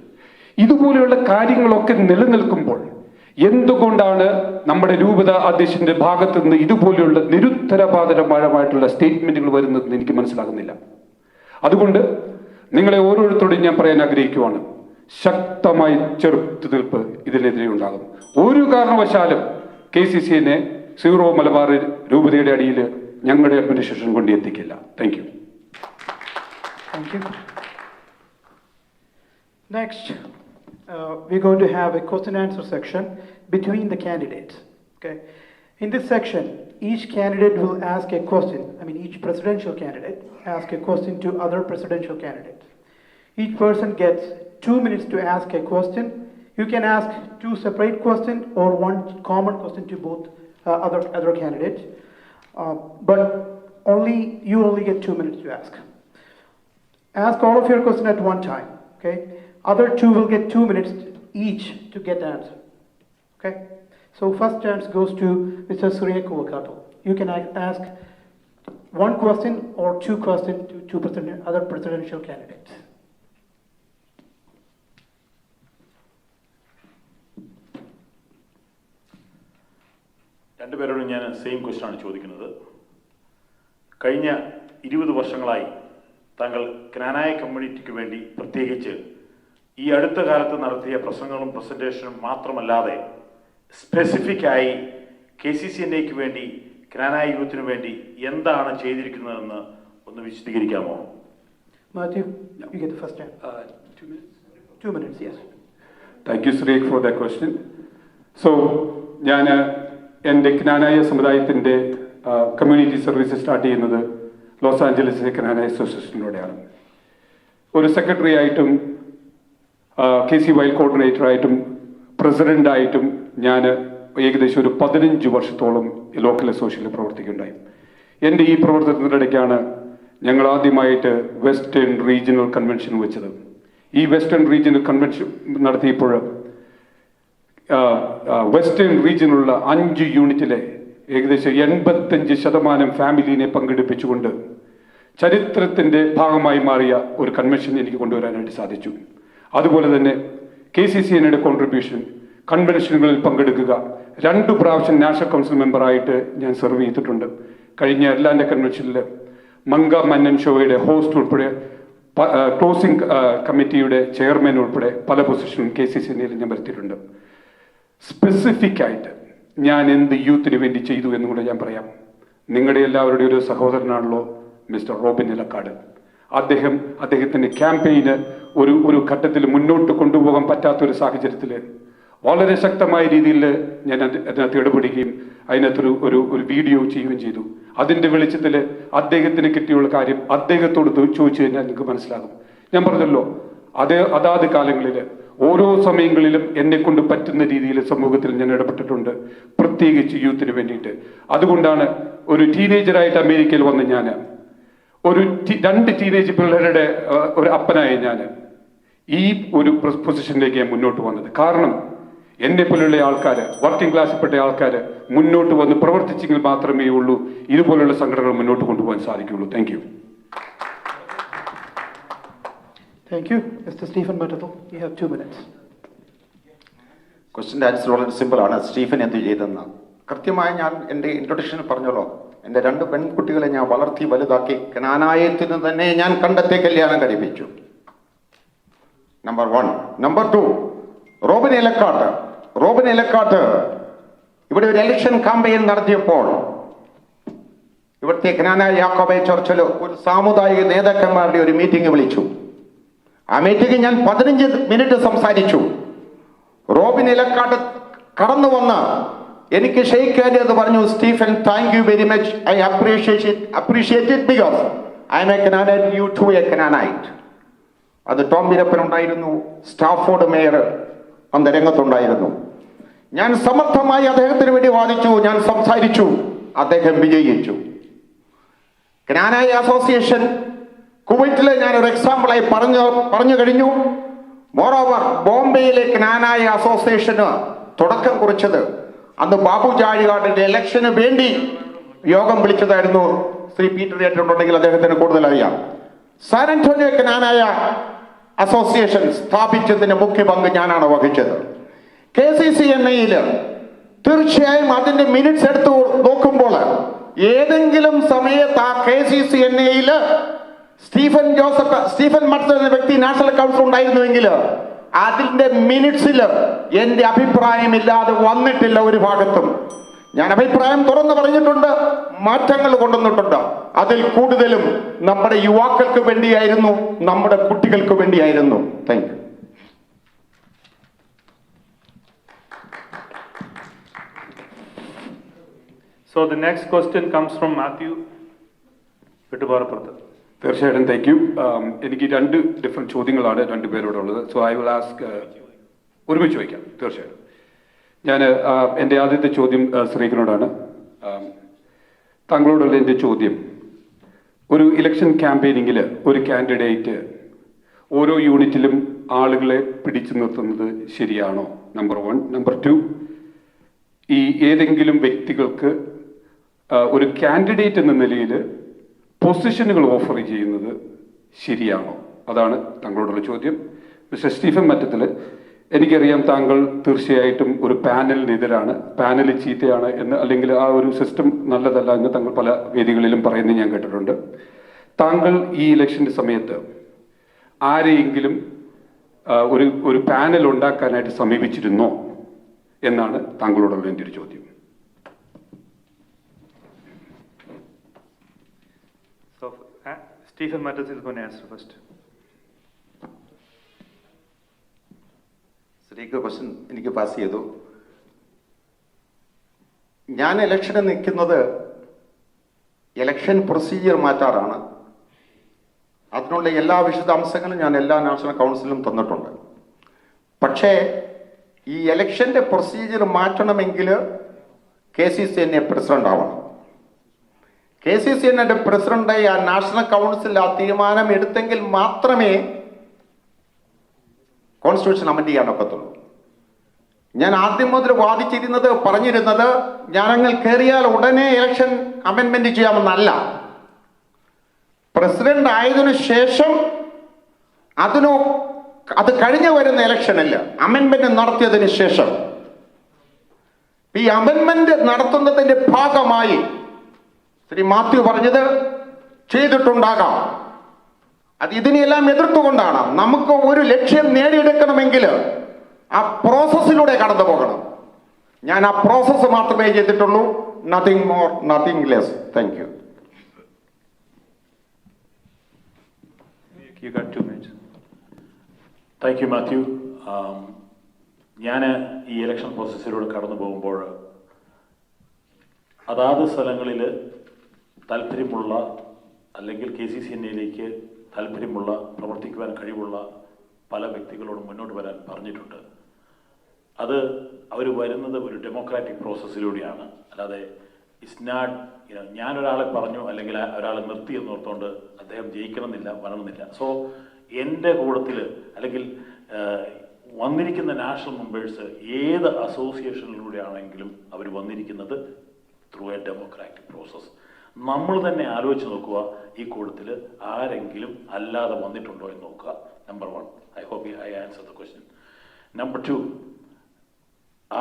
ഇതുപോലെയുള്ള കാര്യങ്ങളൊക്കെ നിലനിൽക്കുമ്പോൾ എന്തുകൊണ്ടാണ് നമ്മുടെ രൂപത അധ്യക്ഷന്റെ ഭാഗത്തു നിന്ന് ഇതുപോലെയുള്ള നിരുത്തരവാദപരമായിട്ടുള്ള സ്റ്റേറ്റ്മെന്റുകൾ വരുന്നതെന്ന് എനിക്ക് മനസ്സിലാകുന്നില്ല. അതുകൊണ്ട് നിങ്ങളെ ഓരോരുത്തരോടും ഞാൻ പറയാൻ ആഗ്രഹിക്കുവാണ്, ശക്തമായി ചെറുത്തുനിൽപ്പ് ഇതിനെതിരെ ഉണ്ടാകും. ഒരു കാരണവശാലും KCCNA സീറോ മലബാർ രൂപതയുടെ അടിയിൽ ഞങ്ങളുടെ അഡ്മിനിസ്ട്രേഷൻ കൊണ്ടെത്തിക്കില്ല. Thank you.
Next, we're going to have a question and answer section between the candidates. Okay. In this section, each candidate will ask a question. Each presidential candidate ask a question to other presidential candidates. Each person gets 2 minutes to ask a question. You can ask 2 separate questions or 1 common question to both other candidates, but you only get 2 minutes to ask. Ask all of your questions at one time. Okay. Other 2 will get 2 minutes each to get the answer. Okay. So first chance goes to Mr. Surya Kuvakato. You can ask 1 question or 2 questions to 2 other presidential candidates.
രണ്ടുപേരോടും ഞാൻ സെയിം ക്വസ്റ്റ്യൻ ആണ് ചോദിക്കുന്നത്. കഴിഞ്ഞ 20 വർഷങ്ങളായി താങ്കൾ ജ്ഞാനായ കമ്മ്യൂണിറ്റിക്ക് വേണ്ടി പ്രത്യേകിച്ച് ഈ അടുത്ത കാലത്ത് നടത്തിയ പ്രസംഗങ്ങളും പ്രസന്റേഷനും മാത്രമല്ലാതെ സ്പെസിഫിക്കായി KCCNAക്ക് വേണ്ടി ജ്ഞാനായ യൂത്തിന് വേണ്ടി എന്താണ് ചെയ്തിരിക്കുന്നതെന്ന് ഒന്ന് വിശദീകരിക്കാമോ?
Matthew, you get the first chance.
2 minutes?
2 minutes, yes.
Thank you, Sureek, for that question. So, ഞാൻ എൻ്റെ ജ്ഞാനായ സമുദായത്തിൻ്റെ കമ്മ്യൂണിറ്റി സർവീസ് സ്റ്റാർട്ട് ചെയ്യുന്നത് ലോസ് ആഞ്ചലസിലെ ജ്ഞാനായ അസോസിയേഷനിലൂടെയാണ്. ഒരു സെക്രട്ടറി ആയിട്ടും KCY കോർഡിനേറ്ററായിട്ടും പ്രസിഡൻ്റായിട്ടും ഞാൻ ഏകദേശം ഒരു 15 വർഷത്തോളം ലോക്കൽ അസോസിയേഷനിൽ പ്രവർത്തിക്കുകയുണ്ടായി. എൻ്റെ ഈ പ്രവർത്തനത്തിൻ്റെ ഇടയ്ക്കാണ് ഞങ്ങൾ ആദ്യമായിട്ട് വെസ്റ്റേൺ റീജിയണൽ കൺവെൻഷൻ വെച്ചത്. ഈ വെസ്റ്റേൺ റീജിയണൽ കൺവെൻഷൻ നടത്തിയപ്പോൾ വെസ്റ്റേൺ റീജിയനിലുള്ള 5 യൂണിറ്റിലെ ഏകദേശം 85% ഫാമിലിനെ പങ്കെടുപ്പിച്ചുകൊണ്ട് ചരിത്രത്തിൻ്റെ ഭാഗമായി മാറിയ ഒരു കൺവെൻഷൻ എനിക്ക് കൊണ്ടുവരാനായിട്ട് സാധിച്ചു. അതുപോലെ തന്നെ KCCNയുടെ കോൺട്രിബ്യൂഷൻ, കൺവെൻഷനുകളിൽ പങ്കെടുക്കുക. 2 പ്രാവശ്യം നാഷണൽ കൗൺസിൽ മെമ്പറായിട്ട് ഞാൻ സെർവ് ചെയ്തിട്ടുണ്ട്. കഴിഞ്ഞ അറ്റ്ലാന്റ കൺവെൻഷനിൽ മങ്ക മന്നൻ ഷോയുടെ ഹോസ്റ്റ് ഉൾപ്പെടെ ക്ലോസിംഗ് കമ്മിറ്റിയുടെ ചെയർമാൻ ഉൾപ്പെടെ പല പൊസിഷനും KCCNയിൽ ഞാൻ വരുത്തിയിട്ടുണ്ട്. സ്പെസിഫിക് ആയിട്ട് ഞാൻ എന്ത് യൂത്തിന് വേണ്ടി ചെയ്തു എന്നും കൂടെ ഞാൻ പറയാം. നിങ്ങളുടെ എല്ലാവരുടെയും ഒരു സഹോദരനാണല്ലോ മിസ്റ്റർ റോബിൻ ഇലക്കാട്. അദ്ദേഹത്തിൻ്റെ ക്യാമ്പയിന് ഒരു ഘട്ടത്തിൽ മുന്നോട്ട് കൊണ്ടുപോകാൻ പറ്റാത്തൊരു സാഹചര്യത്തിൽ വളരെ ശക്തമായ രീതിയിൽ ഞാൻ അതിനകത്ത് ഇടപെടുകയും അതിനകത്തൊരു ഒരു വീഡിയോ ചെയ്യുകയും ചെയ്തു. അതിൻ്റെ വെളിച്ചത്തിൽ അദ്ദേഹത്തിന് കിട്ടിയുള്ള കാര്യം അദ്ദേഹത്തോട് ചോദിച്ചു കഴിഞ്ഞാൽ നിങ്ങൾക്ക് മനസ്സിലാകും. ഞാൻ പറഞ്ഞല്ലോ, അതാത് കാലങ്ങളിൽ ഓരോ സമയങ്ങളിലും എന്നെ കൊണ്ട് പറ്റുന്ന രീതിയിൽ സമൂഹത്തിൽ ഞാൻ ഇടപെട്ടിട്ടുണ്ട്, പ്രത്യേകിച്ച് യൂത്തിന് വേണ്ടിയിട്ട്. അതുകൊണ്ടാണ് ഒരു ടീനേജറായിട്ട് അമേരിക്കയിൽ വന്ന ഞാൻ, ഒരു 2 ടീനേജ് പിള്ളേരുടെ ഒരു അപ്പനായ ഞാൻ ഈ ഒരു പൊസിഷനിലേക്ക് ഞാൻ മുന്നോട്ട് വന്നത്. കാരണം എന്നെ പോലുള്ള ആൾക്കാർ, വർക്കിംഗ് ക്ലാസ്സിൽപ്പെട്ട ആൾക്കാർ മുന്നോട്ട് വന്ന് പ്രവർത്തിച്ചെങ്കിൽ മാത്രമേ ഉള്ളൂ ഇതുപോലുള്ള സംഘടനകൾ മുന്നോട്ട് കൊണ്ടുപോകാൻ സാധിക്കുകയുള്ളൂ. Thank you.
Thank you. Mr. Stephen Mattathil, you have 2 minutes.
ക്വസ്റ്റ്യൻ്റെ ആൻസർ വളരെ സിമ്പിളാണ്. സ്റ്റീഫൻ എന്ത് ചെയ്തെന്ന് കൃത്യമായി ഞാൻ എൻ്റെ ഇൻട്രൊഡക്ഷനിൽ പറഞ്ഞല്ലോ. എൻ്റെ 2 പെൺകുട്ടികളെ ഞാൻ വളർത്തി വലുതാക്കി കനാനായത്തിന് തന്നെ ഞാൻ കണ്ടെത്തി കല്യാണം കഴിപ്പിച്ചു. നമ്പർ 1. നമ്പർ 2, റോബിൻ ഇലക്കാട്ട് ഇവിടെ ഒരു ഇലക്ഷൻ ക്യാമ്പയിൻ നടത്തിയപ്പോൾ ഇവിടുത്തെ കനാനായ യാക്കോബായ ചർച്ചിൽ ഒരു സാമുദായിക നേതാക്കന്മാരുടെ ഒരു മീറ്റിംഗ് വിളിച്ചു. ആ മീറ്റിംഗ് ഞാൻ 15 മിനിറ്റ് സംസാരിച്ചു. റോബിൻ ഇലക്കാട്ട് കടന്നു വന്ന് എനിക്ക് ഷെയ്ക്ക് ഹാൻഡ് എന്ന് പറഞ്ഞു. Stephen, thank you very much, I appreciate it because I am a Knanaite, you too a Knanaite. അത് ടോം വീരപ്പൻ ഉണ്ടായിരുന്നു, സ്റ്റാഫോർഡ് മേയർ അന്ന് രംഗത്തുണ്ടായിരുന്നു. ഞാൻ സമർത്ഥമായി അദ്ദേഹത്തിന് വേണ്ടി വാദിച്ചു, ഞാൻ സംസാരിച്ചു, അദ്ദേഹം വിജയിച്ചു. കനാനായ അസോസിയേഷൻ കുവൈറ്റിലെ ഞാനൊരു എക്സാമ്പിളായി പറഞ്ഞു കഴിഞ്ഞു. മോറോവർ ബോംബെയിലെ കനാനായ അസോസിയേഷന് തുടക്കം കുറിച്ചത് അന്ന് ബാബു ചാഴികാടിന്റെ ഇലക്ഷന് വേണ്ടി യോഗം വിളിച്ചതായിരുന്നു. ശ്രീ പീറ്റർ ഏറ്റുണ്ടെങ്കിൽ അദ്ദേഹത്തിന് കൂടുതൽ അറിയാം. സാൻ ആന്റോണിയോ കനാനായ അസോസിയേഷൻ സ്ഥാപിച്ചതിന് മുഖ്യ പങ്ക് ഞാനാണ് വഹിച്ചത്. KCCNയിൽ തീർച്ചയായും അതിന്റെ മിനിറ്റ്സ് എടുത്ത് നോക്കുമ്പോൾ ഏതെങ്കിലും സമയത്ത് ആ KCCNയിൽ സ്റ്റീഫൻ മട്ടത്തൽ എന്ന വ്യക്തി നാഷണൽ കൗൺസിൽ ഉണ്ടായിരുന്നുവെങ്കിൽ അതിന്റെ മിനിറ്റ്സിൽ എന്റെ അഭിപ്രായമില്ലാതെ വന്നിട്ടില്ല ഒരു ഭാഗത്തും. ഞാൻ അഭിപ്രായം തുറന്നു പറഞ്ഞിട്ടുണ്ട്, മാറ്റങ്ങൾ കൊണ്ടുവന്നിട്ടുണ്ട്. അതിൽ കൂടുതലും നമ്മുടെ യുവാക്കൾക്ക് വേണ്ടിയായിരുന്നു, നമ്മുടെ കുട്ടികൾക്ക് വേണ്ടിയായിരുന്നു. Thank you.
So the next question comes from Matthew Vittupaarapurathu.
തീർച്ചയായിട്ടും താങ്ക് യു. എനിക്ക് 2 ഡിഫറെൻറ്റ് ചോദ്യങ്ങളാണ് 2 പേരോടുള്ളത്. സോ ഐ വിൽ ആസ്ക്, ഒരുമിച്ച് ചോദിക്കാം. തീർച്ചയായിട്ടും ഞാൻ എൻ്റെ ആദ്യത്തെ ചോദ്യം ശ്രീകനോടാണ്. താങ്കളോടുള്ള എൻ്റെ ചോദ്യം, ഒരു ഇലക്ഷൻ ക്യാമ്പയിനിങ്ങിൽ ഒരു കാൻഡിഡേറ്റ് ഓരോ യൂണിറ്റിലും ആളുകളെ പിടിച്ചു നിർത്തുന്നത് ശരിയാണോ? നമ്പർ 1. നമ്പർ 2, ഈ ഏതെങ്കിലും വ്യക്തികൾക്ക് ഒരു കാൻഡിഡേറ്റ് എന്ന നിലയിൽ പൊസിഷനുകൾ ഓഫർ ചെയ്യുന്നത് ശരിയാണോ? അതാണ് താങ്കളോടുള്ള ചോദ്യം. മിസ്റ്റർ സ്റ്റീഫൻ മറ്റത്തിൽ, എനിക്കറിയാം താങ്കൾ തീർച്ചയായിട്ടും ഒരു പാനലിനെതിരാണ്, പാനൽ ചീത്തയാണ് എന്ന്, അല്ലെങ്കിൽ ആ ഒരു സിസ്റ്റം നല്ലതല്ല എന്ന് താങ്കൾ പല വേദികളിലും പറയുന്നത് ഞാൻ കേട്ടിട്ടുണ്ട്. താങ്കൾ ഈ ഇലക്ഷൻ്റെ സമയത്ത് ആരെയെങ്കിലും ഒരു പാനൽ ഉണ്ടാക്കാനായിട്ട് സമീപിച്ചിരുന്നോ എന്നാണ് താങ്കളോടുള്ള എൻ്റെ ഒരു ചോദ്യം.
So Stephen Matters is going to answer first.
ശ്രീക്ക് ക്വസ്റ്റ്യൻ എനിക്ക് പാസ് ചെയ്തു. ഞാൻ ഇലക്ഷന് നിൽക്കുന്നത് ഇലക്ഷൻ പ്രൊസീജിയർ മാറ്റാറാണ്. അതിനുള്ള എല്ലാ വിശദാംശങ്ങളും ഞാൻ എല്ലാ നാഷണൽ കൗൺസിലും തന്നിട്ടുണ്ട്. പക്ഷേ ഈ ഇലക്ഷന്റെ പ്രൊസീജിയർ മാറ്റണമെങ്കിൽ KCCNA പ്രസിഡന്റ് ആവണം. KCCNA പ്രസിഡന്റായി ആ നാഷണൽ കൗൺസിൽ ആ തീരുമാനം എടുത്തെങ്കിൽ മാത്രമേ കോൺസ്റ്റിറ്റ്യൂഷൻ അമെൻഡ് ചെയ്യാൻ ഒക്കത്തുള്ളൂ. ഞാൻ ആദ്യം മുതൽ പറഞ്ഞിരുന്നത് ഞങ്ങൾ കയറിയാൽ ഉടനെ ഇലക്ഷൻ അമെൻമെന്റ് ചെയ്യാമെന്നല്ല. പ്രസിഡന്റ് ആയതിനു ശേഷം അത് കഴിഞ്ഞു വരുന്ന ഇലക്ഷനിൽ അമെൻമെന്റ് നടത്തിയതിനു ശേഷം ഈ അമെൻമെന്റ് നടത്തുന്നതിന്റെ ഭാഗമായി ശ്രീ മാത്യു പറഞ്ഞത് ചെയ്തിട്ടുണ്ടാകാം. അത് ഇതിനെല്ലാം എതിർത്തുകൊണ്ടാണ്. നമുക്ക് ഒരു ലക്ഷ്യം നേടിയെടുക്കണമെങ്കിൽ ആ പ്രോസസ്സിലൂടെ കടന്നു പോകണം. ഞാൻ ആ പ്രോസസ്സ് മാത്രമേ ചെയ്തിട്ടുള്ളൂ. Nothing more, nothing less. Thank you.
You got 2 minutes.
Thank you Mathew. ഞാൻ ഈ ഇലക്ഷൻ പ്രോസസ്സിലൂടെ കടന്നു പോകുമ്പോൾ അതാത് സ്ഥലങ്ങളിൽ താല്പര്യമുള്ള അല്ലെങ്കിൽ KCCNAയിലേക്ക് താല്പര്യമുള്ള പ്രവർത്തിക്കുവാൻ കഴിവുള്ള പല വ്യക്തികളോടും മുന്നോട്ട് വരാൻ പറഞ്ഞിട്ടുണ്ട്. അത് അവർ വരുന്നത് ഒരു ഡെമോക്രാറ്റിക് പ്രോസസ്സിലൂടെയാണ്. അല്ലാതെ ഇറ്റ്സ് നോട്ട് ഞാനൊരാളെ പറഞ്ഞു അല്ലെങ്കിൽ ഒരാളെ നിർത്തി എന്നോർത്തുകൊണ്ട് അദ്ദേഹം ജയിക്കണമെന്നില്ല, വരണമെന്നില്ല. സോ എൻ്റെ കൂട്ടത്തിൽ അല്ലെങ്കിൽ വന്നിരിക്കുന്ന നാഷണൽ മെമ്പേഴ്സ് ഏത് അസോസിയേഷനിലൂടെയാണെങ്കിലും അവർ വന്നിരിക്കുന്നത് ത്രൂ എ ഡെമോക്രാറ്റിക് പ്രോസസ്സ്. നമ്മൾ തന്നെ ആലോചിച്ച് നോക്കുക, ഈ കൂട്ടത്തിൽ ആരെങ്കിലും അല്ലാതെ വന്നിട്ടുണ്ടോ എന്ന് നോക്കുക. Number 1. I hope I answer the question. Number 2,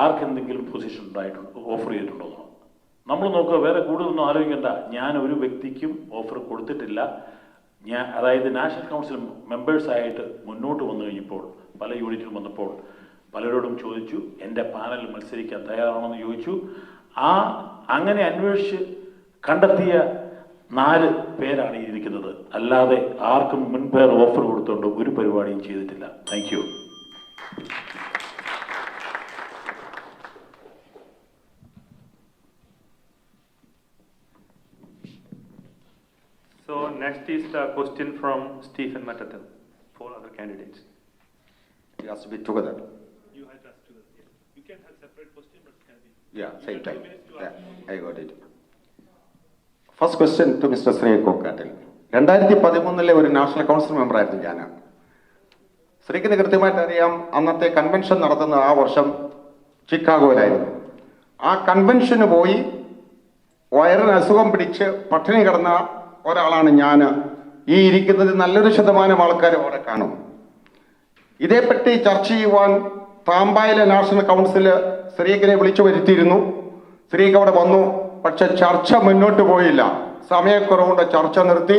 ആർക്കെന്തെങ്കിലും പൊസിഷൻ ഓഫർ ചെയ്തിട്ടുണ്ടോ എന്ന് നമ്മൾ നോക്കുക. വേറെ കൂടുതലൊന്നും ആലോചിക്കേണ്ട. ഞാൻ ഒരു വ്യക്തിക്കും ഓഫർ കൊടുത്തിട്ടില്ല. അതായത് നാഷണൽ കൗൺസിൽ മെമ്പേഴ്സായിട്ട് മുന്നോട്ട് വന്നു കഴിഞ്ഞപ്പോൾ പല യൂണിറ്റിലും വന്നപ്പോൾ പലരോടും ചോദിച്ചു, എൻ്റെ പാനലിൽ മത്സരിക്കാൻ തയ്യാറാണെന്ന് ചോദിച്ചു. അങ്ങനെ അന്വേഷിച്ച് കണ്ടെത്തിയ 4 പേരാണ് ഇരിക്കുന്നത്. അല്ലാതെ ആർക്കും മുൻപേർ ഓഫർ കൊടുത്തുകൊണ്ട് ഒരു പരിപാടിയും ചെയ്തിട്ടില്ല. Thank you.
So next is the question from Stephen Matathil for other candidates.
It has to be together.
You have to together. Yeah. You can have separate question, but can be.
Yeah, same time. Yeah, I got it. First question to Mr. Sri Kokatil. 2013 ഒരു നാഷണൽ കൗൺസിൽ മെമ്പറായിരുന്നു ഞാൻ. ശ്രീക്കിന് കൃത്യമായിട്ട് അറിയാം, അന്നത്തെ കൺവെൻഷൻ നടത്തുന്ന ആ വർഷം ചിക്കാഗോയിലായിരുന്നു. ആ കൺവെൻഷന് പോയി വയറിന് അസുഖം പിടിച്ച് പട്ടിണി കിടന്ന ഒരാളാണ് ഞാൻ. ഈ ഇരിക്കുന്നത് നല്ലൊരു ശതമാനം ആൾക്കാർ അവിടെ കാണും. ഇതേപ്പറ്റി ചർച്ച ചെയ്യുവാൻ താമ്പായിലെ നാഷണൽ കൗൺസിൽ ശ്രീക്കിനെ വിളിച്ചു വരുത്തിയിരുന്നു. ശ്രീക്ക് അവിടെ വന്നു. പക്ഷെ ചർച്ച മുന്നോട്ട് പോയില്ല. സമയക്കുറവുകൊണ്ട് ചർച്ച നിർത്തി.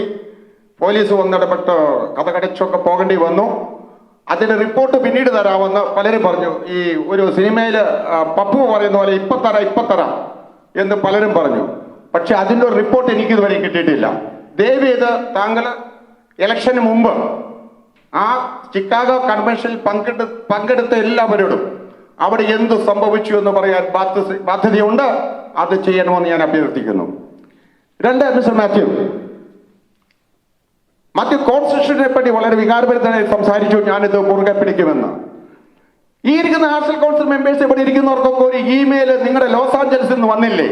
പോലീസ് വന്നിടപെട്ട് കഥകടച്ചൊക്കെ പോകേണ്ടി വന്നു. അതിന്റെ റിപ്പോർട്ട് പിന്നീട് തരാമെന്ന് പലരും പറഞ്ഞു. ഈ ഒരു സിനിമയിൽ പപ്പു പറയുന്ന പോലെ ഇപ്പൊ തരാം എന്ന് പലരും പറഞ്ഞു. പക്ഷെ അതിൻ്റെ ഒരു റിപ്പോർട്ട് എനിക്കിതുവരെ കിട്ടിയിട്ടില്ല. ദയവേത് താങ്കൾ ഇലക്ഷന് മുമ്പ് ആ ചിക്കാഗോ കൺവെൻഷനിൽ പങ്കെടുത്ത എല്ലാവരോടും അവിടെ എന്ത് സംഭവിച്ചു എന്ന് പറയാൻ ബാധ്യതയുണ്ട്. അത് ചെയ്യണമെന്ന് ഞാൻ അഭ്യർത്ഥിക്കുന്നു. 2, മിസ്റ്റർ മാത്യു കോൺസ്റ്റിറ്റ്യൂഷനെ പറ്റി വളരെ വികാരഭരിതനായി സംസാരിച്ചു. ഞാനിത് മുറുകെ പിടിക്കുമെന്ന്. ഈ ഇരിക്കുന്ന നാഷണൽ കൗൺസിൽ മെമ്പേഴ്സ് ഇവിടെ ഇരിക്കുന്നവർക്കൊക്കെ ഒരു ഇമെയിൽ നിങ്ങളുടെ ലോസ് ആഞ്ചലസിൽ നിന്ന് വന്നില്ലേ?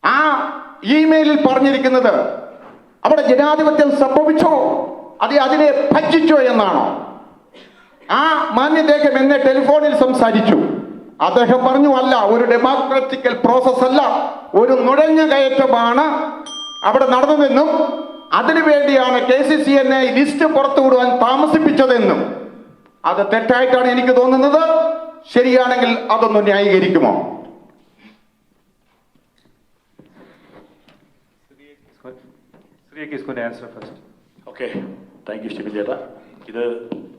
ആ ഇമെയിലിൽ പറഞ്ഞിരിക്കുന്നത് അവിടെ ജനാധിപത്യം സംഭവിച്ചോ അതിനെ ഭജിച്ചോ എന്നാണോ? ആ മാന്യദേഹം എന്നെ ടെലിഫോണിൽ സംസാരിച്ചു. അദ്ദേഹം പറഞ്ഞു, അല്ല, ഒരു ഡെമോക്രാറ്റിക്കൽ പ്രോസസ് അല്ല, ഒരു നുഴഞ്ഞ കയറ്റമാണ് അവിടെ നടന്നതെന്നും അതിനുവേണ്ടിയാണ് KCCNA ലിസ്റ്റ് പുറത്തുവിടുവാൻ താമസിപ്പിച്ചതെന്നും. അത് തെറ്റായിട്ടാണ് എനിക്ക് തോന്നുന്നത്. ശരിയാണെങ്കിൽ അതൊന്ന് ന്യായീകരിക്കുമോ?
Sri is going to answer first.
Okay, thank you Stephen ചേട്ടാ. ഇത്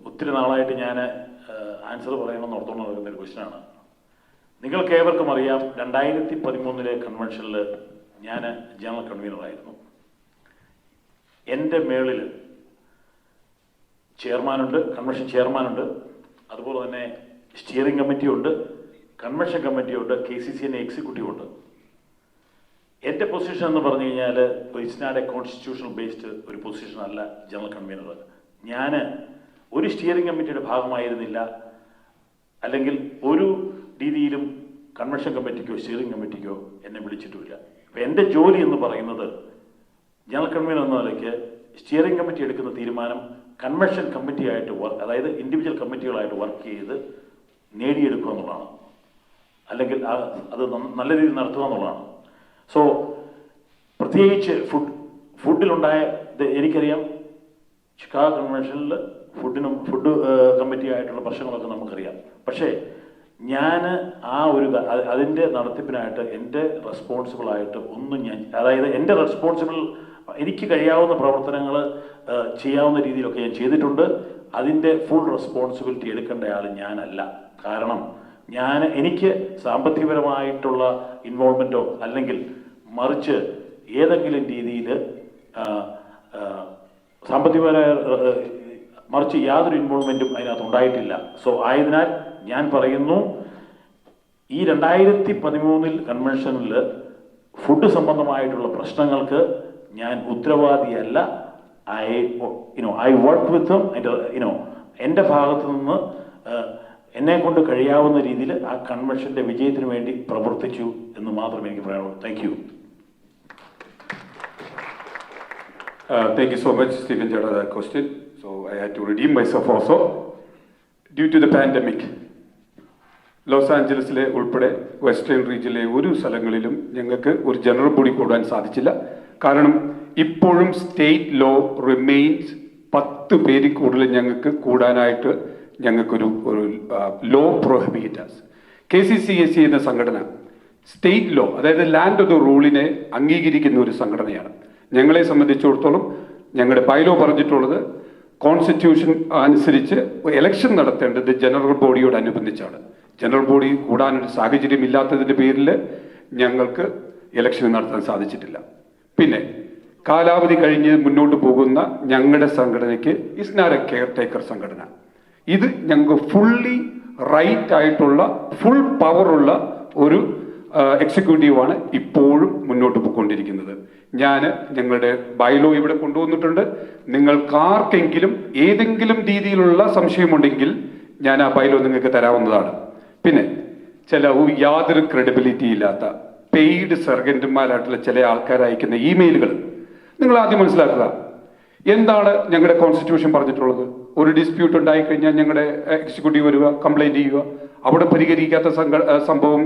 ഒത്തിരി നാളായിട്ട് ഞാൻ ആൻസർ പറയണമെന്ന് ഓർത്തുകൊണ്ട് നടക്കുന്ന ഒരു ക്വസ്റ്റ്യനാണ്. നിങ്ങൾക്ക് ഏവർക്കും അറിയാം, 2013 കൺവെൻഷനിൽ ഞാൻ ജനറൽ കൺവീനറായിരുന്നു. എൻ്റെ മേളിൽ ചെയർമാനുണ്ട്, കൺവെൻഷൻ ചെയർമാനുണ്ട്, അതുപോലെ തന്നെ സ്റ്റിയറിംഗ് കമ്മിറ്റിയുണ്ട്, കൺവെൻഷൻ കമ്മിറ്റിയുണ്ട്, KCCNA എക്സിക്യൂട്ടീവ് ഉണ്ട്. എൻ്റെ പൊസിഷൻ എന്ന് പറഞ്ഞു കഴിഞ്ഞാൽ it's not a constitutional based ഒരു പൊസിഷൻ അല്ല ജനറൽ കൺവീനർ. ഞാൻ ഒരു സ്റ്റിയറിംഗ് കമ്മിറ്റിയുടെ ഭാഗമായിരുന്നില്ല, അല്ലെങ്കിൽ ഒരു രീതിയിലും കൺവെൻഷൻ കമ്മിറ്റിക്കോ സ്റ്റിയറിംഗ് കമ്മിറ്റിക്കോ എന്നെ വിളിച്ചിട്ടുമില്ല. അപ്പോൾ എൻ്റെ ജോലി എന്ന് പറയുന്നത് ജനറൽ കൺവീനർ എന്ന നിലയ്ക്ക് സ്റ്റിയറിംഗ് കമ്മിറ്റി എടുക്കുന്ന തീരുമാനം കൺവെൻഷൻ കമ്മിറ്റിയായിട്ട് അതായത് ഇൻഡിവിജ്വൽ കമ്മിറ്റികളായിട്ട് വർക്ക് ചെയ്ത് നേടിയെടുക്കുക എന്നുള്ളതാണ്, അല്ലെങ്കിൽ അത് നല്ല രീതിയിൽ നടത്തുക എന്നുള്ളതാണ്. സോ പ്രത്യേകിച്ച് ഫുഡിലുണ്ടായ എനിക്കറിയാം, ചിക്കാഗോ കൺവെൻഷനിൽ ഫുഡ് കമ്മിറ്റിയായിട്ടുള്ള പ്രശ്നങ്ങളൊക്കെ നമുക്കറിയാം. പക്ഷേ ഞാൻ അതിൻ്റെ നടത്തിപ്പിനായിട്ട് എൻ്റെ റെസ്പോൺസിബിളായിട്ട് അതായത് എൻ്റെ എനിക്ക് കഴിയാവുന്ന പ്രവർത്തനങ്ങൾ ചെയ്യാവുന്ന രീതിയിലൊക്കെ ഞാൻ ചെയ്തിട്ടുണ്ട്. അതിൻ്റെ ഫുൾ റെസ്പോൺസിബിലിറ്റി എടുക്കേണ്ട ആൾ ഞാനല്ല. കാരണം എനിക്ക് സാമ്പത്തികപരമായിട്ടുള്ള ഇൻവോൾവ്മെൻറ്റോ അല്ലെങ്കിൽ മറിച്ച് ഏതെങ്കിലും രീതിയിൽ മറിച്ച് യാതൊരു ഇൻവോൾവ്മെൻറ്റും അതിനകത്ത് ഉണ്ടായിട്ടില്ല. സോ ആയതിനാൽ ഞാൻ പറയുന്നു, ഈ 2013 കൺവെൻഷനിൽ ഫുഡ് സംബന്ധമായിട്ടുള്ള പ്രശ്നങ്ങൾക്ക് ഞാൻ ഉത്തരവാദിയല്ല. ഐ വർക്ക് വിത്ത് എൻ്റെ ഭാഗത്തു നിന്ന് എന്നെ കൊണ്ട് കഴിയാവുന്ന രീതിയിൽ ആ കൺവെൻഷൻ്റെ വിജയത്തിന് വേണ്ടി പ്രവർത്തിച്ചു എന്ന് മാത്രമേ എനിക്ക് പറയാനുള്ളൂ. Thank you.
Thank you so much, Stephen Jada, that question. So I had to redeem myself also. Due to the pandemic, Los ആഞ്ചലസിലെ ഉൾപ്പെടെ വെസ്റ്റേൺ റീജിയനിലെ ഒരു സ്ഥലങ്ങളിലും ഞങ്ങൾക്ക് ഒരു ജനറൽ ബോഡി കൂടാൻ സാധിച്ചില്ല. കാരണം ഇപ്പോഴും സ്റ്റേറ്റ് ലോ റിമെയിൻസ് 10 പേരിൽ കൂടുതൽ ഞങ്ങൾക്ക് കൂടാനായിട്ട് ഞങ്ങൾക്കൊരു ലോ പ്രൊഹിബിറ്റസ്. KCCSE എന്ന സംഘടന സ്റ്റേറ്റ് ലോ, അതായത് ലാൻഡ് ഓഫ് ദ റൂളിനെ അംഗീകരിക്കുന്ന ഒരു സംഘടനയാണ്. ഞങ്ങളെ സംബന്ധിച്ചിടത്തോളം ഞങ്ങളുടെ ബൈലോ പറഞ്ഞിട്ടുള്ളത് കോൺസ്റ്റിറ്റ്യൂഷൻ അനുസരിച്ച് ഇലക്ഷൻ നടത്തേണ്ടത് ജനറൽ ബോഡിയോടനുബന്ധിച്ചാണ്. ജനറൽ ബോഡി കൂടാനൊരു സാഹചര്യം ഇല്ലാത്തതിൻ്റെ പേരിൽ ഞങ്ങൾക്ക് ഇലക്ഷൻ നടത്താൻ സാധിച്ചിട്ടില്ല. പിന്നെ കാലാവധി കഴിഞ്ഞ് മുന്നോട്ട് പോകുന്ന ഞങ്ങളുടെ സംഘടനയ്ക്ക് it's not a caretaker സംഘടന. ഇത് ഞങ്ങൾക്ക് ഫുള്ളി റൈറ്റ് ആയിട്ടുള്ള ഫുൾ പവറുള്ള ഒരു എക്സിക്യൂട്ടീവാണ് ഇപ്പോഴും മുന്നോട്ട് പോയിക്കൊണ്ടിരിക്കുന്നത്. ഞങ്ങളുടെ ബൈലോ ഇവിടെ കൊണ്ടുവന്നിട്ടുണ്ട്. നിങ്ങൾക്കാർക്കെങ്കിലും ഏതെങ്കിലും രീതിയിലുള്ള സംശയമുണ്ടെങ്കിൽ ഞാൻ ആ ബൈലോ നിങ്ങൾക്ക് തരാവുന്നതാണ്. പിന്നെ യാതൊരു ക്രെഡിബിലിറ്റി ഇല്ലാത്ത പെയ്ഡ് സർജന്റുമാരായിട്ടുള്ള ചില ആൾക്കാർ അയക്കുന്ന ഇമെയിലുകൾ നിങ്ങൾ ആദ്യം മനസ്സിലാക്കുക. എന്താണ് ഞങ്ങളുടെ കോൺസ്റ്റിറ്റ്യൂഷൻ പറഞ്ഞിട്ടുള്ളത്? ഒരു ഡിസ്പ്യൂട്ട് ഉണ്ടായിക്കഴിഞ്ഞാൽ ഞങ്ങളുടെ എക്സിക്യൂട്ടീവ് വരിക, കംപ്ലൈൻറ്റ് ചെയ്യുക, അവിടെ പരിഹരിക്കാത്ത സംഭവം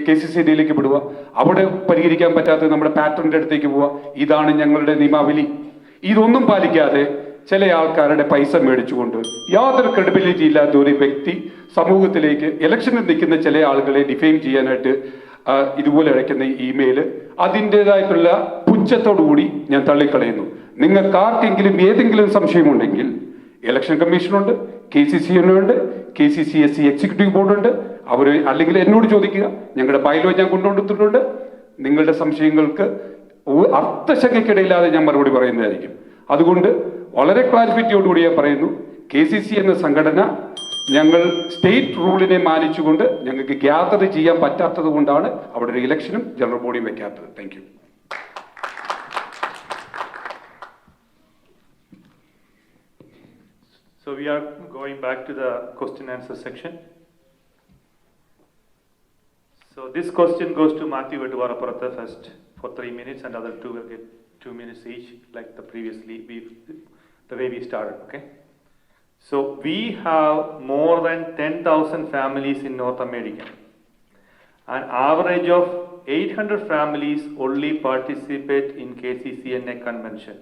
KCCDയിലേക്ക് വിടുക, അവിടെ പരിഹരിക്കാൻ പറ്റാത്ത നമ്മുടെ പാറ്റേണിൻ്റെ അടുത്തേക്ക് പോവുക. ഇതാണ് ഞങ്ങളുടെ നിയമാവലി. ഇതൊന്നും പാലിക്കാതെ ചില ആൾക്കാരുടെ പൈസ മേടിച്ചുകൊണ്ട് യാതൊരു ക്രെഡിബിലിറ്റി ഇല്ലാത്ത ഒരു വ്യക്തി സമൂഹത്തിലേക്ക് ഇലക്ഷനിൽ നിൽക്കുന്ന ചില ആളുകളെ ഡിഫെയിം ചെയ്യാനായിട്ട് ഇതുപോലെ അയക്കുന്ന ഇമെയിൽ അതിൻ്റെതായിട്ടുള്ള പുച്ഛത്തോടുകൂടി ഞാൻ തള്ളിക്കളയുന്നു. നിങ്ങൾക്ക് ആർക്കെങ്കിലും ഏതെങ്കിലും സംശയമുണ്ടെങ്കിൽ ഇലക്ഷൻ കമ്മീഷനുണ്ട്, KCCN ഉണ്ട്, KCCSE എക്സിക്യൂട്ടീവ് ബോർഡുണ്ട്. അല്ലെങ്കിൽ എന്നോട് ചോദിക്കുക. ഞങ്ങളുടെ ബൈലോ ഞാൻ കൊണ്ടുവന്നിട്ടുണ്ട്. നിങ്ങളുടെ സംശയങ്ങൾക്ക് അർത്ഥശങ്കയ്ക്കിടയില്ലാതെ ഞാൻ മറുപടി പറയുന്നതായിരിക്കും. അതുകൊണ്ട് വളരെ ക്ലാരിറ്റിയോടുകൂടി ഞാൻ പറയുന്നു, KCC എന്ന സംഘടന ഞങ്ങൾ സ്റ്റേറ്റ് റൂളിനെ മാനിച്ചുകൊണ്ട് ഞങ്ങൾക്ക് ഗ്യാദർ ചെയ്യാൻ പറ്റാത്തത് കൊണ്ടാണ് അവിടെ ഒരു ഇലക്ഷനും ജനറൽ ബോഡിയും വെക്കാത്തത്. Thank you.
So we are going back to the question answer section. So this question goes to Matthew Edwaraparatha first for 3 minutes, and other 2 will get 2 minutes each, like the way we started, okay? So we have more than 10,000 families in North America. An average of 800 families only participate in KCCNA convention.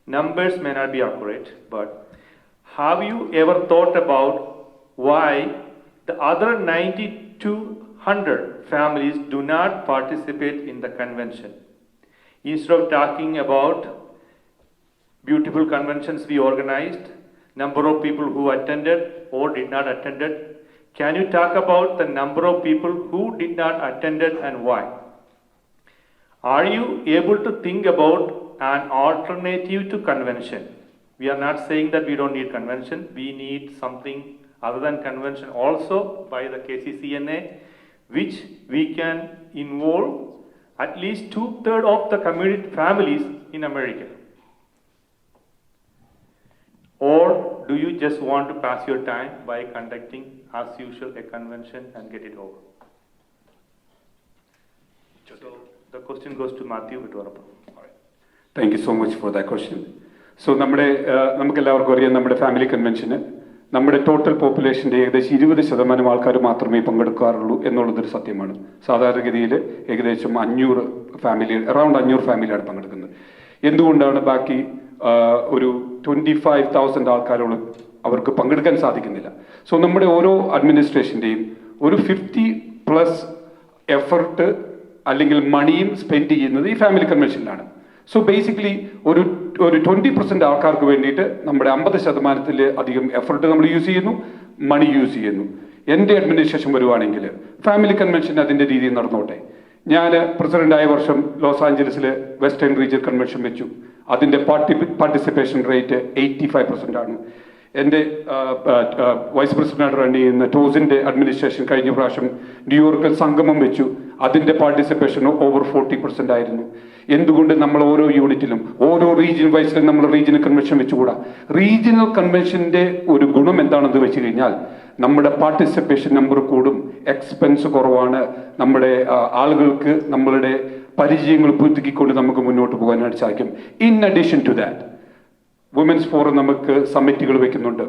Numbers may not be accurate, but have you ever thought about why the other 9,200 families do not participate in the convention? Instead of talking about beautiful conventions we organized, number of people who attended or did not attended, can you talk about the number of people who did not attended and why? Are you able to think about an alternative to convention? We are not saying that we don't need convention. We need something other than convention also by the KCCNA, which we can involve at least 2/3 of the community families in America. Or do you just want to pass your time by conducting, as usual, a convention and get it over? So the question goes to Matthew Vittorappa.
Thank you so much for that question. So നമുക്കെല്ലാവർക്കും അറിയാം നമ്മുടെ ഫാമിലി കൺവെൻഷന് നമ്മുടെ ടോട്ടൽ പോപ്പുലേഷൻ്റെ ഏകദേശം 20% ആൾക്കാർ മാത്രമേ പങ്കെടുക്കാറുള്ളൂ എന്നുള്ളതൊരു സത്യമാണ്. സാധാരണഗതിയിൽ ഏകദേശം 500 ഫാമിലി, അറൗണ്ട് 500 ഫാമിലിയാണ് പങ്കെടുക്കുന്നത്. എന്തുകൊണ്ടാണ് ബാക്കി ഒരു 25,000 ആൾക്കാരോട് അവർക്ക് പങ്കെടുക്കാൻ സാധിക്കുന്നില്ല? സോ നമ്മുടെ ഓരോ അഡ്മിനിസ്ട്രേഷൻ്റെയും ഒരു 50+ എഫർട്ട് അല്ലെങ്കിൽ മണിയും സ്പെൻഡ് ചെയ്യുന്നത് ഈ ഫാമിലി കൺവെൻഷനിലാണ്. സോ ബേസിക്കലി ഒരു 20% ആൾക്കാർക്ക് വേണ്ടിയിട്ട് നമ്മുടെ 50% അധികം എഫർട്ട് നമ്മൾ യൂസ് ചെയ്യുന്നു, മണി യൂസ് ചെയ്യുന്നു. എൻ്റെ അഡ്മിനിസ്ട്രേഷൻ വരുവാണെങ്കിൽ ഫാമിലി കൺവെൻഷൻ അതിൻ്റെ രീതിയിൽ നടന്നോട്ടെ. ഞാൻ പ്രസിഡൻ്റായ വർഷം ലോസ് ആഞ്ചലസിൽ വെസ്റ്റേൺ റീജിയൻ കൺവെൻഷൻ വെച്ചു. അതിൻ്റെ പാർട്ടിസിപ്പേഷൻ റേറ്റ് 85% ആണ്. എൻ്റെ വൈസ് പ്രസിഡന്റ് റൺ ചെയ്യുന്ന ടോസിൻ്റെ അഡ്മിനിസ്ട്രേഷൻ കഴിഞ്ഞ പ്രാവശ്യം ന്യൂയോർക്കിൽ സംഗമം വെച്ചു. അതിൻ്റെ പാർട്ടിസിപ്പേഷൻ ഓവർ 40% ആയിരുന്നു. എന്തുകൊണ്ട് നമ്മൾ ഓരോ യൂണിറ്റിലും ഓരോ റീജിയൻ വൈസിലും നമ്മൾ റീജിയണൽ കൺവെൻഷൻ വെച്ചുകൂടാ? റീജിയണൽ കൺവെൻഷൻ്റെ ഒരു ഗുണം എന്താണെന്ന് വെച്ച് കഴിഞ്ഞാൽ നമ്മുടെ പാർട്ടിസിപ്പേഷൻ നമ്പർ കൂടും, എക്സ്പെൻസ് കുറവാണ്, നമ്മുടെ ആളുകൾക്ക് നമ്മളുടെ പരിചയങ്ങൾ പുതുക്കിക്കൊണ്ട് നമുക്ക് മുന്നോട്ട് പോകാനായിട്ട് സാധിക്കും. In addition to that women's forum നമുക്ക് സമ്മിറ്റുകൾ വെക്കുന്നുണ്ട്.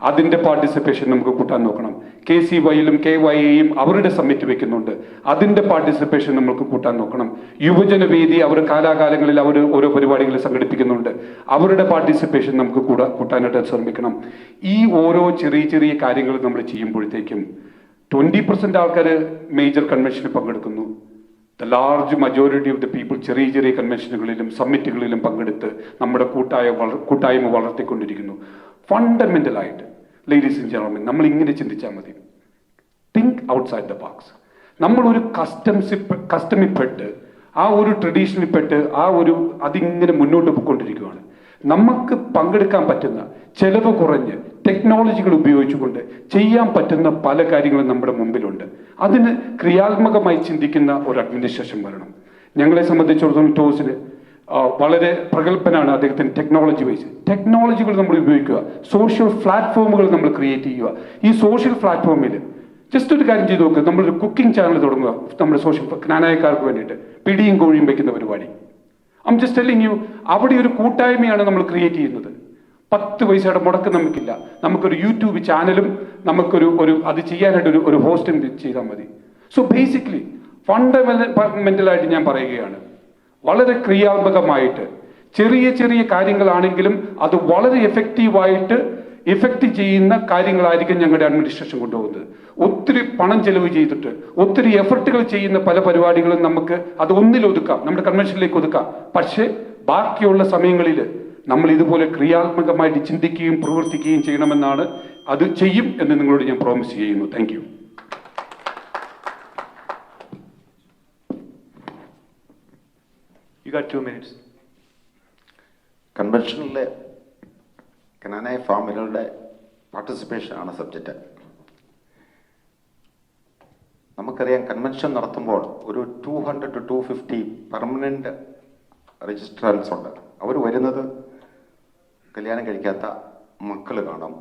അതിൻ്റെ പാർട്ടിസിപ്പേഷൻ നമുക്ക് കൂട്ടാൻ നോക്കണം. KCYയിലും KYAയും അവരുടെ സമ്മിറ്റ് വെക്കുന്നുണ്ട്. അതിൻ്റെ പാർട്ടിസിപ്പേഷൻ നമുക്ക് കൂട്ടാൻ നോക്കണം. യുവജനവേദി അവർ കാലാകാലങ്ങളിൽ അവർ ഓരോ പരിപാടികൾ സംഘടിപ്പിക്കുന്നുണ്ട്. അവരുടെ പാർട്ടിസിപ്പേഷൻ നമുക്ക് കൂട്ടാനായിട്ട് ശ്രമിക്കണം. ഈ ഓരോ ചെറിയ ചെറിയ കാര്യങ്ങൾ നമ്മൾ ചെയ്യുമ്പോഴത്തേക്കും 20% ആൾക്കാർ മേജർ കൺവെൻഷനിൽ പങ്കെടുക്കുന്നു. The large majority of the people ചെറിയ ചെറിയ കൺവെൻഷനുകളിലും സമ്മിറ്റുകളിലും പങ്കെടുത്ത് നമ്മുടെ കൂട്ടായ്മ വളർത്തിക്കൊണ്ടിരിക്കുന്നു. ഫണ്ടമെന്റലായിട്ട് ലേഡീസ് ആൻഡ് ജെന്റിൽമെൻ നമ്മൾ ഇങ്ങനെ ചിന്തിച്ചാൽ മതി. Think outside the box. നമ്മളൊരു കസ്റ്റമിൽപ്പെട്ട് ആ ഒരു ട്രഡീഷനിൽപ്പെട്ട് അതിങ്ങനെ മുന്നോട്ട് പോയിക്കൊണ്ടിരിക്കുകയാണ്. നമുക്ക് പങ്കെടുക്കാൻ പറ്റുന്ന ചെലവ് കുറഞ്ഞ് ടെക്നോളജികൾ ഉപയോഗിച്ചുകൊണ്ട് ചെയ്യാൻ പറ്റുന്ന പല കാര്യങ്ങളും നമ്മുടെ മുമ്പിലുണ്ട്. അതിന് ക്രിയാത്മകമായി ചിന്തിക്കുന്ന ഒരു അഡ്മിനിസ്ട്രേഷൻ വരണം. ഞങ്ങളെ സംബന്ധിച്ചിടത്തോളം ടോസിന് വളരെ പ്രഗത്ഭനാണ് അദ്ദേഹത്തിന് ടെക്നോളജി വൈസ്. ടെക്നോളജികൾ നമ്മൾ ഉപയോഗിക്കുക, സോഷ്യൽ പ്ലാറ്റ്ഫോമുകൾ നമ്മൾ ക്രിയേറ്റ് ചെയ്യുക. ഈ സോഷ്യൽ പ്ലാറ്റ്ഫോമിൽ ജസ്റ്റ് ഒരു കാര്യം ചെയ്ത് നോക്കുക, നമ്മളൊരു കുക്കിംഗ് ചാനൽ തുടങ്ങുക നമ്മുടെ സോഷ്യൽ ജ്ഞാനായക്കാർക്ക് വേണ്ടിയിട്ട്, പിടിയും കോഴിയും വയ്ക്കുന്ന പരിപാടി. ഐം ജസ്റ്റ് ടെല്ലിങ് യു, അവിടെ ഒരു കൂട്ടായ്മയാണ് നമ്മൾ ക്രിയേറ്റ് ചെയ്യുന്നത്. 10 പൈസയുടെ മുടക്ക് നമുക്കില്ല. നമുക്കൊരു യൂട്യൂബ് ചാനലും നമുക്കൊരു അത് ചെയ്യാനായിട്ട് ഒരു ഹോസ്റ്റും ചെയ്താൽ മതി. സോ ബേസിക്കലി ഫണ്ടമെന്റലായിട്ട് ഞാൻ പറയുകയാണ്, വളരെ ക്രിയാത്മകമായിട്ട് ചെറിയ ചെറിയ കാര്യങ്ങളാണെങ്കിലും അത് വളരെ എഫക്റ്റ് ചെയ്യുന്ന കാര്യങ്ങളായിരിക്കും ഞങ്ങളുടെ അഡ്മിനിസ്ട്രേഷൻ കൊണ്ടുപോകുന്നത്. ഒത്തിരി പണം ചെലവ് ചെയ്തിട്ട് ഒത്തിരി എഫർട്ടുകൾ ചെയ്യുന്ന പല പരിപാടികളും നമുക്ക് അത് ഒന്നിലൊതുക്കാം, നമ്മുടെ കൺവെൻഷനിലേക്ക് ഒതുക്കാം. പക്ഷേ ബാക്കിയുള്ള സമയങ്ങളിൽ നമ്മൾ ഇതുപോലെ ക്രിയാത്മകമായിട്ട് ചിന്തിക്കുകയും പ്രവർത്തിക്കുകയും ചെയ്യണമെന്നാണ്. അത് ചെയ്യും എന്ന് നിങ്ങളോട് ഞാൻ പ്രോമിസ് ചെയ്യുന്നു. Thank you.
You got 2 minutes.
കൺവെൻഷനിലെ കനാനായ ഫാമിലികളുടെ പാർട്ടിസിപ്പേഷൻ ആണ് സബ്ജക്റ്റ്. നമുക്കറിയാം കൺവെൻഷൻ നടത്തുമ്പോൾ ഒരു 200 to 250 പെർമനന്റ് രജിസ്ട്രാൻസ് ഉണ്ട്. അവർ വരുന്നത് കല്യാണം കഴിക്കാത്ത മക്കൾ കാണും,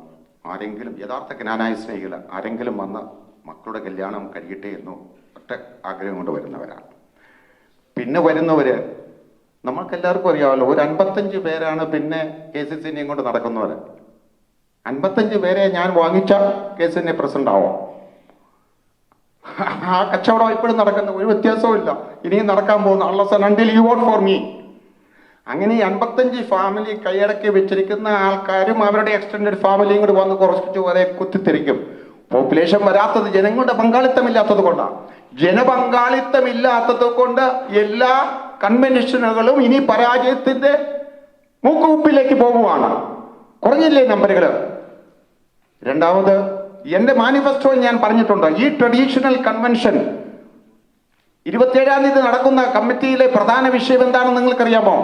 ആരെങ്കിലും യഥാർത്ഥ ജ്ഞാനായ സ്നേഹികൾ ആരെങ്കിലും വന്ന് മക്കളുടെ കല്യാണം കഴിയട്ടെ എന്നോ ഒറ്റ ആഗ്രഹം കൊണ്ട് വരുന്നവരാണ്. പിന്നെ വരുന്നവര് നമ്മൾക്കെല്ലാവർക്കും അറിയാമല്ലോ, ഒരു 55 പേരാണ് പിന്നെ KCCനെയും കൊണ്ട് നടക്കുന്നവർ. 55 പേരെ ഞാൻ വാങ്ങിച്ച KCCനെ പ്രസിഡന്റ് ആവും. ആ കച്ചവടം ഇപ്പോഴും നടക്കുന്ന ഒരു വ്യത്യാസവും ഇല്ല, ഇനിയും നടക്കാൻ പോകുന്ന unless until you vote for me. അങ്ങനെ 55 ഫാമിലി കൈയടക്കി വെച്ചിരിക്കുന്ന ആൾക്കാരും അവരുടെ എക്സ്റ്റൻഡഡ് ഫാമിലിയും കൂടി വന്ന് കുറച്ച് വരെ കുത്തിത്തിരിക്കും. പോപ്പുലേഷൻ വരാത്തത് ജനങ്ങളുടെ പങ്കാളിത്തമില്ലാത്തത് കൊണ്ടാണ്. ജനപങ്കാളിത്തമില്ലാത്തത് കൊണ്ട് എല്ലാ കൺവെൻഷനുകളും ഇനി പരാജയത്തിന്റെ മൂക്കുകുപ്പിലേക്ക് പോകുവാണ്. കുറഞ്ഞില്ലേ നമ്പറുകൾ? രണ്ടാമത്, എന്റെ മാനിഫെസ്റ്റോയിൽ ഞാൻ പറഞ്ഞിട്ടുണ്ട്, ഈ ട്രഡീഷണൽ കൺവെൻഷൻ 27-ാം തീയതി നടക്കുന്ന കമ്മിറ്റിയിലെ പ്രധാന വിഷയം എന്താണെന്ന് നിങ്ങൾക്കറിയാമോ?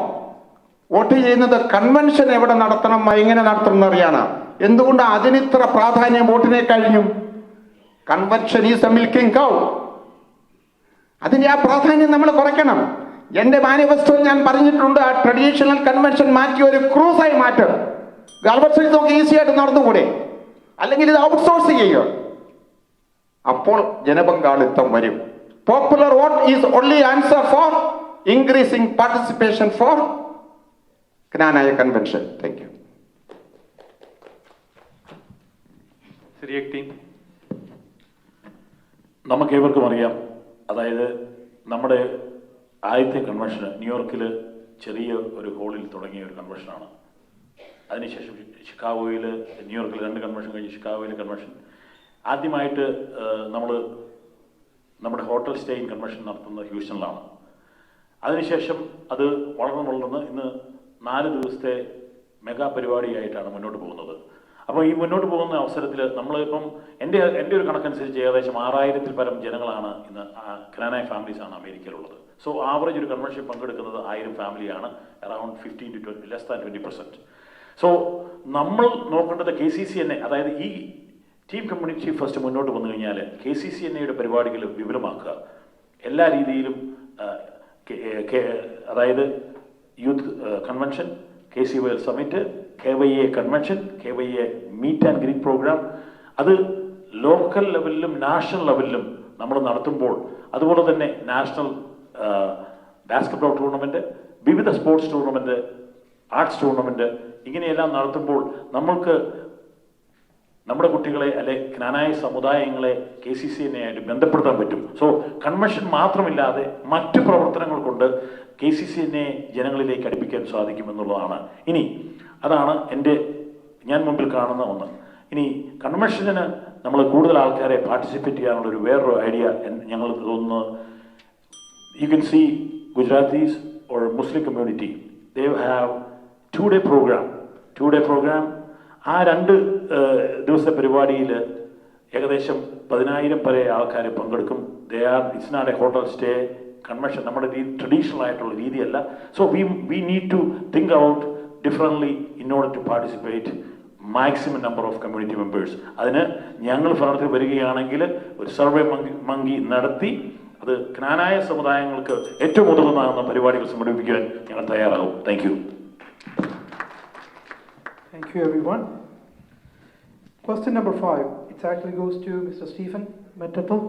വോട്ട് ചെയ്യുന്നത് കൺവെൻഷൻ എവിടെ നടത്തണം, എങ്ങനെ നടത്തണം എന്നറിയാണ്. എന്തുകൊണ്ട് അതിനിത്ര പ്രാധാന്യം വോട്ടിനെ കഴിഞ്ഞു? കൺവെൻഷൻ ഈസ് എ മിൽക്കിംഗ് കൗ. അതിന്റെ ആ പ്രാധാന്യം നമ്മൾ കുറയ്ക്കണം. എന്റെ മാനിഫെസ്റ്റോയിൽ ഞാൻ പറഞ്ഞിട്ടുണ്ട്, ആ ട്രഡീഷണൽ കൺവെൻഷൻ മാറ്റി ഒരു ക്രൂസായി മാറ്റും. ഗാൽബർട്ട് സ്ട്രീറ്റ് നമുക്ക് ഈസി ആയിട്ട് നടന്നുകൂടെ? അല്ലെങ്കിൽ ഇത് ഔട്ട്സോഴ്സ് ചെയ്യുക. അപ്പോൾ ജനപങ്കാളിത്തം വരും. Popular vote is only answer for increasing participation for Knanaya convention. Thank you.
നമുക്കേവർക്കും അറിയാം, അതായത് നമ്മുടെ ആദ്യത്തെ കൺവെൻഷൻ ന്യൂയോർക്കിൽ ചെറിയ ഒരു ഹോളിൽ തുടങ്ങിയ ഒരു കൺവെൻഷനാണ്. അതിനുശേഷം ഷിക്കാഗോയിൽ, ന്യൂയോർക്കിൽ 2 കൺവെൻഷൻ കഴിഞ്ഞ് ഷിക്കാഗോയിലെ കൺവെൻഷൻ. ആദ്യമായിട്ട് നമ്മൾ നമ്മുടെ ഹോട്ടൽ സ്റ്റേയിൻ കൺവെൻഷൻ നടത്തുന്നത് ഹ്യൂസ്റ്റണിലാണ്. അതിനുശേഷം അത് വളർന്ന് ഇന്ന് 4 ദിവസത്തെ മെഗാ പരിപാടിയായിട്ടാണ് മുന്നോട്ട് പോകുന്നത്. അപ്പോൾ ഈ മുന്നോട്ട് പോകുന്ന അവസരത്തിൽ നമ്മളിപ്പം എൻ്റെ ഒരു കണക്കനുസരിച്ച് ഏകദേശം 6000-ൽ പരം ജനങ്ങളാണ് ഇന്ന് ക്നാനായ ഫാമിലീസാണ് അമേരിക്കയിലുള്ളത്. സോ ആവറേജ് ഒരു കൺവെൻഷൻ പങ്കെടുക്കുന്നത് 1000 ഫാമിലിയാണ്, around 15 to less than 20%. So നമ്മൾ നോക്കേണ്ടത് KCCNA, അതായത് ഈ ടീം കമ്മ്യൂണിറ്റി ഫസ്റ്റ് മുന്നോട്ട് വന്നു കഴിഞ്ഞാൽ KCCNAയുടെ പരിപാടികൾ വിപുലമാക്കുക. എല്ലാ രീതിയിലും അതായത് youth convention, KCYL summit, KYA convention, KYA meet and greet programme, അത് ലോക്കൽ ലെവലിലും നാഷണൽ ലെവലിലും നമ്മൾ നടത്തുമ്പോൾ, അതുപോലെ തന്നെ നാഷണൽ ബാസ്കറ്റ്ബോൾ ടൂർണമെൻറ്റ്, വിവിധ സ്പോർട്സ് ടൂർണമെൻറ്റ്, ആർട്സ് ടൂർണമെൻറ്റ്, ഇങ്ങനെയെല്ലാം നടത്തുമ്പോൾ നമ്മൾക്ക് നമ്മുടെ കുട്ടികളെ അല്ലെ ക്നാനായ സമുദായങ്ങളെ KCCNA ആയിട്ട് ബന്ധപ്പെടുത്താൻ പറ്റും. സോ കൺവെൻഷൻ മാത്രമില്ലാതെ മറ്റു പ്രവർത്തനങ്ങൾ കൊണ്ട് KCCNA ജനങ്ങളിലേക്ക് അടുപ്പിക്കാൻ സാധിക്കുമെന്നുള്ളതാണ്. ഇനി അതാണ് ഞാൻ മുമ്പിൽ കാണുന്ന ഒന്ന്. ഇനി കൺവെൻഷന് നമ്മൾ കൂടുതൽ ആൾക്കാരെ പാർട്ടിസിപ്പേറ്റ് ചെയ്യാനുള്ള വേറൊരു ഐഡിയ ഞങ്ങൾ തോന്നുന്നു. You can see Gujaratis or Muslim community, they have 2-day program. ആ 2 ദിവസത്തെ പരിപാടിയിൽ ഏകദേശം 10,000 വരെ ആൾക്കാർ പങ്കെടുക്കും. It's not a hotel stay convention, നമ്മുടെ ട്രഡീഷണൽ ആയിട്ടുള്ള രീതിയല്ല. So we need to think out differently in order to participate maximum number of community members. അതിന് ഞങ്ങൾ ഭരണത്തിൽ വരികയാണെങ്കിൽ ഒരു സർവേ മങ്കി നടത്തി അത് ക്നാനായ സമുദായങ്ങൾക്ക് ഏറ്റവും ഉതകുന്ന പരിപാടികൾ സംഘടിപ്പിക്കാൻ ഞങ്ങൾ തയ്യാറാകും. Thank you.
Thank you, everyone. Question number 5. It actually goes to Mr. Stephen Mettatal.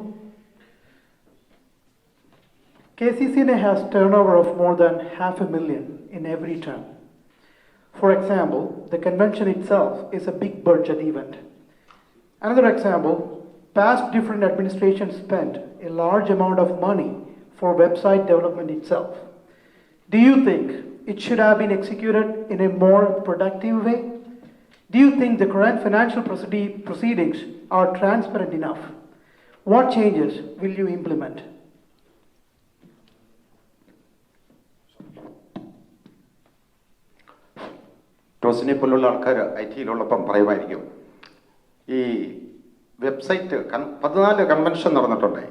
KCCNA has turnover of more than $500,000 in every term. For example, the convention itself is a big budget event. Another example, past different administrations spent a large amount of money for website development itself. Do you think it should have been executed in a more productive way? Do you think the current financial proceedings are transparent enough? What changes will you implement?
ടോസിനെ പോലുള്ള ആൾക്കാർ IT-യിലുള്ളപ്പം പറയുമായിരിക്കും, ഈ വെബ്സൈറ്റ് 14 കൺവെൻഷൻ നടന്നിട്ടുണ്ട്.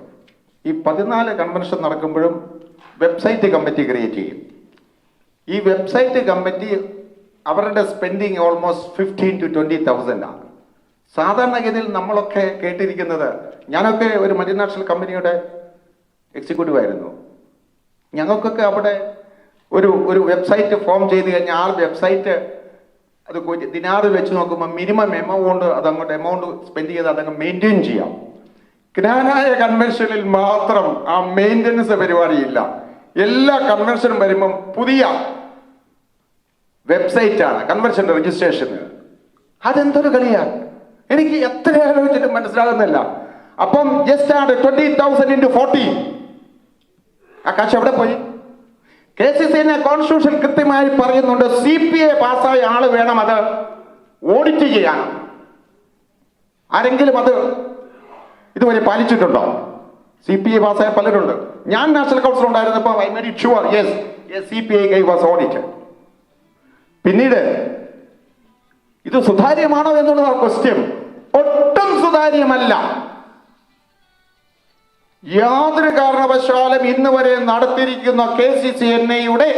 ഈ 14 കൺവെൻഷൻ നടക്കുമ്പോഴും വെബ്സൈറ്റ് കമ്മിറ്റി ക്രിയേറ്റ് ചെയ്യും. ഈ വെബ്സൈറ്റ് കമ്മിറ്റി അവരുടെ സ്പെൻഡിങ് ഓൾമോസ്റ്റ് 15,000 to 20,000 ആണ്. സാധാരണഗതിയിൽ നമ്മളൊക്കെ കേട്ടിരിക്കുന്നത്, ഞാനൊക്കെ ഒരു മൾട്ടിനാഷണൽ കമ്പനിയുടെ എക്സിക്യൂട്ടീവ് ആയിരുന്നു. ഞങ്ങൾക്കൊക്കെ അവിടെ ഒരു വെബ്സൈറ്റ് ഫോം ചെയ്ത് കഴിഞ്ഞാൽ ആ വെബ്സൈറ്റ് അത് ദിനാറിൽ വെച്ച് നോക്കുമ്പോൾ മിനിമം എമൗണ്ട് അതങ്ങോട്ട് എമൗണ്ട് സ്പെൻഡ് ചെയ്ത് അതങ്ങ് മെയിൻറ്റെയിൻ ചെയ്യാം. ക്നാനായ കൺവെൻഷനിൽ മാത്രം ആ മെയിൻ്റനൻസ് പരിപാടിയില്ല. എല്ലാ കൺവെൻഷനും വരുമ്പം പുതിയ വെബ്സൈറ്റാണ് കൺവെൻഷൻ രജിസ്ട്രേഷന്. അതെന്തൊരു കളിയാണ്, എനിക്ക് എത്ര ആലോചിച്ചിട്ട് മനസ്സിലാകുന്നില്ല. അപ്പം ജസ്റ്റ് 20,000 into 40, ആ കാശ് എവിടെ പോയി? KCCNA കോൺസ്റ്റിറ്റ്യൂഷൻ കൃത്യമായി പറയുന്നുണ്ട്, CPA പാസ്സായ ആള് വേണം അത് ഓഡിറ്റ് ചെയ്യാൻ. ആരെങ്കിലും അത് ഇതുവരെ പാലിച്ചിട്ടുണ്ടോ? CPA പാസ്സായ പലരുണ്ട്. ഞാൻ നാഷണൽ കൗൺസിൽ ഉണ്ടായിരുന്നപ്പോൾ I made it sure, yes CPA was audited. പിന്നീട് ഇത് സുതാര്യമാണോ എന്നുള്ളതാണ് ക്വസ്റ്റ്യൻ. ഒട്ടും സുതാര്യമല്ല. യാതൊരു കാരണവശാലും ഇന്ന് വരെ നടത്തിയിരിക്കുന്ന KCCNA-യുടെ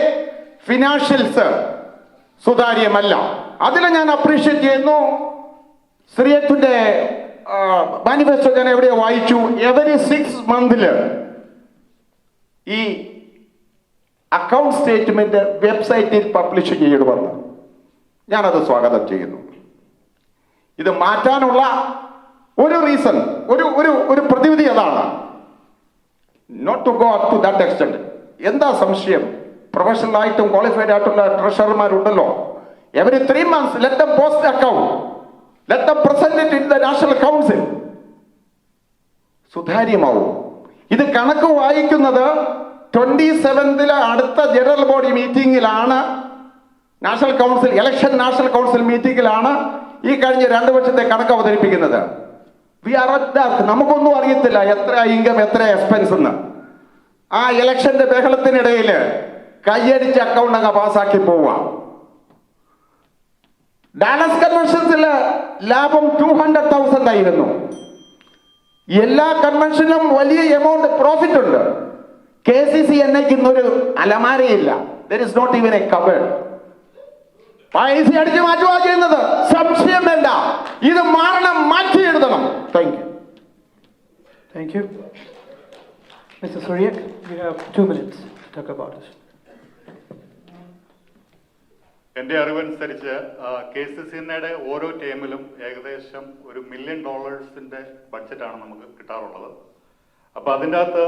ഫിനാൻഷ്യൽസ് സുതാര്യമല്ല. അതിൽ ഞാൻ അപ്രീഷിയേറ്റ് ചെയ്യുന്നു. ശ്രീയത്തിന്റെ മാനിഫെസ്റ്റോ ഞാൻ എവിടെയോ വായിച്ചു, എവറി 6 months ഈ അക്കൗണ്ട് സ്റ്റേറ്റ്മെന്റ് വെബ്സൈറ്റിൽ പബ്ലിഷ് ചെയ്യണമെന്ന്. ഞാനത് സ്വാഗതം ചെയ്യുന്നു. ഇത് മാറ്റാനുള്ള ഒരു റീസൺ, ഒരു പ്രതിവിധി അതാണ്. Not to go up to that extent. എന്താ സംശയം? പ്രൊഫഷണൽ ആയിട്ടും ക്വാളിഫൈഡ് ആയിട്ടുള്ള ട്രഷറർമാരുണ്ടല്ലോ. Every 3 months let them post the account, let them present it in the national council. സുതാര്യമാവും. ഇത് കണക്ക് വായിക്കുന്നത് 27th അടുത്ത ജനറൽ ബോഡി മീറ്റിംഗിലാണ്. National council election national council മീറ്റിംഗിലാണ് ഈ കഴിഞ്ഞ 2 വർഷത്തെ കണക്ക് അവതരിപ്പിക്കുന്നത്. We are at that. നമുക്കൊന്നും അറിയത്തില്ല എത്ര ഇൻകം എത്ര എക്സ്പെൻസ് എന്ന്. ആ ഇലക്ഷന്റെ ബഹളത്തിനിടയിൽ കയ്യടിച്ച് അക്കൗണ്ട് അങ്ങ് പാസ്സാക്കി പോവാം. ഡാലസ് കൺവെൻഷൻസിൽ ലാഭം 200,000 ആയിരുന്നു. എല്ലാ കൺവെൻഷനും വലിയ എമൗണ്ട് പ്രോഫിറ്റ് ഉണ്ട്. KCC-NIക്ക് ഇന്നൊരു അലമാരയില്ല. There is not even a cupboard. പൈസ അടിച്ച് മാറ്റുക ചെയ്യുന്നത്. സംശയം വേണ്ട. ഇത് മാറണം, മാറ്റി എഴുതണം. Thank you.
Thank you. Mr. Suryak, you have 2 minutes to talk about this.
എൻ്റെ അറിവനുസരിച്ച് KCC-NIയുടെ ഓരോ ടീമിലും ഏകദേശം $1 million ബഡ്ജറ്റാണ് നമുക്ക് കിട്ടാറുള്ളത്. അപ്പോൾ അതിൻ്റെ അകത്ത്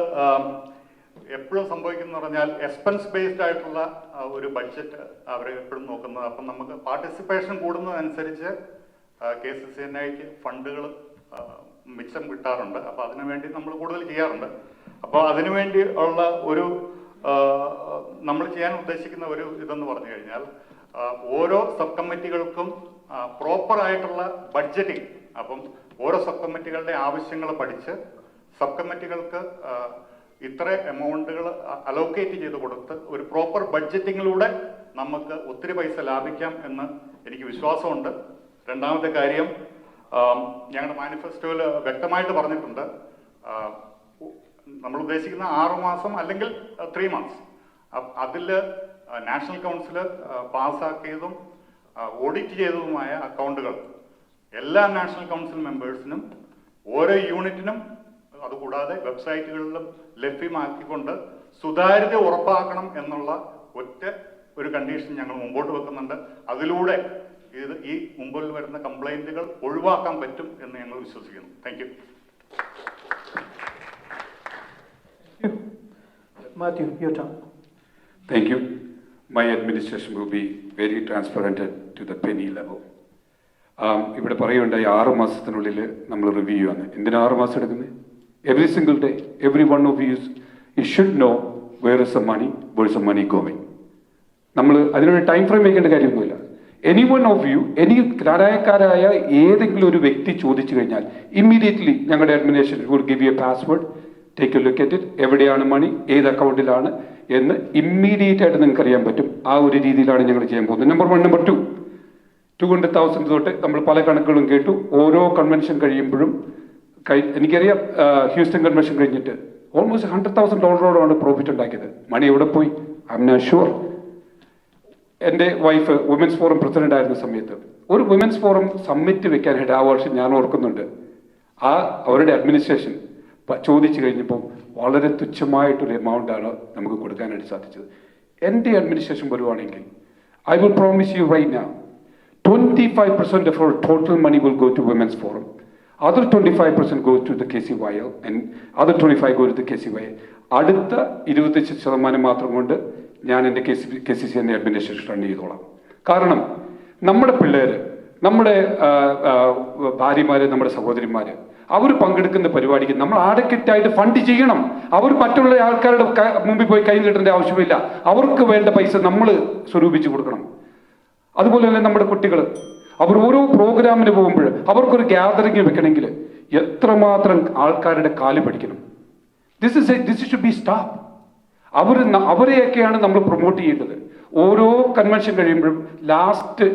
എപ്പോഴും സംഭവിക്കുന്ന പറഞ്ഞാൽ എക്സ്പെൻസ് ബേസ്ഡ് ആയിട്ടുള്ള ഒരു ബഡ്ജറ്റ് അവർ എപ്പോഴും നോക്കുന്നത്. അപ്പം നമുക്ക് പാർട്ടിസിപ്പേഷൻ കൂടുന്നതനുസരിച്ച് KCC-NIക്ക് ഫണ്ടുകൾ മിച്ചം കിട്ടാറുണ്ട്. അപ്പോൾ അതിനുവേണ്ടി നമ്മൾ കൂടുതൽ ചെയ്യാറുണ്ട്. അപ്പോൾ അതിനുവേണ്ടി ഉള്ള ഒരു നമ്മൾ ചെയ്യാൻ ഉദ്ദേശിക്കുന്ന ഒരു ഇതെന്ന് പറഞ്ഞു കഴിഞ്ഞാൽ ഓരോ സബ് കമ്മിറ്റികൾക്കും പ്രോപ്പറായിട്ടുള്ള ബഡ്ജറ്റിംഗ്. അപ്പം ഓരോ സബ് കമ്മിറ്റികളുടെ ആവശ്യങ്ങൾ പഠിച്ച് സബ് കമ്മിറ്റികൾക്ക് ഇത്ര എമൗണ്ടുകൾ അലോക്കേറ്റ് ചെയ്ത് കൊടുത്ത് ഒരു പ്രോപ്പർ ബഡ്ജറ്റിങ്ങിലൂടെ നമുക്ക് ഒത്തിരി പൈസ ലാഭിക്കാം എന്ന് എനിക്ക് വിശ്വാസമുണ്ട്. രണ്ടാമത്തെ കാര്യം, ഞങ്ങളുടെ മാനിഫെസ്റ്റോയിൽ വ്യക്തമായിട്ട് പറഞ്ഞിട്ടുണ്ട്, നമ്മൾ ഉദ്ദേശിക്കുന്ന 6 മാസം അല്ലെങ്കിൽ 3 months. അതിൽ നാഷണൽ കൗൺസിൽ പാസ്സാക്കിയതും ഓഡിറ്റ് ചെയ്തതുമായ അക്കൗണ്ടുകൾ എല്ലാ നാഷണൽ കൗൺസിൽ മെമ്പേഴ്സിനും ഓരോ യൂണിറ്റിനും അതുകൂടാതെ വെബ്സൈറ്റുകളിലും ലഭ്യമാക്കിക്കൊണ്ട് സുതാര്യത ഉറപ്പാക്കണം എന്നുള്ള ഒരു കണ്ടീഷൻ ഞങ്ങൾ മുമ്പോട്ട് വെക്കുന്നുണ്ട്. അതിലൂടെ ഈ മുമ്പിൽ വരുന്ന കംപ്ലൈന്റുകൾ ഒഴിവാക്കാൻ പറ്റും എന്ന് ഞങ്ങൾ വിശ്വസിക്കുന്നു. Thank you.
Matthew, your turn.
Thank you. My administration will be very transparent to the penny level. ഇവിടെ പറയുണ്ടായി 6 മാസത്തിനുള്ളിൽ നമ്മൾ റിവ്യൂ ചെയ്യുകയാണ്. എന്തിനാ 6 മാസം എടുക്കുന്നത്? Every single day, every one of you should know where is the money, where is the money going. നമ്മൾ അതിനൊരു ടൈം ഫ്രെയിം വയ്ക്കേണ്ട കാര്യമൊന്നുമില്ല. Any one of you, any ധാരാളക്കാരായ ഏതെങ്കിലും ഒരു വ്യക്തി ചോദിച്ചു കഴിഞ്ഞാൽ ഇമ്മീഡിയറ്റ്ലി ഞങ്ങളുടെ administration would give you a password, take a look at it, എവിടെയാണ് മണി, ഏത് അക്കൗണ്ടിലാണ് എന്ന് ഇമ്മീഡിയറ്റ് ആയിട്ട് നിങ്ങൾക്ക് അറിയാൻ പറ്റും. ആ ഒരു രീതിയിലാണ് ഞങ്ങൾ ചെയ്യാൻ പോകുന്നത്. നമ്പർ 1. നമ്പർ 2, 200,000 തൊട്ട് നമ്മൾ പല കണക്കുകളും കേട്ടു. ഓരോ കൺവെൻഷൻ കഴിയുമ്പോഴും എനിക്കറിയാം, ഹ്യൂസ്റ്റൺ കൺവെൻഷൻ കഴിഞ്ഞിട്ട് ഓൾമോസ്റ്റ് $100,000 പ്രോഫിറ്റ് ഉണ്ടാക്കിയത്. മണി എവിടെ പോയി? I'm not sure. എൻ്റെ വൈഫ് വുമൻസ് ഫോറം പ്രസിഡന്റ് ആയിരുന്ന സമയത്ത് ഒരു വുമൻസ് ഫോറം സമ്മിറ്റ് വെക്കാനായിട്ട് ആ വർഷം ഞാൻ ഓർക്കുന്നുണ്ട്. അവരുടെ അഡ്മിനിസ്ട്രേഷൻ ചോദിച്ചു കഴിഞ്ഞപ്പോൾ വളരെ തുച്ഛമായിട്ടൊരു എമൗണ്ടാണ് നമുക്ക് കൊടുക്കാനായിട്ട് സാധിച്ചത്. എൻ്റെ അഡ്മിനിസ്ട്രേഷൻ വരുവാണെങ്കിൽ I will promise you right now 25% of our total money will go to women's forum. Other 25% goes to the KCYL and other 25% go to the KCYL. അടുത്ത 25% മാത്രം കൊണ്ട് ഞാൻ എൻ്റെ KCC എന്ന അഡ്മിനിസ്ട്രേഷൻ റൺ ചെയ്തോളാം. കാരണം നമ്മുടെ പിള്ളേർ, നമ്മുടെ ഭാര്യമാര്, നമ്മുടെ സഹോദരിമാര് അവർ പങ്കെടുക്കുന്ന പരിപാടിക്ക് നമ്മൾ ആഡക്കറ്റായിട്ട് ഫണ്ട് ചെയ്യണം. അവർ മറ്റുള്ള ആൾക്കാരുടെ മുമ്പിൽ പോയി കൈ നീട്ടേണ്ട ആവശ്യമില്ല. അവർക്ക് വേണ്ട പൈസ നമ്മൾ സ്വരൂപിച്ച് കൊടുക്കണം. അതുപോലെ തന്നെ നമ്മുടെ കുട്ടികൾ അവർ ഓരോ പ്രോഗ്രാമിന് പോകുമ്പോൾ അവർക്കൊരു ഗ്യാതറിംഗ് വെക്കണമെങ്കിൽ എത്രമാത്രം ആൾക്കാരുടെ കാല് പഠിക്കണം. This should be stop. അവരെയൊക്കെയാണ് നമ്മൾ പ്രൊമോട്ട് ചെയ്യേണ്ടത്. ഓരോ കൺവെൻഷൻ കഴിയുമ്പോഴും ലാസ്റ്റ്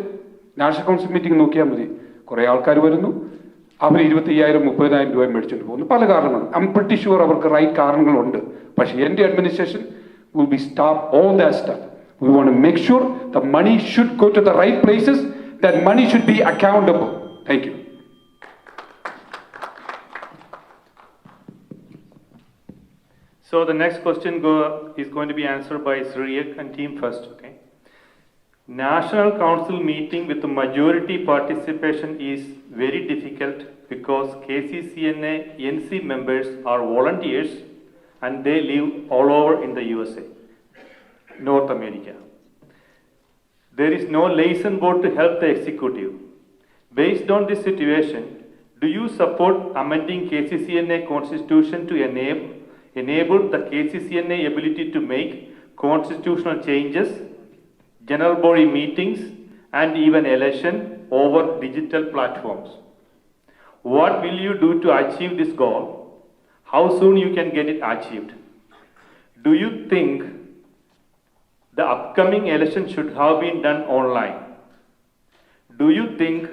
നാഷണൽ കൗൺസിൽ മീറ്റിംഗ് നോക്കിയാൽ മതി, കുറേ ആൾക്കാർ വരുന്നു, അവർ 25,000 30,000 രൂപ മേടിച്ചുകൊണ്ട് പോകുന്നു. പല കാരണങ്ങൾ. ഐ എം പ്രിറ്റി ഷുവർ അവർക്ക് റൈറ്റ് കാരണങ്ങളുണ്ട്. പക്ഷേ എൻ്റെ administration will be stop all that stuff. We want to make sure the money should go to the right places, that money should be accountable. Thank you.
So the next question is going to be answered by Suryak and team first, okay? National Council meeting with majority participation is very difficult because KCCNA NC members are volunteers and they live all over in the USA, North America. There is no liaison board to help the executive. Based on this situation, do you support amending KCCNA constitution to enable the KCCNA ability to make constitutional changes, general body meetings, and even election over digital platforms? What will you do to achieve this goal? How soon you can get it achieved? Do you think the upcoming election should have been done online? Do you think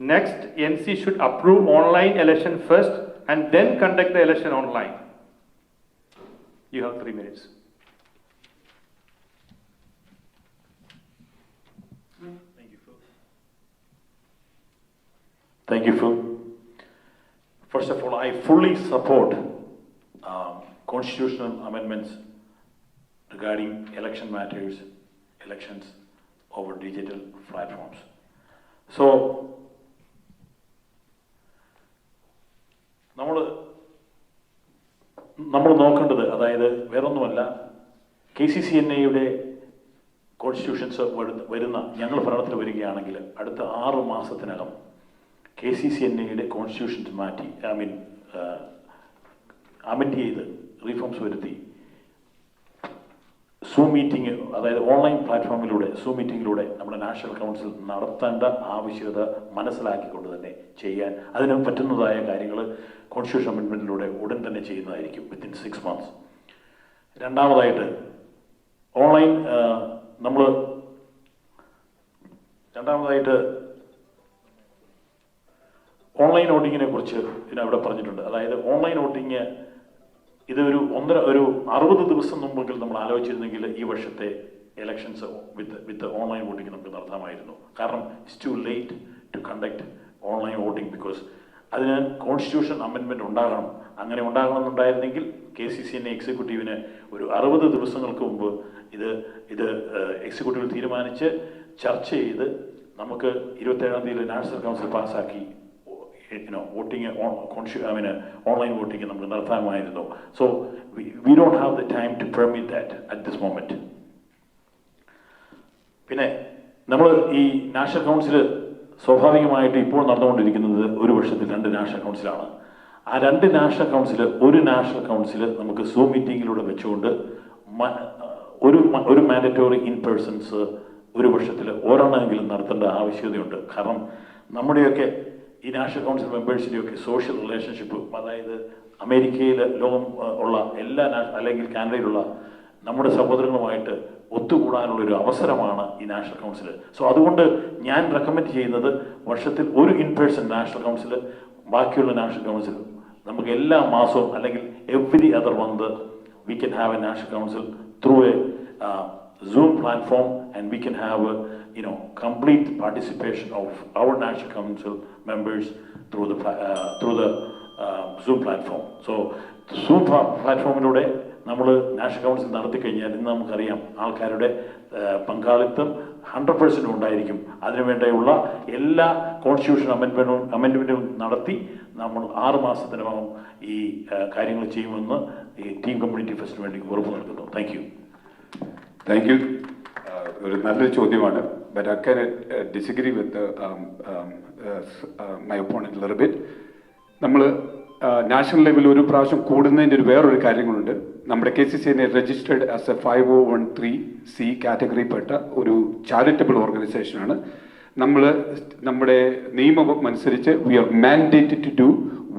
next NC should approve online election first and then conduct the election online? You have 3 minutes.
Thank you, Phil. First of all, I fully support constitutional amendments regarding election matters, elections over digital platforms. So, നമ്മൾ നോക്കേണ്ടത്, അതായത് വേറൊന്നുമല്ല, KCCNA കോൺസ്റ്റിറ്റ്യൂഷൻസ് വരുന്ന ഞങ്ങൾ ഭരണത്തിൽ വരികയാണെങ്കിൽ അടുത്ത 6 മാസത്തിനകം KCCNA കോൺസ്റ്റിറ്റ്യൂഷൻസ് മാറ്റി അമെൻഡ് ചെയ്ത് റീഫോംസ് വരുത്തി സൂം മീറ്റിംഗ്, അതായത് ഓൺലൈൻ പ്ലാറ്റ്ഫോമിലൂടെ സൂം മീറ്റിങ്ങിലൂടെ നമ്മുടെ നാഷണൽ കൗൺസിൽ നടത്തേണ്ട ആവശ്യകത മനസ്സിലാക്കിക്കൊണ്ട് തന്നെ ചെയ്യാൻ അതിന് പറ്റുന്നതായ കാര്യങ്ങൾ കോൺസ്റ്റിറ്റ്യൂഷൻ അമെൻമെൻറ്റിലൂടെ ഉടൻ തന്നെ ചെയ്യുന്നതായിരിക്കും വിത്തിൻ 6 months. രണ്ടാമതായിട്ട് ഓൺലൈൻ വോട്ടിങ്ങിനെ കുറിച്ച് ഇതിനവിടെ പറഞ്ഞിട്ടുണ്ട്. അതായത് ഓൺലൈൻ വോട്ടിങ് ഇത് ഒരു 60 ദിവസം മുമ്പെങ്കിൽ നമ്മൾ ആലോചിച്ചിരുന്നെങ്കിൽ ഈ വർഷത്തെ ഇലക്ഷൻസ് വിത്ത് ഓൺലൈൻ വോട്ടിംഗ് നമുക്ക് നടത്താമായിരുന്നു. കാരണം it's too late to conduct online voting because അതിന് കോൺസ്റ്റിറ്റ്യൂഷൻ അമെൻമെൻറ്റ് ഉണ്ടാകണം. അങ്ങനെ ഉണ്ടാകണമെന്നുണ്ടായിരുന്നെങ്കിൽ KCCNA എക്സിക്യൂട്ടീവിന് ഒരു 60 ദിവസങ്ങൾക്ക് മുമ്പ് ഇത് എക്സിക്യൂട്ടീവ് തീരുമാനിച്ച് ചർച്ച ചെയ്ത് നമുക്ക് 27-ാം തീയതി നാഷണൽ കൗൺസിൽ പാസ്സാക്കി വോട്ടിംഗ് ഓൺലൈൻ വോട്ടിംഗ് നമുക്ക് നടത്താമായിരുന്നു. So we don't have the time to permit that at this moment. പിന്നെ നമ്മൾ ഈ നാഷണൽ കൗൺസിൽ സ്വാഭാവികമായിട്ട് ഇപ്പോൾ നടന്നുകൊണ്ടിരിക്കുന്നത് ഒരു വർഷത്തിൽ 2 നാഷണൽ കൗൺസിലാണ്. ആ 2 നാഷണൽ കൗൺസിൽ, ഒരു നാഷണൽ കൗൺസിൽ നമുക്ക് സൂം മീറ്റിങ്ങിലൂടെ വെച്ചുകൊണ്ട് ഒരു മാൻഡറ്റോറി ഇൻ പേഴ്സൺസ് ഒരു വർഷത്തിൽ ഒരെണ്ണമെങ്കിലും നടത്തേണ്ട ആവശ്യകതയുണ്ട്. കാരണം നമ്മുടെയൊക്കെ ഈ നാഷണൽ കൗൺസിൽ മെമ്പേഴ്സിൻ്റെയൊക്കെ സോഷ്യൽ റിലേഷൻഷിപ്പ്, അതായത് അമേരിക്കയിൽ ലോകം ഉള്ള എല്ലാ അല്ലെങ്കിൽ കാനഡയിലുള്ള നമ്മുടെ സഹോദരങ്ങളുമായിട്ട് ഒത്തുകൂടാനുള്ളൊരു അവസരമാണ് ഈ നാഷണൽ കൗൺസിൽ. സോ അതുകൊണ്ട് ഞാൻ റെക്കമെൻഡ് ചെയ്യുന്നത് വർഷത്തിൽ ഒരു ഇൻ പേഴ്സൺ നാഷണൽ കൗൺസിൽ, ബാക്കിയുള്ള നാഷണൽ കൗൺസിൽ നമുക്ക് എല്ലാ മാസവും അല്ലെങ്കിൽ every other month we can have A national council through A Zoom platform, and we can have complete participation of our national council members through the Zoom platform. So Zoom platformiലൂടെ നമ്മൾ നാഷണൽ കൗൺസിൽ നടത്തി കഴിഞ്ഞാൽ ഇന്ന് നമുക്കറിയാം ആൾക്കാരുടെ പങ്കാളിത്തം 100% ഉണ്ടായിരിക്കും. അതിനുവേണ്ടിയുള്ള എല്ലാ കോൺസ്റ്റിറ്റ്യൂഷൻ അമെൻമെൻറ്റും നടത്തി നമ്മൾ 6 മാസത്തിനകം ഈ കാര്യങ്ങൾ ചെയ്യുമെന്ന് ഈ ടീം കമ്മ്യൂണിറ്റി ഫെസ്റ്റിന് വേണ്ടി ഉറപ്പ് നൽകുന്നു. Thank you.
Thank you. ഒരു നല്ലൊരു ചോദ്യമാണ്. But I can disagree with my opponent little bit. നമ്മൾ നാഷണൽ ലെവലിൽ ഒരു പ്രാവശ്യം കൂടുന്നതിൻ്റെ വേറൊരു കാര്യങ്ങളുണ്ട്. നമ്മുടെ KCCNA registered as a 5013C കാറ്റഗറിപ്പെട്ട ഒരു ചാരിറ്റബിൾ ഓർഗനൈസേഷനാണ്. നമ്മുടെ നിയമം അനുസരിച്ച് we are mandated to do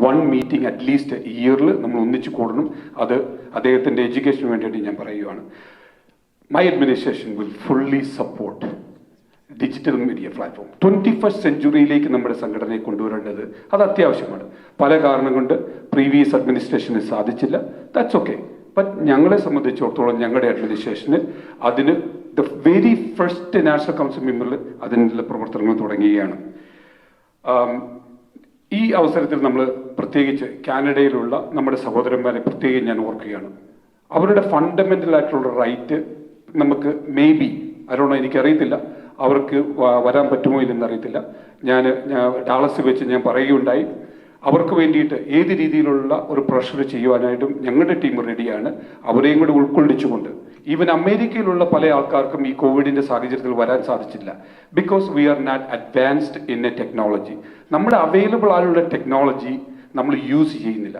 1 meeting at least ഇയറിൽ നമ്മൾ ഒന്നിച്ച് കൂടണം. അത് അദ്ദേഹത്തിൻ്റെ എഡ്യൂക്കേഷന് വേണ്ടിയിട്ട് ഞാൻ പറയുകയാണ്. My administration will fully support digital media platform. 21st centuryയിലേക്ക് നമ്മുടെ സംഘടനയെ കൊണ്ടുവരേണ്ടത് അത് അത്യാവശ്യമാണ്. പല കാരണം കൊണ്ട് പ്രീവിയസ് അഡ്മിനിസ്ട്രേഷന് സാധിച്ചില്ല. That's okay. ബട്ട് ഞങ്ങളെ സംബന്ധിച്ചിടത്തോളം ഞങ്ങളുടെ അഡ്മിനിസ്ട്രേഷന് അതിന് the very first national council മെമ്പറിൽ അതിനുള്ള പ്രവർത്തനങ്ങൾ തുടങ്ങുകയാണ്. ഈ അവസരത്തിൽ നമ്മൾ പ്രത്യേകിച്ച് കാനഡയിലുള്ള നമ്മുടെ സഹോദരന്മാരെ പ്രത്യേകം ഞാൻ ഓർക്കുകയാണ്. അവരുടെ ഫണ്ടമെൻ്റൽ ആയിട്ടുള്ള റൈറ്റ് നമുക്ക് മേ ബി ആരോണോ എനിക്കറിയത്തില്ല, അവർക്ക് വരാൻ പറ്റുമോ ഇല്ലെന്ന് അറിയത്തില്ല. ഞാൻ ഡാളസ് വെച്ച് ഞാൻ പറയുകയുണ്ടായി, അവർക്ക് വേണ്ടിയിട്ട് ഏത് രീതിയിലുള്ള ഒരു പ്രഷർ ചെയ്യുവാനായിട്ടും ഞങ്ങളുടെ ടീം റെഡിയാണ്. അവരെയും കൂടി ഉൾക്കൊള്ളിച്ചുകൊണ്ട് ഈവൻ അമേരിക്കയിലുള്ള പല ആൾക്കാർക്കും ഈ കോവിഡിൻ്റെ സാഹചര്യത്തിൽ വരാൻ സാധിച്ചില്ല. Because we are not advanced in a technology. നമ്മുടെ അവൈലബിൾ ആയുള്ള ടെക്നോളജി നമ്മൾ യൂസ് ചെയ്യുന്നില്ല.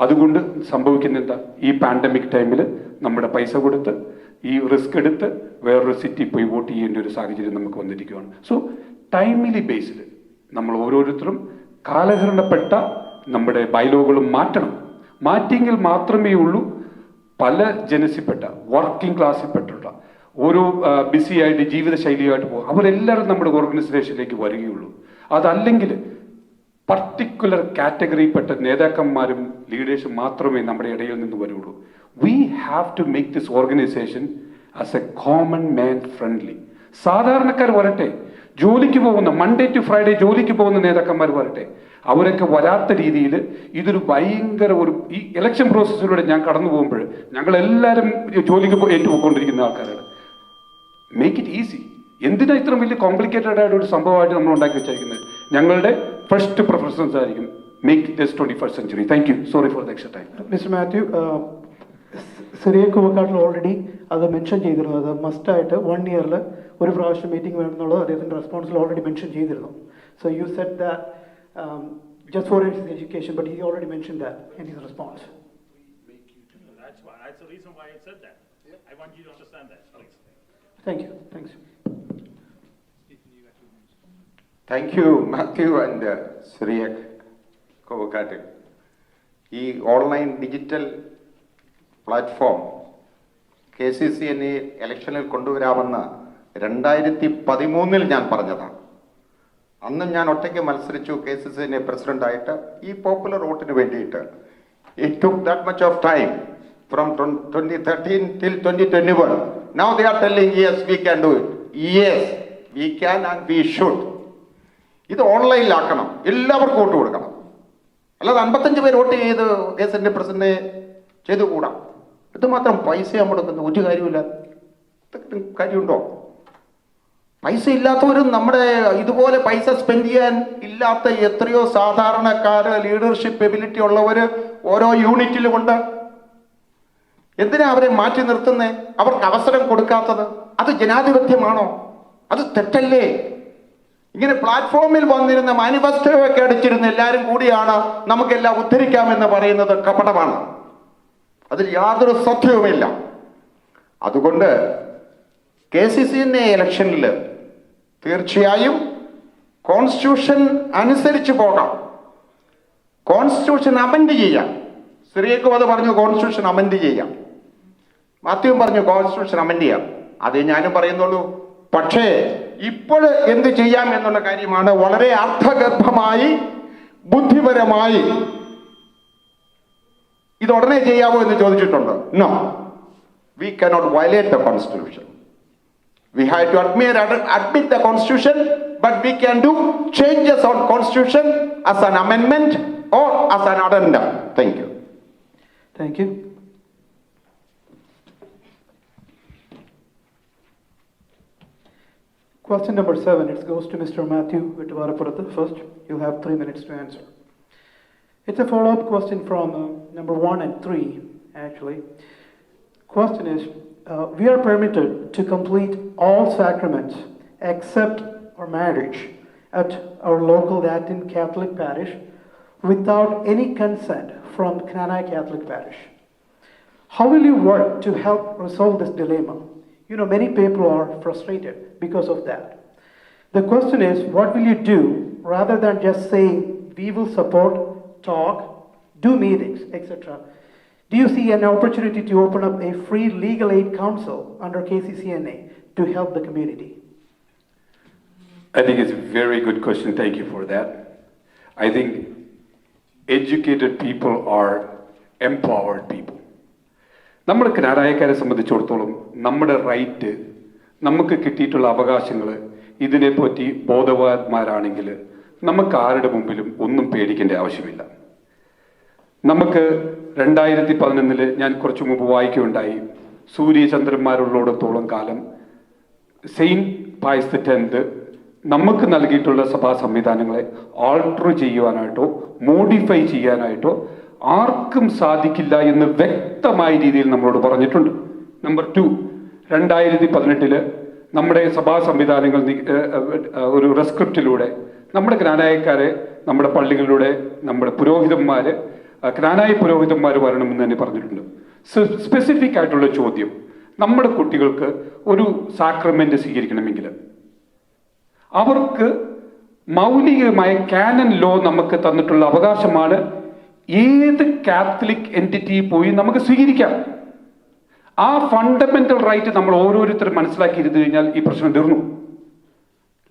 അതുകൊണ്ട് സംഭവിക്കുന്ന എന്താ, ഈ പാൻഡമിക് ടൈമിൽ നമ്മുടെ പൈസ കൊടുത്ത് ഈ റിസ്ക് എടുത്ത് വേറൊരു സിറ്റി പോയി വോട്ട് ചെയ്യേണ്ട ഒരു സാഹചര്യം നമുക്ക് വന്നിരിക്കുകയാണ്. സോ ടൈമിലി ബേസ്ഡ് നമ്മൾ ഓരോരുത്തരും കാലഹരണപ്പെട്ട നമ്മുടെ ബൈലോകളും മാറ്റണം. മാറ്റിയെങ്കിൽ മാത്രമേ ഉള്ളൂ പല ജനസിൽപ്പെട്ട വർക്കിംഗ് ക്ലാസ്സിൽപ്പെട്ടുള്ള ഓരോ ബിസി ആയിട്ട് ജീവിതശൈലിയായിട്ട് പോകും അവരെല്ലാവരും നമ്മുടെ ഓർഗനൈസേഷനിലേക്ക് വരികയുള്ളൂ. അതല്ലെങ്കിൽ പർട്ടിക്കുലർ കാറ്റഗറിയിൽപ്പെട്ട നേതാക്കന്മാരും ലീഡേഴ്സും മാത്രമേ നമ്മുടെ ഇടയിൽ നിന്ന് വരുള്ളൂ. We have to make this organisation as a common man friendly. സാധാരണക്കാർ വരട്ടെ, ജോലിക്ക് പോകുന്ന മൺഡേ ടു ഫ്രൈഡേ ജോലിക്ക് പോകുന്ന നേതാക്കന്മാർ വരട്ടെ, അവരൊക്കെ വരാത്ത രീതിയിൽ ഇതൊരു ഭയങ്കര ഈ ഇലക്ഷൻ പ്രോസസ്സിലൂടെ ഞാൻ കടന്നു പോകുമ്പോൾ ഞങ്ങളെല്ലാവരും ജോലിക്ക് ഏറ്റുപോയിക്കൊണ്ടിരിക്കുന്ന ആൾക്കാരാണ്. Make it easy. എന്തിനാ ഇത്രയും വലിയ കോംപ്ലിക്കേറ്റഡ് ആയിട്ട് ഒരു സംഭവമായിട്ട് നമ്മൾ ഉണ്ടാക്കി വെച്ചിരിക്കുന്നത്? ഞങ്ങളുടെ ഫസ്റ്റ് പ്രിഫറൻസ് ആയിരിക്കും make this 21st century. Thank you. Sorry for the extra time.
Mister Mathew, സിറിയ കുവക്കാട്ടിൽ ഓൾറെഡി അത് മെൻഷൻ ചെയ്തിരുന്നു. അത് മസ്റ്റായിട്ട് 1 yearൽ ഒരു പ്രാവശ്യം മീറ്റിംഗ് വേണമെന്നുള്ളത് അദ്ദേഹത്തിൻ്റെ റെസ്പോൺസിൽ ഓൾറെഡി മെൻഷൻ ചെയ്തിരുന്നു. So you said that just for his education, but he already mentioned that in his response.
That's the reason why I said that. I want you to understand that, please.
Thank you. Thanks.
Thank you, Matthew and Siriyak Kovakatil. ഈ ഓൺലൈൻ ഡിജിറ്റൽ പ്ലാറ്റ്ഫോം KCCNA ഇലക്ഷനിൽ കൊണ്ടുവരാമെന്ന് 2013 ഞാൻ പറഞ്ഞതാണ്. അന്ന് ഞാൻ ഒറ്റയ്ക്ക് മത്സരിച്ചു KCCNA പ്രസിഡന്റായിട്ട് ഈ പോപ്പുലർ വോട്ടിന് വേണ്ടിയിട്ട്. It took that much of time from 2013 till 2021. Now they are telling yes, we can do it. Yes, we can and we should. ഇത് ഓൺലൈനിലാക്കണം, എല്ലാവർക്കും വോട്ട് കൊടുക്കണം. അല്ലാതെ 55 പേര് വോട്ട് ചെയ്ത് KCCNA പ്രസിഡന്റിനെ ചെയ്തുകൂടാ. ഇത് മാത്രം പൈസ മുടക്കുന്ന ഒരു കാര്യമില്ല. കാര്യമുണ്ടോ? പൈസ ഇല്ലാത്തവരും നമ്മുടെ ഇതുപോലെ പൈസ സ്പെൻഡ് ചെയ്യാൻ ഇല്ലാത്ത എത്രയോ സാധാരണക്കാര് ലീഡർഷിപ്പ് എബിലിറ്റി ഉള്ളവർ ഓരോ യൂണിറ്റിലുമുണ്ട്. എന്തിനാ അവരെ മാറ്റി നിർത്തുന്നേ? അവർക്ക് അവസരം കൊടുക്കാത്തത്? അത് ജനാധിപത്യമാണോ? അത് തെറ്റല്ലേ? ഇങ്ങനെ പ്ലാറ്റ്ഫോമിൽ വന്നിരുന്ന മാനിഫെസ്റ്റോയൊക്കെ അടിച്ചിരുന്ന എല്ലാവരും കൂടിയാണ് നമുക്കെല്ലാം ഉദ്ധരിക്കാമെന്ന് പറയുന്നത് കപടമാണ്. അതിൽ യാതൊരു സത്യവുമില്ല. അതുകൊണ്ട് KCCNA ഇലക്ഷനിൽ തീർച്ചയായും കോൺസ്റ്റിറ്റ്യൂഷൻ അനുസരിച്ച് പോകാം. കോൺസ്റ്റിറ്റ്യൂഷൻ അമെൻഡ് ചെയ്യാം. സിറിയക്കും അത് പറഞ്ഞു, കോൺസ്റ്റിറ്റ്യൂഷൻ അമെൻഡ് ചെയ്യാം. മാത്യുവും പറഞ്ഞു കോൺസ്റ്റിറ്റ്യൂഷൻ അമെൻഡ് ചെയ്യാം. അതേ ഞാനും പറയുന്നുള്ളൂ. പക്ഷേ ഇപ്പോൾ എന്ത് ചെയ്യാം എന്നുള്ള കാര്യമാണ് വളരെ അർത്ഥഗർഭമായി ബുദ്ധിപരമായി ഇത് ഉടനെ ചെയ്യാമോ എന്ന് ചോദിച്ചിട്ടുണ്ട്. No, we cannot violate the constitution. We have to admit the constitution, but we can do changes on constitution as an amendment or as an addendum. Thank you.
Thank you. Question number 7, it goes to Mr. Matthew Vittuvarappurathu. First, you'll have 3 minutes to answer. It's a follow-up question from number 1 and 3, actually. Question is, we are permitted to complete all sacraments except our marriage at our local Latin Catholic parish without any consent from Knanai Catholic parish. How will you work to help resolve this dilemma? You know, many people are frustrated because of that. The question is, what will you do rather than just saying, we will support, talk, do meetings, etc.? Do you see an opportunity to open up a free legal aid council under KCCNA to help the community?
I think it's a very good question. Thank you for that. I think educated people are empowered people. നമ്മുടെ ക്നാനായക്കാരെ സംബന്ധിച്ചിടത്തോളം നമ്മുടെ റൈറ്റ്, നമുക്ക് കിട്ടിയിട്ടുള്ള അവകാശങ്ങൾ, ഇതിനെപ്പറ്റി ബോധവാന്മാരാണെങ്കിൽ നമുക്ക് ആരുടെ മുമ്പിലും ഒന്നും പേടിക്കേണ്ട ആവശ്യമില്ല. നമുക്ക് 2011 ഞാൻ കുറച്ചു മുമ്പ് വായിക്കുകയുണ്ടായി, സൂര്യചന്ദ്രന്മാരുള്ളിടത്തോളം കാലം സെയിൻറ്റ് പയസ് X നമുക്ക് നൽകിയിട്ടുള്ള സഭാ സംവിധാനങ്ങളെ ആൾട്ടർ ചെയ്യുവാനായിട്ടോ മോഡിഫൈ ചെയ്യാനായിട്ടോ ആർക്കും സാധിക്കില്ല എന്ന് വ്യക്തമായ രീതിയിൽ നമ്മളോട് പറഞ്ഞിട്ടുണ്ട്. നമ്പർ 2, 2018 നമ്മുടെ സഭാ സംവിധാനങ്ങൾ ഒരു റെസ്ക്രിപ്റ്റിലൂടെ നമ്മുടെ ജ്ഞാനായക്കാരെ നമ്മുടെ പള്ളികളിലൂടെ നമ്മുടെ പുരോഹിതന്മാര് ജ്ഞാനായ പുരോഹിതന്മാർ വരണമെന്ന് തന്നെ പറഞ്ഞിട്ടുണ്ട്. സ്പെസിഫിക് ആയിട്ടുള്ള ചോദ്യം, നമ്മുടെ കുട്ടികൾക്ക് ഒരു സാക്രമെന്റ് സ്വീകരിക്കണമെങ്കിൽ അവർക്ക് മൗലികമായ കാനൻ ലോ നമുക്ക് തന്നിട്ടുള്ള അവകാശമാണ്. ഏത് കാത്തലിക് എൻറ്റിറ്റി പോയി നമുക്ക് സ്വീകരിക്കാം. ആ ഫണ്ടമെന്റൽ റൈറ്റ് നമ്മൾ ഓരോരുത്തരും മനസ്സിലാക്കിയിരുന്നു കഴിഞ്ഞാൽ ഈ പ്രശ്നം തീർന്നു.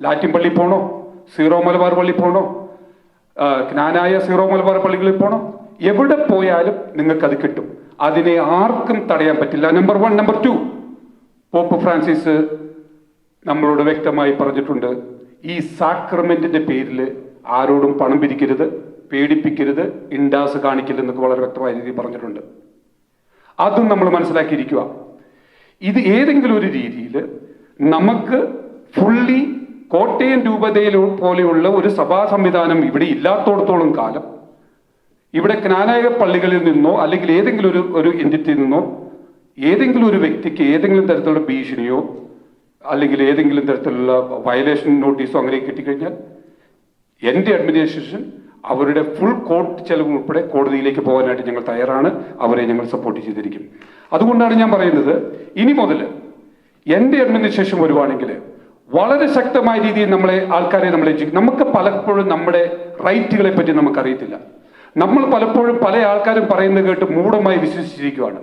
ലാറ്റിൻ പള്ളി പോണോ, സീറോ മലബാർ പള്ളി പോണോ, ജ്ഞാനായ സീറോ മലബാർ പള്ളികളിൽ പോണോ, എവിടെ പോയാലും നിങ്ങൾക്കത് കിട്ടും. അതിനെ ആർക്കും തടയാൻ പറ്റില്ല. നമ്പർ 1. നമ്പർ 2, പോപ്പ് ഫ്രാൻസിസ് നമ്മളോട് വ്യക്തമായി പറഞ്ഞിട്ടുണ്ട്, ഈ സാക്രമെന്റിന്റെ പേരിൽ ആരോടും പണം പിരിക്കരുത്, പേടിപ്പിക്കരുത്, ഇൻഡാസ് കാണിക്കരുതെന്നൊക്കെ വളരെ വ്യക്തമായ രീതിയിൽ പറഞ്ഞിട്ടുണ്ട്. അതും നമ്മൾ മനസ്സിലാക്കിയിരിക്കുക. ഇത് ഏതെങ്കിലും ഒരു രീതിയിൽ നമുക്ക് ഫുള്ളി കോട്ടയം രൂപതയിൽ പോലെയുള്ള ഒരു സഭാ സംവിധാനം ഇവിടെ ഇല്ലാത്തോടത്തോളം കാലം ഇവിടെ ജ്ഞാനായ പള്ളികളിൽ നിന്നോ അല്ലെങ്കിൽ ഏതെങ്കിലും ഒരു എൻറ്റിറ്റിയിൽ നിന്നോ ഏതെങ്കിലും ഒരു വ്യക്തിക്ക് ഏതെങ്കിലും തരത്തിലുള്ള ഭീഷണിയോ അല്ലെങ്കിൽ ഏതെങ്കിലും തരത്തിലുള്ള വയലേഷൻ നോട്ടീസോ അങ്ങനെ കിട്ടിക്കഴിഞ്ഞാൽ എൻ്റെ അഡ്മിനിസ്ട്രേഷൻ അവരുടെ ഫുൾ കോർട്ട് ചെലവ് ഉൾപ്പെടെ കോടതിയിലേക്ക് പോകാനായിട്ട് ഞങ്ങൾ തയ്യാറാണ്. അവരെ ഞങ്ങൾ സപ്പോർട്ട് ചെയ്തിരിക്കും. അതുകൊണ്ടാണ് ഞാൻ പറയുന്നത്, ഇനി മുതൽ എൻ്റെ അഡ്മിനിസ്ട്രേഷൻ വരുവാണെങ്കിൽ വളരെ ശക്തമായ രീതിയിൽ ആൾക്കാരെ നമുക്ക് പലപ്പോഴും നമ്മുടെ റൈറ്റുകളെ പറ്റി നമുക്കറിയത്തില്ല. നമ്മൾ പലപ്പോഴും പല ആൾക്കാരും പറയുന്നത് കേട്ട് മൂഢമായി വിശ്വസിച്ചിരിക്കുകയാണ്.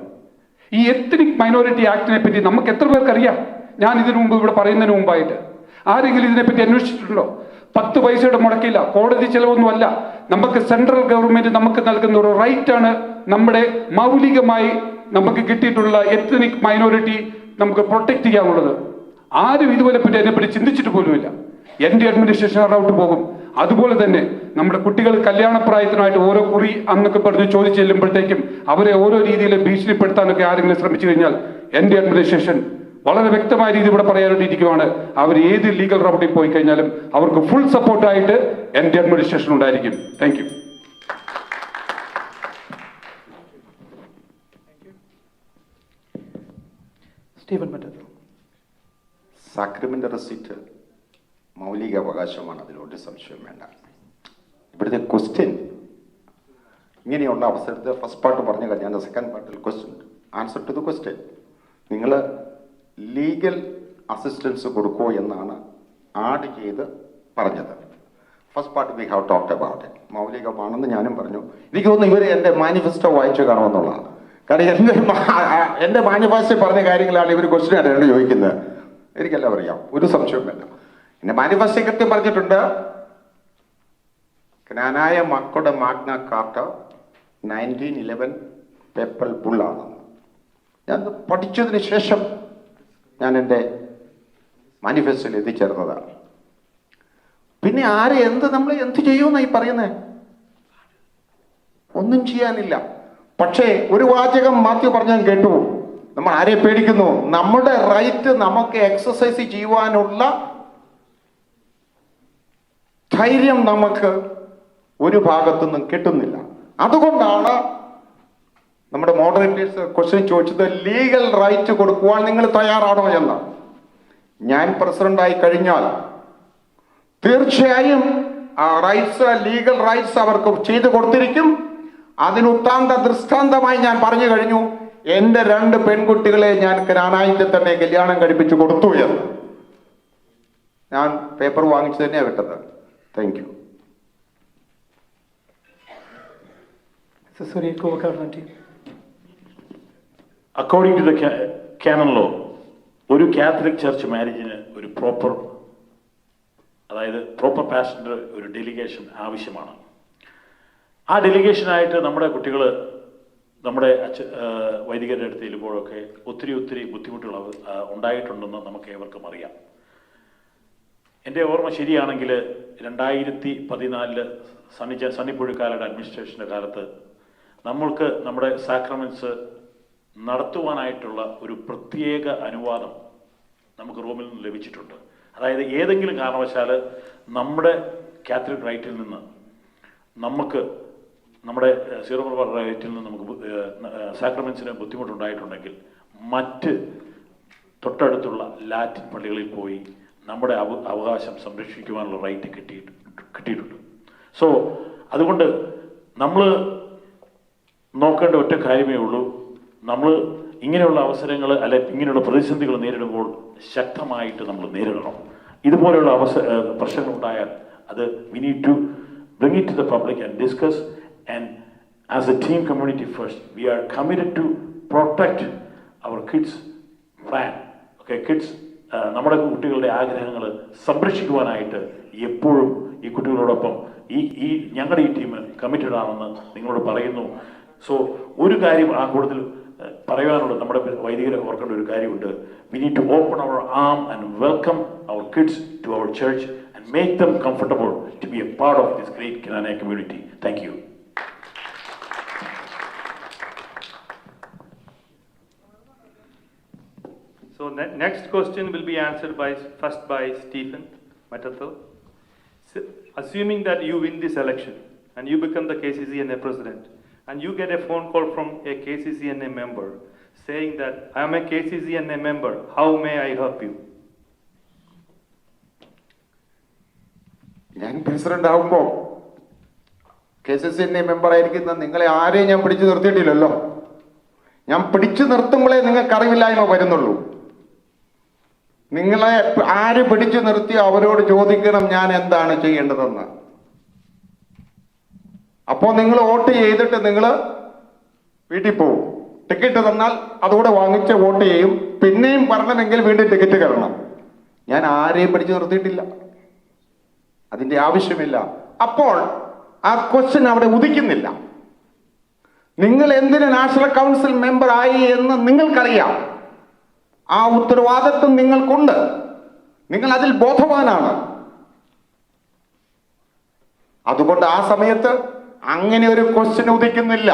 ഈ എത്നിക് മൈനോറിറ്റി ആക്ടിനെ പറ്റി നമുക്ക് എത്ര പേർക്കറിയാം? ഞാൻ ഇതിനു മുമ്പ് ഇവിടെ പറയുന്നതിന് മുമ്പായിട്ട് ആരെങ്കിലും ഇതിനെപ്പറ്റി അന്വേഷിച്ചിട്ടുണ്ടോ? 10 പൈസയുടെ മുടക്കില്ല, കോടതി ചെലവൊന്നുമല്ല. നമുക്ക് സെൻട്രൽ ഗവൺമെന്റ് നമുക്ക് നൽകുന്ന ഒരു റൈറ്റാണ്. നമ്മുടെ മൗലികമായി നമുക്ക് കിട്ടിയിട്ടുള്ള എത്നിക് മൈനോറിറ്റി നമുക്ക് പ്രൊട്ടക്ട് ചെയ്യാനുള്ളത്. ആരും ഇതുപോലെപ്പറ്റി അതിനെപ്പറ്റി ചിന്തിച്ചിട്ട് പോലുമില്ല. എൻ്റെ അഡ്മിനിസ്ട്രേഷൻ റൗട്ട് പോകും. അതുപോലെ തന്നെ നമ്മുടെ കുട്ടികൾ കല്യാണപ്രായത്തിനായിട്ട് ഓരോ കുറി അന്നൊക്കെ പറഞ്ഞ് ചോദിച്ചു ചെല്ലുമ്പോഴത്തേക്കും അവരെ ഓരോ രീതിയിൽ ഭീഷണിപ്പെടുത്താനൊക്കെ ആരെങ്കിലും ശ്രമിച്ചു കഴിഞ്ഞാൽ എൻ്റെ അഡ്മിനിസ്ട്രേഷൻ വളരെ വ്യക്തമായ രീതി ഇവിടെ പറയാനിരിക്കുകയാണ്. അവർ ഏത് ലീഗൽ റൗട്ടിൽ പോയി കഴിഞ്ഞാലും അവർക്ക് ഫുൾ സപ്പോർട്ടായിട്ട് എൻ്റെ അഡ്മിനിസ്ട്രേഷൻ ഉണ്ടായിരിക്കും. Thank you.
സ്റ്റീഫൻ മറ്റർ.
സാക്രമെന്റ് റെസിറ്റ് മൗലിക അവകാശമാണ്, അതിലൊരു സംശയം വേണ്ട. ഇവിടുത്തെ ക്വസ്റ്റ്യൻ ഇങ്ങനെയുള്ള അവസരത്തിൽ ഫസ്റ്റ് പാർട്ട് പറഞ്ഞു കഴിഞ്ഞാൽ സെക്കൻഡ് പാർട്ടിൽ question answer to the question. നിങ്ങൾ ലീഗൽ അസിസ്റ്റൻസ് കൊടുക്കുമോ എന്നാണ് ആഡ് ചെയ്ത് പറഞ്ഞത്. First part we have talked about it. മൗലികമാണെന്ന് ഞാനും പറഞ്ഞു. എനിക്ക് തോന്നുന്നു ഇവർ എൻ്റെ മാനിഫെസ്റ്റോ വായിച്ചു കാണുമെന്നുള്ളതാണ്. കാരണം എൻ്റെ മാനിഫെസ്റ്റോ പറഞ്ഞ കാര്യങ്ങളാണ് ഇവർ ക്വസ്റ്റ്യൻ ആയിട്ടാണ് ചോദിക്കുന്നത്. എനിക്കെല്ലാം അറിയാം, ഒരു സംശയവും വേണ്ട. എൻ്റെ മാനിഫെസ്റ്റോ കൃത്യം പറഞ്ഞിട്ടുണ്ട്, ജ്ഞാനായ മക്കളുടെ മാഗ്ന കാർട്ട 1911 പേപ്പൽ ബുള്ളാണെന്ന് ഞാൻ പഠിച്ചതിന് ശേഷം ഞാൻ എൻ്റെ മാനിഫെസ്റ്റോയിൽ എത്തിച്ചേർന്നതാണ്. പിന്നെ ആരെ നമ്മൾ എന്ത് ചെയ്യുമെന്നായി പറയുന്നത്? ഒന്നും ചെയ്യാനില്ല. പക്ഷേ ഒരു വാചകം മാത്യു പറഞ്ഞാൽ കേട്ടു, നമ്മൾ ആരെ പേടിക്കുന്നു? നമ്മുടെ റൈറ്റ് നമുക്ക് എക്സസൈസ് ചെയ്യുവാനുള്ള ധൈര്യം നമുക്ക് ഒരു ഭാഗത്തുനിന്നും കിട്ടുന്നില്ല. അതുകൊണ്ടാണ് നമ്മുടെ മോഡറേറ്റേഴ്സ് ക്വസ്റ്റ്യൻ ചോദിച്ചത്, ലീഗൽ റൈറ്റ് കൊടുക്കുവാൻ നിങ്ങൾ തയ്യാറാണോ എന്ന്. ഞാൻ പ്രസിഡന്റായി കഴിഞ്ഞാൽ തീർച്ചയായും ആ റൈറ്റ്സ്, ലീഗൽ റൈറ്റ്സ് അവർക്ക് ചെയ്തു കൊടുത്തിരിക്കും. അതിന് ദൃഷ്ടാന്തമായി ഞാൻ പറഞ്ഞു കഴിഞ്ഞു, എൻ്റെ 2 പെൺകുട്ടികളെ ഞാൻ ജ്ഞാനായത്തിൽ തന്നെ കല്യാണം കഴിപ്പിച്ചു കൊടുത്തു എന്ന്. ഞാൻ പേപ്പർ വാങ്ങിച്ചു തന്നെയാണ് വിട്ടത്. Thank you.
According to the canon law, ഒരു കാത്തലിക് ചർച്ച് മാരേജിന് ഒരു പ്രോപ്പർ പാസ്റ്റർ ഒരു ഡെലിഗേഷൻ ആവശ്യമാണ്. ആ ഡെലിഗേഷനായിട്ട് നമ്മുടെ കുട്ടികൾ നമ്മുടെ വൈദികരുടെ അടുത്ത് ചെല്ലുമ്പോഴൊക്കെ ഒത്തിരി ബുദ്ധിമുട്ടുകൾ ഉണ്ടായിട്ടുണ്ടെന്ന് നമുക്ക് ഏവർക്കും അറിയാം. എൻ്റെ ഓർമ്മ ശരിയാണെങ്കിൽ 2014 സണ്ണിപ്പുഴക്കാരുടെ അഡ്മിനിസ്ട്രേഷൻ്റെ കാലത്ത് നമ്മൾക്ക് നമ്മുടെ സാക്രമെന്റ്സ് നടത്തുവാനായിട്ടുള്ള ഒരു പ്രത്യേക അനുവാദം നമുക്ക് റോമിൽ നിന്ന് ലഭിച്ചിട്ടുണ്ട്. അതായത് ഏതെങ്കിലും കാരണവശാൽ നമ്മുടെ കാത്തലിക് റൈറ്റിൽ നിന്ന് നമുക്ക് നമ്മുടെ സീറോ മലബാർ റൈറ്റിൽ നിന്ന് നമുക്ക് സാക്രമെന്റ്സിന് ബുദ്ധിമുട്ടുണ്ടായിട്ടുണ്ടെങ്കിൽ മറ്റ് തൊട്ടടുത്തുള്ള ലാറ്റിൻ പള്ളികളിൽ പോയി നമ്മുടെ അവകാശം സംരക്ഷിക്കുവാനുള്ള റൈറ്റ് കിട്ടിയിട്ടുണ്ട്. സോ അതുകൊണ്ട് നമ്മൾ നോക്കേണ്ട ഒറ്റ കാര്യമേ ഉള്ളൂ, നമ്മൾ ഇങ്ങനെയുള്ള അവസരങ്ങൾ അല്ലെ ഇങ്ങനെയുള്ള പ്രതിസന്ധികൾ നേരിടുമ്പോൾ ശക്തമായിട്ട് നമ്മൾ നേരിടണം. ഇതുപോലെയുള്ള പ്രശ്നങ്ങളുണ്ടായാൽ അത് we need to bring it to the public and discuss, and as a team community first we are committed to protect our kids plan. Okay, kids നമ്മുടെ കുട്ടികളുടെ ആഗ്രഹങ്ങൾ സംരക്ഷിക്കുവാനായിട്ട് എപ്പോഴും ഈ കുട്ടികളോടൊപ്പം ഈ ഞങ്ങളുടെ ഈ ടീം കമ്മിറ്റഡ് ആണെന്ന് നിങ്ങളോട് പറയുന്നു. സോ ഒരു കാര്യം ആ കൂടുതൽ പറയാനുള്ളത്, നമ്മുടെ വൈദികരെ ഓർക്കേണ്ട ഒരു കാര്യമുണ്ട്. We need to open our arm and welcome our kids to our church and make them comfortable to be a part of this great Cananea community. Thank you.
So next question will be answered first by Stephen Matatho. Assuming that you win this election and you become the KCCNA president, and you get a phone call from a KCCNA member saying that I am a KCCNA member, how may I help you?
ഞാൻ പ്രസിഡന്റ് ആവുമ്പോൾ KCCNA മെമ്പർ ആയിരിക്കുന്ന നിങ്ങളെ ആരെയും ഞാൻ പിടിച്ചു നിർത്തിയിട്ടില്ലല്ലോ. ഞാൻ പിടിച്ചു നിർത്തുമ്പോഴേ നിങ്ങൾക്ക് അറിവില്ലായ്മ വരുന്നുള്ളൂ. നിങ്ങളെ ആര് പിടിച്ചു നിർത്തി അവരോട് ചോദിക്കണം ഞാൻ എന്താണ് ചെയ്യേണ്ടതെന്ന്. അപ്പോൾ നിങ്ങൾ വോട്ട് ചെയ്തിട്ട് നിങ്ങൾ വീട്ടിൽ പോകും. ടിക്കറ്റ് തന്നാൽ അതുകൂടെ വാങ്ങിച്ച് വോട്ട് ചെയ്യും. പിന്നെയും വരണമെങ്കിൽ വീണ്ടും ടിക്കറ്റ് കയറണം. ഞാൻ ആരെയും പിടിച്ചു നിർത്തിയിട്ടില്ല, അതിന്റെ ആവശ്യമില്ല. അപ്പോൾ ആ ക്വസ്റ്റ്യൻ അവിടെ ഉദിക്കുന്നില്ല. നിങ്ങൾ എന്തിന് നാഷണൽ കൗൺസിൽ മെമ്പർ ആയി എന്ന് നിങ്ങൾക്കറിയാം. ആ ഉത്തരവാദിത്വം നിങ്ങൾക്കുണ്ട്. നിങ്ങൾ അതിൽ ബോധവാനാണ്. അതുകൊണ്ട് ആ സമയത്ത് അങ്ങനെ ഒരു ക്വസ്റ്റ്യൻ ഉദിക്കുന്നില്ല.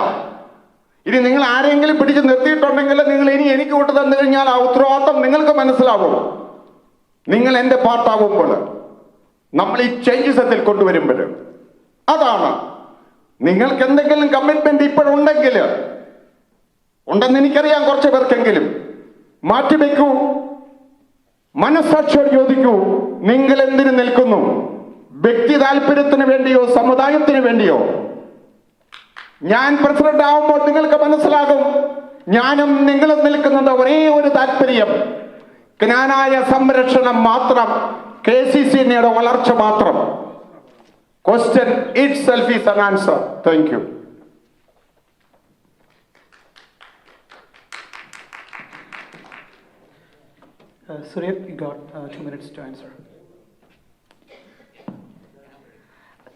ഇനി നിങ്ങൾ ആരെങ്കിലും പിടിച്ച് നിർത്തിയിട്ടുണ്ടെങ്കിൽ നിങ്ങൾ ഇനി എനിക്ക് വോട്ട് തന്നു കഴിഞ്ഞാൽ ആ ഉത്തരവാദിത്വം നിങ്ങൾക്ക് മനസ്സിലാവും. നിങ്ങൾ എന്റെ പാർട്ടാവുമ്പോൾ, നമ്മൾ ഈ ചേഞ്ചസ് അതിൽ കൊണ്ടുവരുമ്പോൾ, അതാണ് നിങ്ങൾക്ക് എന്തെങ്കിലും കമ്മിറ്റ്മെന്റ് ഇപ്പോഴുണ്ടെങ്കിൽ, ഉണ്ടെന്ന് എനിക്കറിയാം കുറച്ച് പേർക്കെങ്കിലും, മാറ്റിവെക്കൂ. മനസ്സാക്ഷിയോട് ചോദിക്കൂ, നിങ്ങൾ എന്തിനു നിൽക്കുന്നു? വ്യക്തി താല്പര്യത്തിന് വേണ്ടിയോ സമുദായത്തിന് വേണ്ടിയോ? ഞാൻ പ്രസിഡന്റ് ആവുമ്പോൾ നിങ്ങൾക്ക് മനസ്സിലാകും, ഞാനും നിങ്ങളും നിൽക്കുന്നത് ഒരേ ഒരു താല്പര്യം, ജ്ഞാനായ സംരക്ഷണം മാത്രം, KCCNയുടെ വളർച്ച മാത്രം. Question itself is an answer. Thank you.
Surya, you got 2 minutes to answer.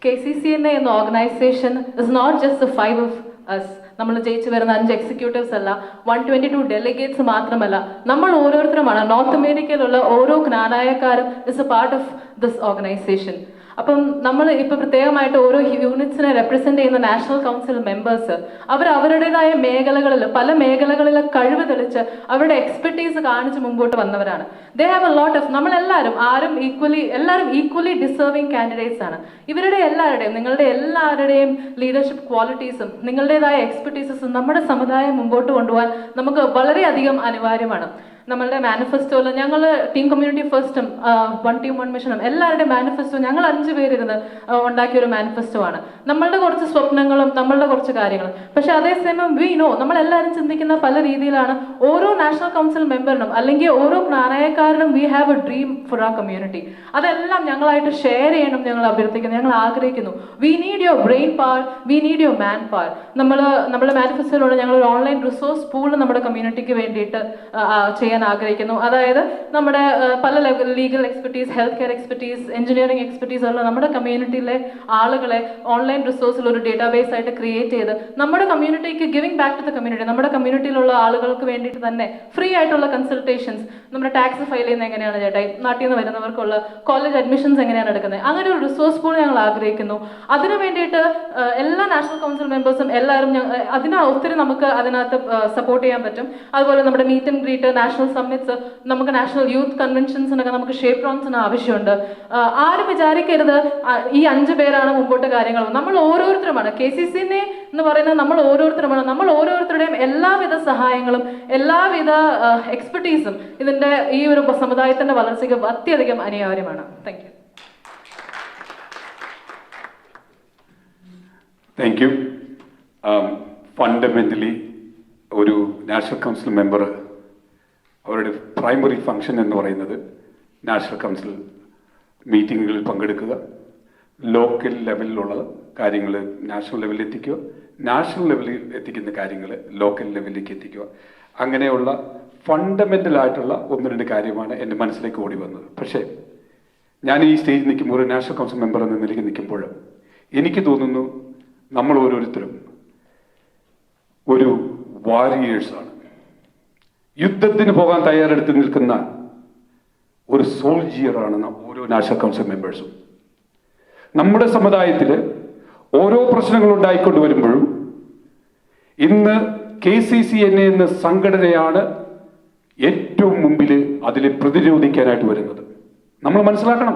KCCNA എന്ന organisation is not just the 5 of us. നമ്മൾ ജയിച്ചു വരുന്ന 5 എക്സിക്യൂട്ടീവ്സ് അല്ല, 122 ഡെലിഗേറ്റ്സ് മാത്രമല്ല, നമ്മൾ ഓരോരുത്തരുമാണ്. നോർത്ത് അമേരിക്കയിലുള്ള ഓരോ ജ്ഞാനായക്കാരും is a part of this organization. അപ്പം നമ്മൾ ഇപ്പൊ പ്രത്യേകമായിട്ട് ഓരോ യൂണിറ്റ്സിനെ റെപ്രസെന്റ് ചെയ്യുന്ന നാഷണൽ കൗൺസിൽ മെമ്പേഴ്സ് അവർ അവരുടേതായ മേഖലകളിൽ പല മേഖലകളിൽ കഴിവ് തെളിച്ച് അവരുടെ എക്സ്പെർട്ടീസ് കാണിച്ച് മുമ്പോട്ട് വന്നവരാണ്. They have a lot of, നമ്മളെല്ലാവരും എല്ലാവരും ഈക്വലി ഡിസേർവിംഗ് കാൻഡിഡേറ്റ്സ് ആണ്. ഇവരുടെ എല്ലാവരുടെയും, നിങ്ങളുടെ എല്ലാവരുടെയും ലീഡർഷിപ്പ് ക്വാളിറ്റീസും നിങ്ങളുടേതായ എക്സ്പെർട്ടീസസും നമ്മുടെ സമുദായം മുമ്പോട്ട് കൊണ്ടുപോകാൻ നമുക്ക് വളരെയധികം അനിവാര്യമാണ്. നമ്മളുടെ മാനിഫെസ്റ്റോയിൽ ഞങ്ങൾ ടീം കമ്മ്യൂണിറ്റി ഫസ്റ്റും 1 Team 1 Mission എല്ലാവരുടെയും മാനിഫെസ്റ്റോ ഞങ്ങൾ 5 പേരിരുന്ന് ഉണ്ടാക്കിയ ഒരു മാനിഫെസ്റ്റോ ആണ്. നമ്മളുടെ കുറച്ച് സ്വപ്നങ്ങളും നമ്മളുടെ കുറച്ച് കാര്യങ്ങളും. പക്ഷെ അതേസമയം വി നോ, നമ്മളെല്ലാവരും ചിന്തിക്കുന്ന പല രീതിയിലാണ്. ഓരോ നാഷണൽ കൗൺസിൽ മെമ്പറിനും അല്ലെങ്കിൽ ഓരോ ജ്ഞാനായക്കാരനും we have a dream for ആ കമ്മ്യൂണിറ്റി. അതെല്ലാം ഞങ്ങളായിട്ട് ഷെയർ ചെയ്യണം ഞങ്ങൾ അഭ്യർത്ഥിക്കുന്നു, ഞങ്ങൾ ആഗ്രഹിക്കുന്നു. We need your brain power, we need your man power. നമ്മുടെ മാനിഫെസ്റ്റോയിലൂടെ ഞങ്ങൾ ഒരു ഓൺലൈൻ റിസോഴ്സ് പൂൾ നമ്മുടെ കമ്മ്യൂണിറ്റിക്ക് വേണ്ടിയിട്ട് ചെയ്യാൻ ആഗ്രഹിക്കുന്നു. അതായത് നമ്മുടെ പല legal expertise, health care expertise, engineering expertise ഉള്ള നമ്മുടെ കമ്മ്യൂണിറ്റിയിലെ ആളുകളെ ഓൺലൈൻ റിസോഴ്സിൽ ഒരു ഡേറ്റാബേസ് ആയിട്ട് ക്രിയേറ്റ് ചെയ്ത് നമ്മുടെ കമ്മ്യൂണിറ്റിക്ക് giving back to the community, നമ്മുടെ കമ്മ്യൂണിറ്റിയിലുള്ള ആളുകൾക്ക് വേണ്ടിയിട്ട് തന്നെ ഫ്രീ ആയിട്ടുള്ള കൺസൾട്ടേഷൻസ്, നമ്മുടെ ടാക്സ് ഫയൽ ചെയ്യുന്നത് എങ്ങനെയാണ് ചേട്ടായി, നാട്ടിൽ നിന്ന് വരുന്നവർക്കുള്ള കോളേജ് അഡ്മിഷൻസ് എങ്ങനെയാണ് എടുക്കുന്നത്, അങ്ങനെ ഒരു റിസോഴ്സ് പൂൾ ഞങ്ങൾ ആഗ്രഹിക്കുന്നു. അതിനു വേണ്ടിയിട്ട് എല്ലാ നാഷണൽ കൗൺസിൽ മെമ്പേഴ്സും എല്ലാവരും അതിന് ഒത്തിരി നമുക്ക് അതിനകത്ത് സപ്പോർട്ട് ചെയ്യാൻ പറ്റും. അതുപോലെ നമ്മുടെ meet and greet, national summits, നമുക്ക് നാഷണൽ യൂത്ത് കൺവെൻഷൻസിനൊക്കെ നമുക്ക് ഷേപ്രോൺസിന് ആവശ്യമുണ്ട്. ആരും വിചാരിക്കരുത് ഈ 5 പേരാണ് മുമ്പോട്ട് കാര്യങ്ങൾ. നമ്മൾ ഓരോരുത്തരുമാണ്. KCC എന്ന് പറയുന്നത് നമ്മൾ ഓരോരുത്തരുമാണ്. നമ്മൾ ഓരോരുത്തരുടെയും എല്ലാവിധ സഹായങ്ങളും എല്ലാവിധ എക്സ്പെർട്ടീസും ഇതിന്റെ ഈ ഒരു സമുദായത്തിന്റെ വളർച്ചയ്ക്ക് അത്യധികം അനിവാര്യമാണ്. Thank you.
Thank U. Fundamentally ഒരു നാഷണൽ കൗൺസിൽ മെമ്പർ അവരുടെ പ്രൈമറി ഫങ്ഷൻ എന്ന് പറയുന്നത് നാഷണൽ കൗൺസിൽ മീറ്റിങ്ങുകളിൽ പങ്കെടുക്കുക, ലോക്കൽ ലെവലിലുള്ള കാര്യങ്ങൾ നാഷണൽ ലെവലിൽ എത്തിക്കുക, നാഷണൽ ലെവലിൽ എത്തിക്കുന്ന കാര്യങ്ങൾ ലോക്കൽ ലെവലിലേക്ക് എത്തിക്കുക. അങ്ങനെയുള്ള ഫണ്ടമെൻ്റൽ ആയിട്ടുള്ള 1-2 കാര്യമാണ് എൻ്റെ മനസ്സിലേക്ക് ഓടി വന്നത്. പക്ഷേ ഞാൻ ഈ സ്റ്റേജിൽ നിൽക്കുമ്പോൾ, ഒരു നാഷണൽ കൗൺസിൽ മെമ്പർ എന്ന നിലയ്ക്ക് നിൽക്കുമ്പോൾ എനിക്ക് തോന്നുന്നു നമ്മൾ ഓരോരുത്തരും ഒരു വാരിയേഴ്സാണ്. യുദ്ധത്തിന് പോകാൻ തയ്യാറെടുത്ത് നിൽക്കുന്ന ഒരു സോൾജിയറാണ് ഓരോ നാഷണൽ കൗൺസിൽ മെമ്പേഴ്സും. നമ്മുടെ സമുദായത്തിൽ ഓരോ പ്രശ്നങ്ങൾ ഉണ്ടായിക്കൊണ്ട് വരുമ്പോഴും ഇന്ന് KCCNA എന്ന സംഘടനയാണ് ഏറ്റവും മുമ്പിൽ അതിൽ പ്രതിരോധിക്കാനായിട്ട് വരുന്നത്. നമ്മൾ മനസ്സിലാക്കണം,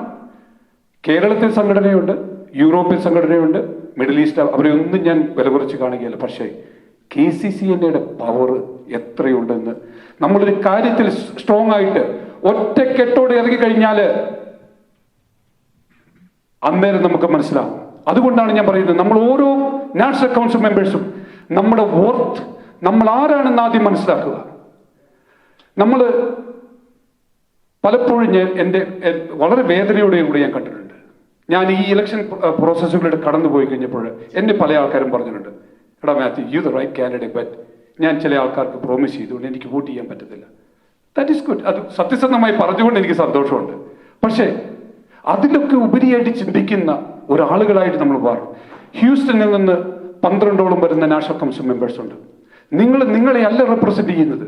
കേരളത്തിൽ സംഘടനയുണ്ട്, യൂറോപ്യൻ സംഘടനയുണ്ട്, മിഡിൽ ഈസ്റ്റ്, അവരെ ഒന്നും ഞാൻ വില കുറച്ച് കാണുകയല്ല. പക്ഷേ KCCNAയുടെ പവർ എത്രയുണ്ടെന്ന് നമ്മളൊരു കാര്യത്തിൽ സ്ട്രോങ് ആയിട്ട് ഒറ്റക്കെട്ടോടെ ഇറങ്ങിക്കഴിഞ്ഞാൽ അന്നേരം നമുക്ക് മനസ്സിലാവും. അതുകൊണ്ടാണ് ഞാൻ പറയുന്നത്, നമ്മൾ ഓരോ നാഷണൽ കൗൺസിൽ മെമ്പേഴ്സും നമ്മുടെ വർത്ത്, നമ്മൾ ആരാണെന്ന് ആദ്യം മനസ്സിലാക്കുക. നമ്മൾ പലപ്പോഴും എൻ്റെ വളരെ വേദനയോടെയും കൂടി ഞാൻ കണ്ടിട്ടുണ്ട്. ഞാൻ ഈ ഇലക്ഷൻ പ്രോസസ്സുകളിലൂടെ കടന്നു പോയി കഴിഞ്ഞപ്പോൾ എന്നെ പല ആൾക്കാരും പറഞ്ഞിട്ടുണ്ട്, എടാ Mathew, you the right candidate, but ഞാൻ ചില ആൾക്കാർക്ക് പ്രോമിസ് ചെയ്തുകൊണ്ട് എനിക്ക് വോട്ട് ചെയ്യാൻ പറ്റത്തില്ല. That is good. അത് സത്യസന്ധമായി പറഞ്ഞുകൊണ്ട് എനിക്ക് സന്തോഷമുണ്ട്. പക്ഷേ അതിലൊക്കെ ഉപരിയായിട്ട് ചിന്തിക്കുന്ന ഒരാളുകളായിട്ട് നമ്മൾ മാറും. ഹ്യൂസ്റ്റണിൽ നിന്ന് 12ഓളം വരുന്ന നാഷണൽ കൗൺസിൽ മെമ്പേഴ്സ് ഉണ്ട്. നിങ്ങളെ അല്ല റെപ്രസെന്റ് ചെയ്യുന്നത്,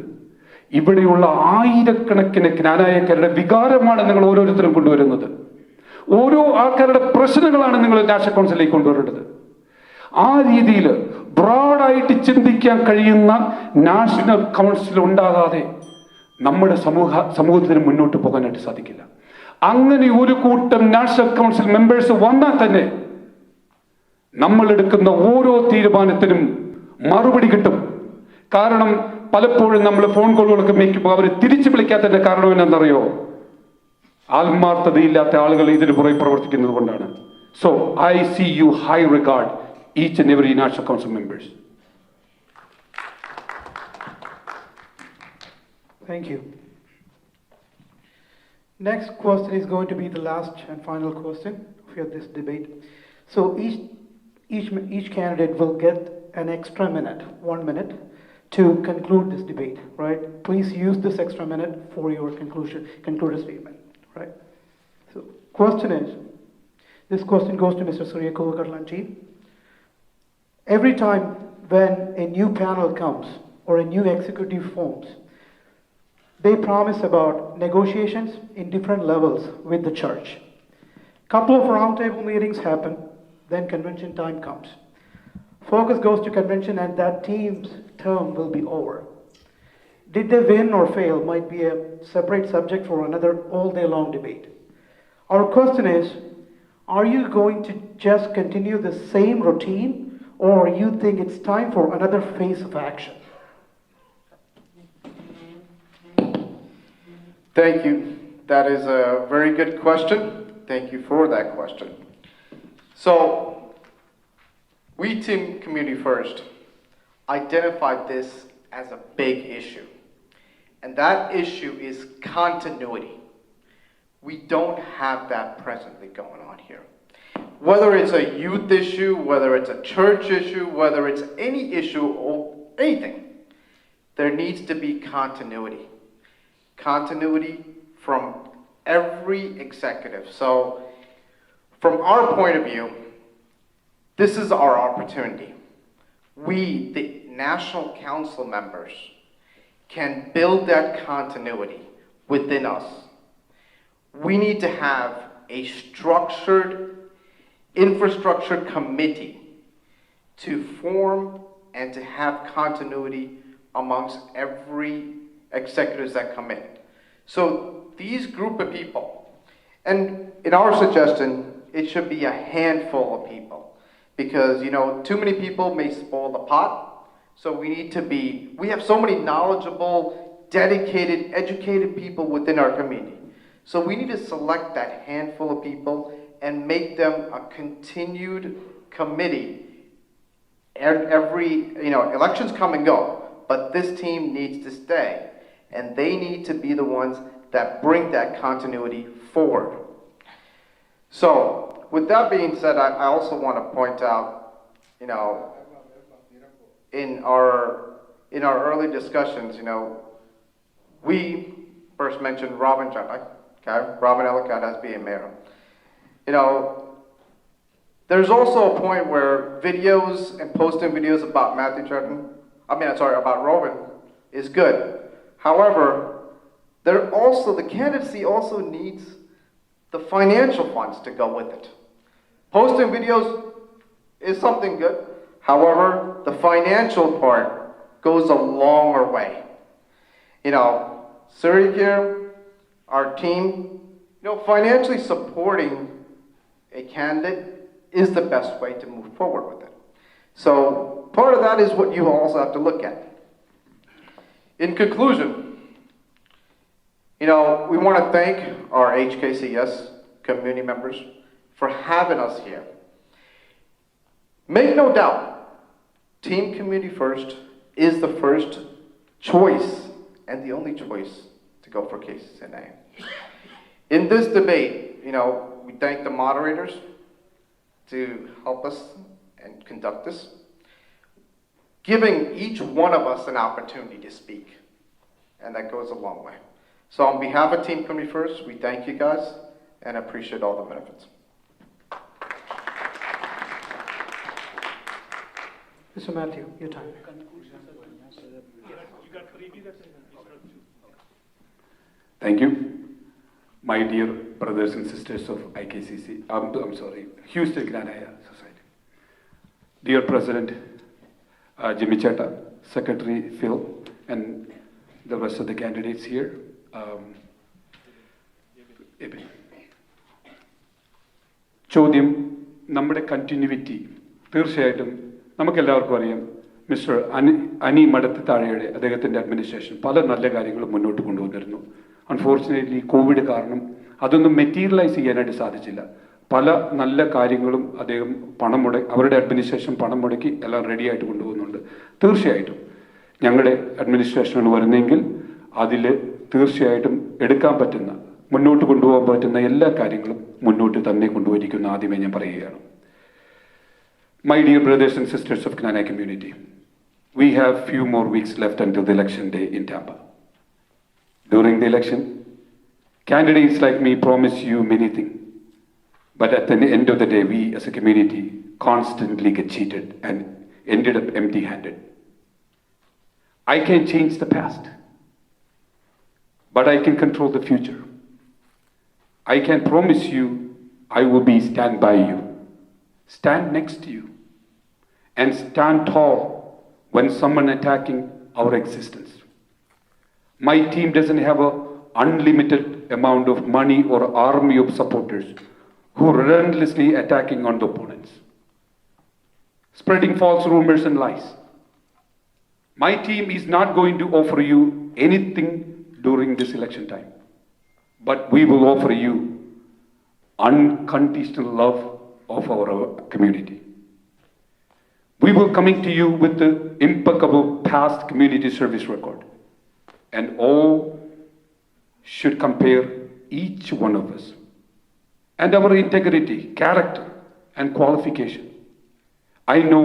ഇവിടെയുള്ള ആയിരക്കണക്കിന് ജ്ഞാനായക്കാരുടെ വികാരമാണ് നിങ്ങൾ ഓരോരുത്തരും കൊണ്ടുവരുന്നത്. ഓരോ ആൾക്കാരുടെ പ്രശ്നങ്ങളാണ് നിങ്ങൾ നാഷണൽ കൗൺസിലേക്ക് കൊണ്ടുവരേണ്ടത്. ആ രീതിയിൽ ബ്രോഡായിട്ട് ചിന്തിക്കാൻ കഴിയുന്ന നാഷണൽ കൗൺസിൽ ഉണ്ടാകാതെ നമ്മുടെ സമൂഹത്തിന് മുന്നോട്ട് പോകാനായിട്ട് സാധിക്കില്ല. അങ്ങനെ ഒരു കൂട്ടം നാഷണൽ കൗൺസിൽ മെമ്പേഴ്സ് വന്നാൽ തന്നെ നമ്മൾ എടുക്കുന്ന ഓരോ തീരുമാനത്തിനും മറുപടി കിട്ടും. കാരണം പലപ്പോഴും നമ്മൾ ഫോൺ കോളുകളൊക്കെ മേക്കുമ്പോൾ അവർ തിരിച്ചു വിളിക്കാത്തതിന്റെ കാരണം എന്താണെന്നറിയോ? ആത്മാർത്ഥതയില്ലാത്ത ആളുകൾ ഇതിന് പുറകെ പ്രവർത്തിക്കുന്നത് കൊണ്ടാണ്. So I see you high regard each and every national council members.
Thank you. Next question is going to be the last and final question for this debate. So each candidate will get an extra minute, 1 minute, to conclude this debate, right? Please use this extra minute for your conclusive statement, right? So this question goes to Mr. Surya Kovakarlanchi. Every time when a new panel comes or a new executive forms, they promise about negotiations in different levels with the church. Couple of roundtable meetings happen, then convention time comes. Focus goes to convention and that team's term will be over. Did they win or fail might be a separate subject for another all-day long debate. Our question is, are you going to just continue the same routine, or you think it's time for another phase of action?
Thank you. That is a very good question. Thank you for that question. So, we Team Community First identified this as a big issue. And that issue is continuity. We don't have that presently going on here. Whether it's a youth issue, whether it's a church issue, whether it's any issue or anything, there needs to be continuity. Continuity from every executive. So, from our point of view, this is our opportunity. We, the National Council members, can build that continuity within us. We need to have a structured infrastructure committee to form and to have continuity amongst every executives that come in. So these group of people, and in our suggestion, it should be a handful of people, because, you know, too many people may spoil the pot. So we have so many knowledgeable, dedicated, educated people within our community. So we need to select that handful of people and make them a continued committee. Every, you know, elections come and go, but this team needs to stay. And they need to be the ones that bring that continuity forward. So, with that being said, I also want to point out, you know, in our early discussions, you know, we first mentioned Robin Chattai, okay? Robin Ellicott as being mayor. You know, there's also a point where videos and posting videos about about Robin is good. However, the candidacy also needs the financial funds to go with it. Posting videos is something good. However, the financial part goes a longer way. You know, Surrey here, our team, you know, financially supporting a candidate is the best way to move forward with it. So part of that is what you also have to look at. In conclusion, you know, we want to thank our HKCS community members for having us here. Make no doubt, Team Community First is the first choice and the only choice to go for KCCNA. In this debate, you know, we thank the moderators to help us and conduct this, giving each one of us an opportunity to speak, and that goes a long way. So on behalf of Team Community First, we thank you guys and appreciate all the benefits.
Mr. Matthew, your time.
Thank you. My dear brothers and sisters of Houston Granaya Society. Dear President Jimmy Chetta, Secretary Phil, and the rest of the candidates here. ചോദ്യം നമ്മുടെ കണ്ടിന്യൂവിറ്റി തീർച്ചയായിട്ടും നമുക്കെല്ലാവർക്കും അറിയാം. മിസ്റ്റർ അനി മടത്ത് താഴെയുടെ അദ്ദേഹത്തിൻ്റെ അഡ്മിനിസ്ട്രേഷൻ പല നല്ല കാര്യങ്ങളും മുന്നോട്ട് കൊണ്ടുവന്നിരുന്നു. അൺഫോർച്ചുനേറ്റ്ലി കോവിഡ് കാരണം അതൊന്നും മെറ്റീരിയലൈസ് ചെയ്യാനായിട്ട് സാധിച്ചില്ല. പല നല്ല കാര്യങ്ങളും അദ്ദേഹം അവരുടെ അഡ്മിനിസ്ട്രേഷൻ പണം മുടക്കി എല്ലാം റെഡിയായിട്ട് കൊണ്ടുപോകുന്നുണ്ട്. തീർച്ചയായിട്ടും ഞങ്ങളുടെ അഡ്മിനിസ്ട്രേഷനാണ് വരുന്നതെങ്കിൽ അതിൽ തീർച്ചയായിട്ടും എടുക്കാൻ പറ്റുന്ന മുന്നോട്ട് കൊണ്ടുപോകാൻ പറ്റുന്ന എല്ലാ കാര്യങ്ങളും മുന്നോട്ട് തന്നെ കൊണ്ടുപോയിരിക്കുന്ന ആദ്യമേ ഞാൻ പറയുകയാണ്. My dear brothers and sisters of Knanaya community, we have few more weeks left until the election day in Tampa. During the election, candidates like me promise you many things, but at the end of the day, we as a community constantly get cheated and ended up empty-handed. I can't change the past, but I can control the future. I can promise you I will stand by you, stand next to you, and stand tall when someone attacking our existence. My team doesn't have an unlimited amount of money or army of supporters who are relentlessly attacking on the opponents, spreading false rumors and lies. My team is not going to offer you anything during this election time, but we will offer you unconditional love of our community. We will coming to you with the impeccable past community service record, and all should compare each one of us and our integrity, character, and qualification. I know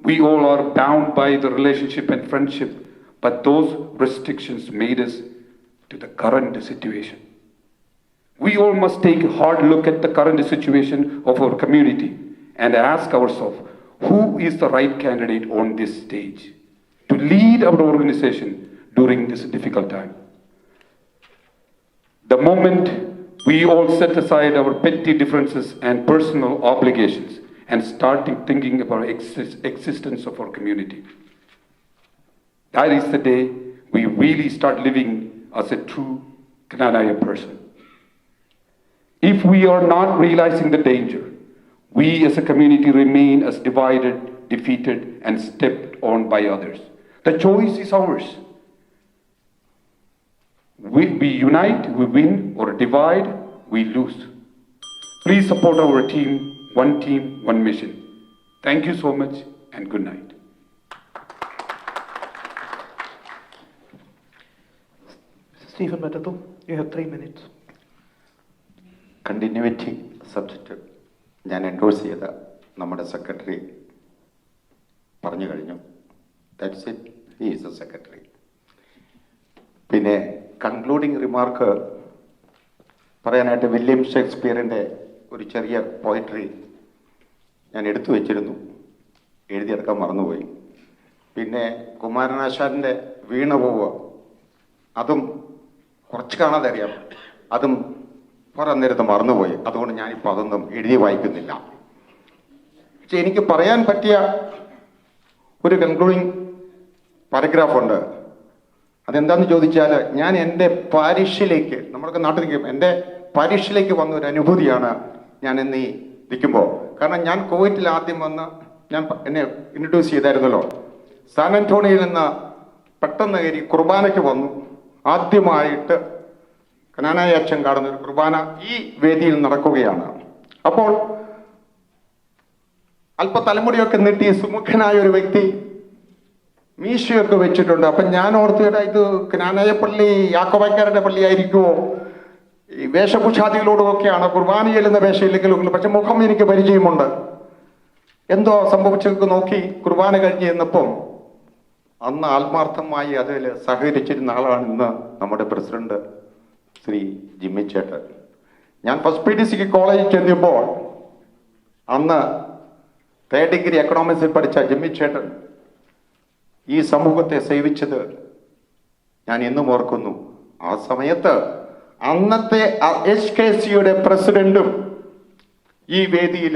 we all are bound by the relationship and friendship, but those restrictions made us to the current situation. We all must take a hard look at the current situation of our community and ask ourselves, who is the right candidate on this stage to lead our organization during this difficult time? The moment we all set aside our petty differences and personal obligations and starting thinking about existence of our community. That is the day we really start living as a true Knanaya person. If we are not realizing the danger, we as a community remain as divided, defeated, and stepped on by others. The choice is ours. We unite, we win, or divide, we lose. Please support our team, one mission. Thank you so much, and good night.
Stephen Matatul, you have 3 minutes.
Continuity subject ഞാൻ എൻഡോഴ്സ് ചെയ്ത നമ്മുടെ സെക്രട്ടറി പറഞ്ഞു കഴിഞ്ഞു. That's it, he is A secretary. പിന്നെ കൺക്ലൂഡിങ് റിമാർക്ക് പറയാനായിട്ട് വില്യം ഷേക്സ്പിയറിൻ്റെ ഒരു ചെറിയ പോയിട്രി ഞാൻ എടുത്തു വച്ചിരുന്നു, എഴുതിയെടുക്കാൻ മറന്നുപോയി. പിന്നെ കുമാരനാശാൻ്റെ വീണപൂവ്, അതും കുറച്ച് കാണാതെ അറിയാം, അതും പറഞ്ഞിരുന്ന് മറന്നുപോയി. അതുകൊണ്ട് ഞാനിപ്പോൾ അതൊന്നും എഴുതി വായിക്കുന്നില്ല. പക്ഷെ എനിക്ക് പറയാൻ പറ്റിയ ഒരു കൺക്ലൂഡിങ് പാരഗ്രാഫുണ്ട്. അതെന്താണെന്ന് ചോദിച്ചാൽ, ഞാൻ എൻ്റെ പാരിഷിലേക്ക്, നമ്മളൊക്കെ നാട്ടിൽ നിൽക്കും, എൻ്റെ പാരിഷിലേക്ക് വന്ന ഒരു അനുഭൂതിയാണ് ഞാൻ ഇന്ന് ഈ നിൽക്കുമ്പോൾ. കാരണം ഞാൻ കുവൈറ്റിൽ ആദ്യം വന്ന് എന്നെ ഇൻട്രൊഡ്യൂസ് ചെയ്തായിരുന്നല്ലോ. സാൻ ആന്റോണിയിൽ നിന്ന് പെട്ടെന്ന് കയറി കുർബാനയ്ക്ക് വന്നു. ആദ്യമായിട്ട് കനാനായ അച്ഛൻ കാണുന്ന ഒരു കുർബാന ഈ വേദിയിൽ നടക്കുകയാണ്. അപ്പോൾ അല്പ തലമുടിയൊക്കെ നീട്ടി സുമുഖനായ ഒരു വ്യക്തി മീശയൊക്കെ വെച്ചിട്ടുണ്ട്. അപ്പം ഞാൻ ഓർത്തുകേട്ടാ, ഇത് കനാനായ പള്ളി യാക്കോബായ്ക്കാരുടെ പള്ളിയായിരിക്കുമോ? ഈ വേഷഭൂഷാദികളോടുമൊക്കെയാണ്, കുർബാന ചെല്ലുന്ന വേഷയില്ലെങ്കിലും, പക്ഷെ മുഖം എനിക്ക് പരിചയമുണ്ട്. എന്തോ സംഭവിച്ചൊക്കെ നോക്കി കുർബാന കഴിഞ്ഞ് ചെന്നപ്പം അന്ന് ആത്മാർത്ഥമായി അതിൽ സഹകരിച്ചിരുന്ന ആളാണ് ഇന്ന് നമ്മുടെ പ്രസിഡന്റ് ശ്രീ ജിമ്മി ചേട്ടൻ. ഞാൻ ഫസ്റ്റ് PTC കോളേജിൽ ചെന്നപ്പോൾ അന്ന് 3rd ഡിഗ്രി എക്കണോമിക്സിൽ പഠിച്ച ജിമ്മി ചേട്ടൻ ഈ സമൂഹത്തെ സേവിച്ചത് ഞാൻ എന്നും ഓർക്കുന്നു. ആ സമയത്ത് അന്നത്തെ HKCയുടെ പ്രസിഡന്റും ഈ വേദിയിൽ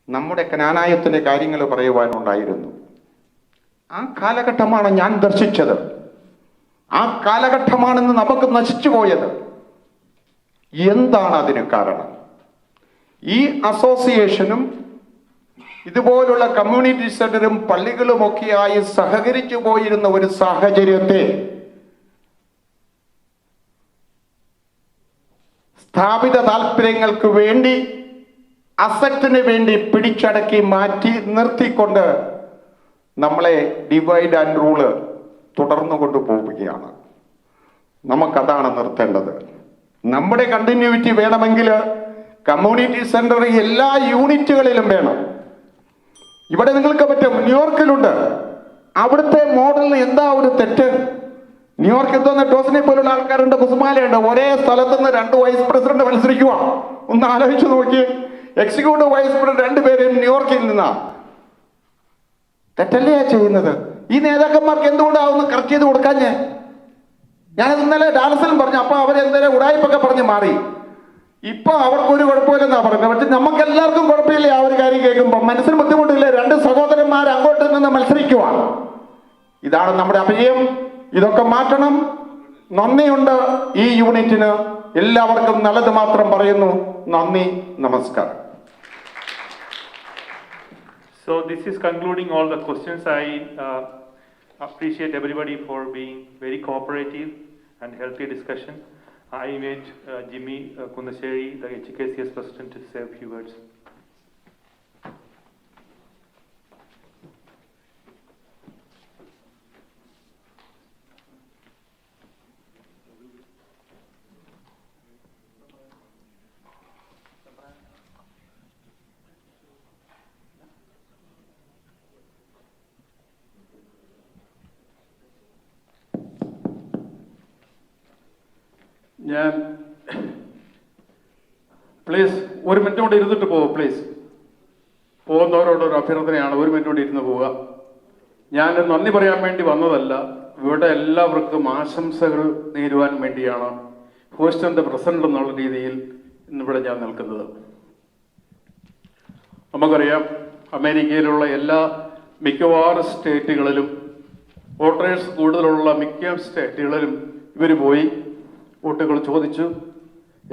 നമ്മുടെ കനാനായത്തിന്റെ കാര്യങ്ങൾ പറയുവാനുണ്ടായിരുന്നു. ആ കാലഘട്ടമാണ് ഞാൻ ദർശിച്ചത്. ആ കാലഘട്ടമാണെന്ന് നമുക്ക് നശിച്ചു പോയത്. എന്താണ് അതിന് കാരണം? ഈ അസോസിയേഷനും ഇതുപോലുള്ള കമ്മ്യൂണിറ്റി സെന്ററും പള്ളികളുമൊക്കെയായി സഹകരിച്ചു പോയിരുന്ന ഒരു സാഹചര്യത്തെ സ്ഥാപിത താല്പര്യങ്ങൾക്ക് വേണ്ടി, അസറ്റിന് വേണ്ടി പിടിച്ചടക്കി മാറ്റി നിർത്തിക്കൊണ്ട് നമ്മളെ ഡിവൈഡ് ആൻഡ് റൂള് തുടർന്നു കൊണ്ടുപോവുകയാണ്. നമുക്കതാണ് നിർത്തേണ്ടത്. നമ്മുടെ കണ്ടിന്യൂറ്റി വേണമെങ്കിൽ കമ്മ്യൂണിറ്റി സെന്റർ എല്ലാ യൂണിറ്റുകളിലും വേണം. ഇവിടെ നിങ്ങൾക്ക് പറ്റും, ന്യൂയോർക്കിലുണ്ട്. അവിടുത്തെ മോഡലിന് എന്താ ഒരു തെറ്റ്? ന്യൂയോർക്ക് എത്തുന്ന ടോസിനെ പോലുള്ള ആൾക്കാരുണ്ട്, കുസുമാലയുണ്ട്. ഒരേ സ്ഥലത്ത് നിന്ന് 2 വൈസ് പ്രസിഡന്റ് മത്സരിക്കുക. ഒന്ന് ആലോചിച്ച് നോക്കി. എക്സിക്യൂട്ടീവ് വൈസ് പ്രസിഡന്റ് 2 പേരും ന്യൂയോർക്കിൽ നിന്നാ. തെറ്റല്ലേ ചെയ്യുന്നത്? ഈ നേതാക്കന്മാർക്ക് എന്തുകൊണ്ടാവുന്ന കറക്റ്റ് ചെയ്ത് കൊടുക്കാൻ ഞാൻ ഇന്നലെ ഡാലസിലും പറഞ്ഞു. അപ്പൊ അവരെന്തായാലും ഉടായ്പൊക്കെ പറഞ്ഞ് മാറി. ഇപ്പൊ അവർക്കൊരു കുഴപ്പമില്ലെന്നാ പറയുന്നത്. പക്ഷെ നമുക്ക് എല്ലാവർക്കും കുഴപ്പമില്ലേ ആ ഒരു കാര്യം കേൾക്കുമ്പോൾ? മനസ്സിന് ബുദ്ധിമുട്ടില്ലേ? 2 സഹോദരന്മാർ അങ്ങോട്ട് നിന്ന് മത്സരിക്കുക. ഇതാണ് നമ്മുടെ അപജയം. ഇതൊക്കെ മാറ്റണം. നന്ദിയുണ്ട് ഈ യൂണിറ്റിന്. എല്ലാവർക്കും നല്ലത് മാത്രം പറയുന്നു. നന്ദി, നമസ്കാരം.
So this is concluding all the questions. I appreciate everybody for being very cooperative and healthy discussion. I invite Jimmy Kundasheri, the HKCS president, to say a few words.
ഞാൻ പ്ലീസ് 1 മിനിറ്റ് കൊണ്ട് ഇരുന്നിട്ട് പോവുക. പ്ലീസ്, പോകുന്നവരോടൊരു അഭ്യർത്ഥനയാണ്, 1 മിനിറ്റ് കൊണ്ട് ഇരുന്ന് പോവുക. ഞാൻ നന്ദി പറയാൻ വേണ്ടി വന്നതല്ല, ഇവിടെ എല്ലാവർക്കും ആശംസകൾ നേരുവാൻ വേണ്ടിയാണ് ഹൂസ്റ്റന്റെ പ്രസിഡന്റ് എന്നുള്ള രീതിയിൽ ഇന്നിവിടെ ഞാൻ നിൽക്കുന്നത്. നമുക്കറിയാം അമേരിക്കയിലുള്ള മിക്കവാറും സ്റ്റേറ്റുകളിലും വോട്ടേഴ്സ് കൂടുതലുള്ള മിക്ക സ്റ്റേറ്റുകളിലും ഇവർ പോയി വോട്ടുകൾ ചോദിച്ചു.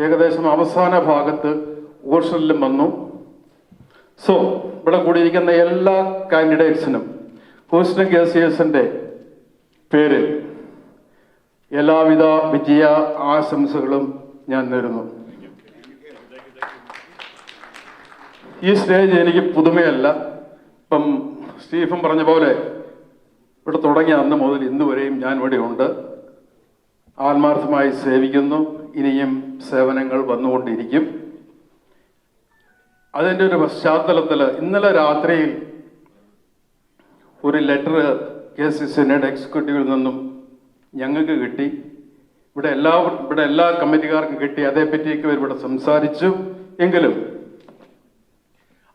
ഏകദേശം അവസാന ഭാഗത്ത് വോട്ട്സെല്ലും വന്നു. സോ ഇവിടെ കൂടിയിരിക്കുന്ന എല്ലാ കാൻഡിഡേറ്റ്സിനും ഹൂസ്റ്റൺ KCSന്റെ പേര് എല്ലാവിധ വിജയ ആശംസകളും ഞാൻ നേരുന്നു. ഈ സ്റ്റേജ് എനിക്ക് പുതുമയല്ല. ഇപ്പം സ്റ്റീഫൻ പറഞ്ഞ പോലെ ഇവിടെ തുടങ്ങിയ അന്ന് മുതൽ ഇന്ന് വരെയും ഞാൻ ഇവിടെ ഉണ്ട്. ആത്മാർത്ഥമായി സേവിക്കുന്നു. ഇനിയും സേവനങ്ങൾ വന്നുകൊണ്ടിരിക്കും. അതിൻ്റെ ഒരു പശ്ചാത്തലത്തിൽ ഇന്നലെ രാത്രിയിൽ ഒരു ലെറ്റർ KCCയുടെ എക്സിക്യൂട്ടീവിൽ നിന്നും ഞങ്ങൾക്ക് കിട്ടി. ഇവിടെ എല്ലാ കമ്മിറ്റിക്കാർക്കും കിട്ടി. അതേപ്പറ്റിയൊക്കെ ഇവിടെ സംസാരിച്ചു. എങ്കിലും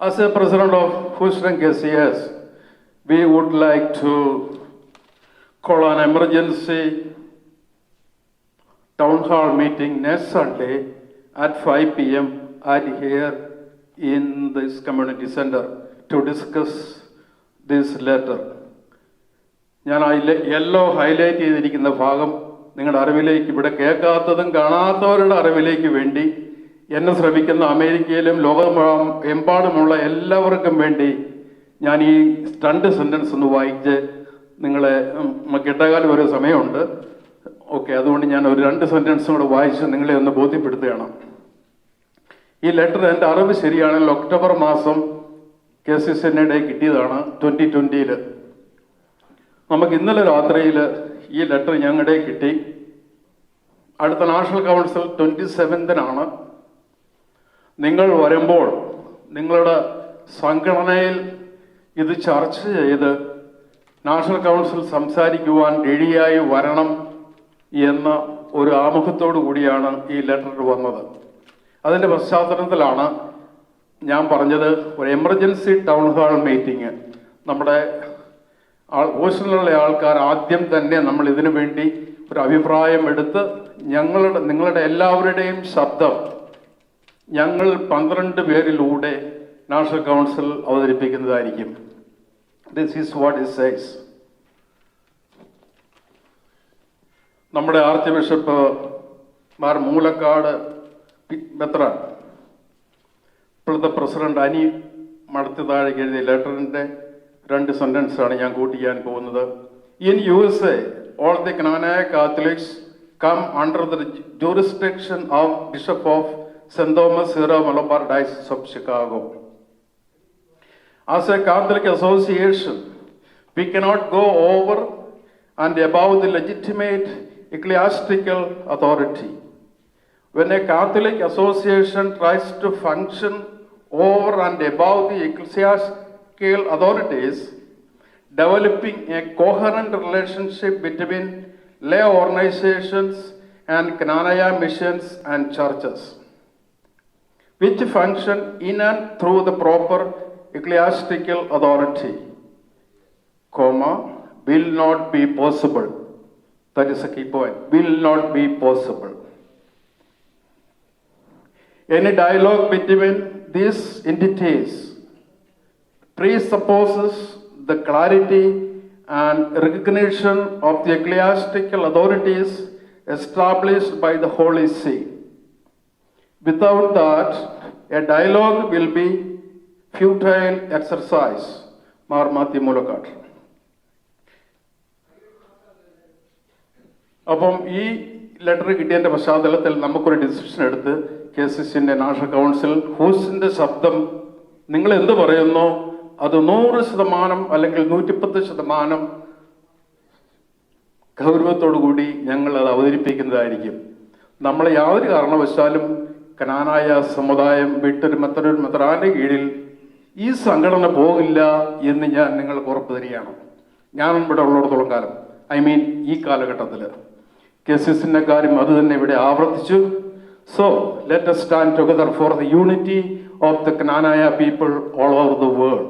as a president of Houston KCS, we would like to call an emergency town hall meeting next Sunday at 5 p.m. at here in this community center to discuss this letter. ഞാൻ യെല്ലോ ഹൈലൈറ്റ് ചെയ്തിരിക്കുന്ന ഭാഗം നിങ്ങളുടെ അറിവിലേക്ക്, ഇവിടെ കേൾക്കാത്തതും കാണാത്തവരുടെ അറിവിലേക്ക് വേണ്ടി എന്നെ ശ്രമിക്കുന്ന അമേരിക്കയിലും ലോകമെമ്പാടുമുള്ള എല്ലാവർക്കും വേണ്ടി ഞാൻ ഈ 2 സെന്റൻസ് ഒന്ന് വായിച്ച് നിങ്ങളെ കിട്ടകാലം ഒരു സമയമുണ്ട്. ഓക്കെ, അതുകൊണ്ട് ഞാൻ ഒരു 2 സെന്റൻസും കൂടെ വായിച്ച് നിങ്ങളെ ഒന്ന് ബോധ്യപ്പെടുത്തുകയാണ്. ഈ ലെറ്റർ എൻ്റെ അറിവ് ശരിയാണെങ്കിൽ ഒക്ടോബർ മാസം KCCയുടെ കിട്ടിയതാണ് 2020. നമുക്ക് ഇന്നലെ രാത്രിയിൽ ഈ ലെറ്റർ ഞങ്ങളുടെ കിട്ടി. അടുത്ത നാഷണൽ കൗൺസിൽ 27-നാണ്. നിങ്ങൾ വരുമ്പോൾ നിങ്ങളുടെ സംഘടനയിൽ ഇത് ചർച്ച ചെയ്ത് നാഷണൽ കൗൺസിൽ സംസാരിക്കുവാൻ റെഡിയായി വരണം എന്ന ഒരു ആമുഖത്തോടു കൂടിയാണ് ഈ ലെറ്റർ വന്നത്. അതിൻ്റെ പശ്ചാത്തലത്തിലാണ് ഞാൻ പറഞ്ഞത് ഒരു എമർജൻസി ടൗൺ ഹാൾ മീറ്റിംഗ്. നമ്മുടെ ഹോസ്റ്റലിലുള്ള ആൾക്കാർ ആദ്യം തന്നെ നമ്മൾ ഇതിനു വേണ്ടി ഒരു അഭിപ്രായം എടുത്ത് നിങ്ങളുടെ എല്ലാവരുടെയും ശബ്ദം ഞങ്ങൾ 12 പേരിലൂടെ നാഷണൽ കൗൺസിൽ അവതരിപ്പിക്കുന്നതായിരിക്കും. This is what it says. നമ്മുടെ ആർച്ച് ബിഷപ്പ് മാർ മൂലക്കാട് മെത്രാൻ, ഇപ്പോഴത്തെ പ്രസിഡന്റ് അനി മടത്തിതാഴെ എഴുതിയ ലെറ്ററിന്റെ 2 സെന്റൻസാണ് ഞാൻ കൂട്ടിക്കാൻ പോകുന്നത്. In USA, all the Cananaic Catholics come under the jurisdiction of Bishop of St. Thomas Syro-Malabar Diocese of Chicago. As a Catholic association, we cannot go over and above the legitimate ecclesiastical authority. When a Catholic association tries to function over and above the ecclesiastical authorities, developing a coherent relationship between lay organizations and Cananaya missions and churches, which function in and through the proper ecclesiastical authority, will not be possible. That is a key point. Will not be possible. Any dialogue between these entities presupposes the clarity and recognition of the ecclesiastical authorities established by the Holy See. Without that, a dialogue will be futile exercise. Mar Matthew Mulakad. അപ്പം ഈ ലെറ്റർ കിട്ടിയതിൻ്റെ പശ്ചാത്തലത്തിൽ നമുക്കൊരു ഡിസിഷൻ എടുത്ത് KCCന്റെ നാഷണൽ കൗൺസിൽ ഹൂസ്റ്റന്റെ ശബ്ദം നിങ്ങൾ എന്ത് പറയുന്നോ അത് 100% അല്ലെങ്കിൽ 110% ഗൗരവത്തോടു കൂടി ഞങ്ങൾ അത് അവതരിപ്പിക്കുന്നതായിരിക്കും. നമ്മൾ യാതൊരു കാരണവശാലും കനാനായ സമുദായം വിട്ടൊരു മെത്രാന്റെ കീഴിൽ ഈ സംഘടന പോകില്ല എന്ന് ഞാൻ നിങ്ങൾക്ക് ഉറപ്പ് തരികയാണ്. ഞാൻ ഇവിടെ ഉള്ളിടത്തോളം കാലം, ഈ കാലഘട്ടത്തിൽ KCCന്റെ കാര്യം അത് തന്നെ ഇവിടെ ആവർത്തിച്ചു. So let us stand together for the unity of the Cananaya people all over the world,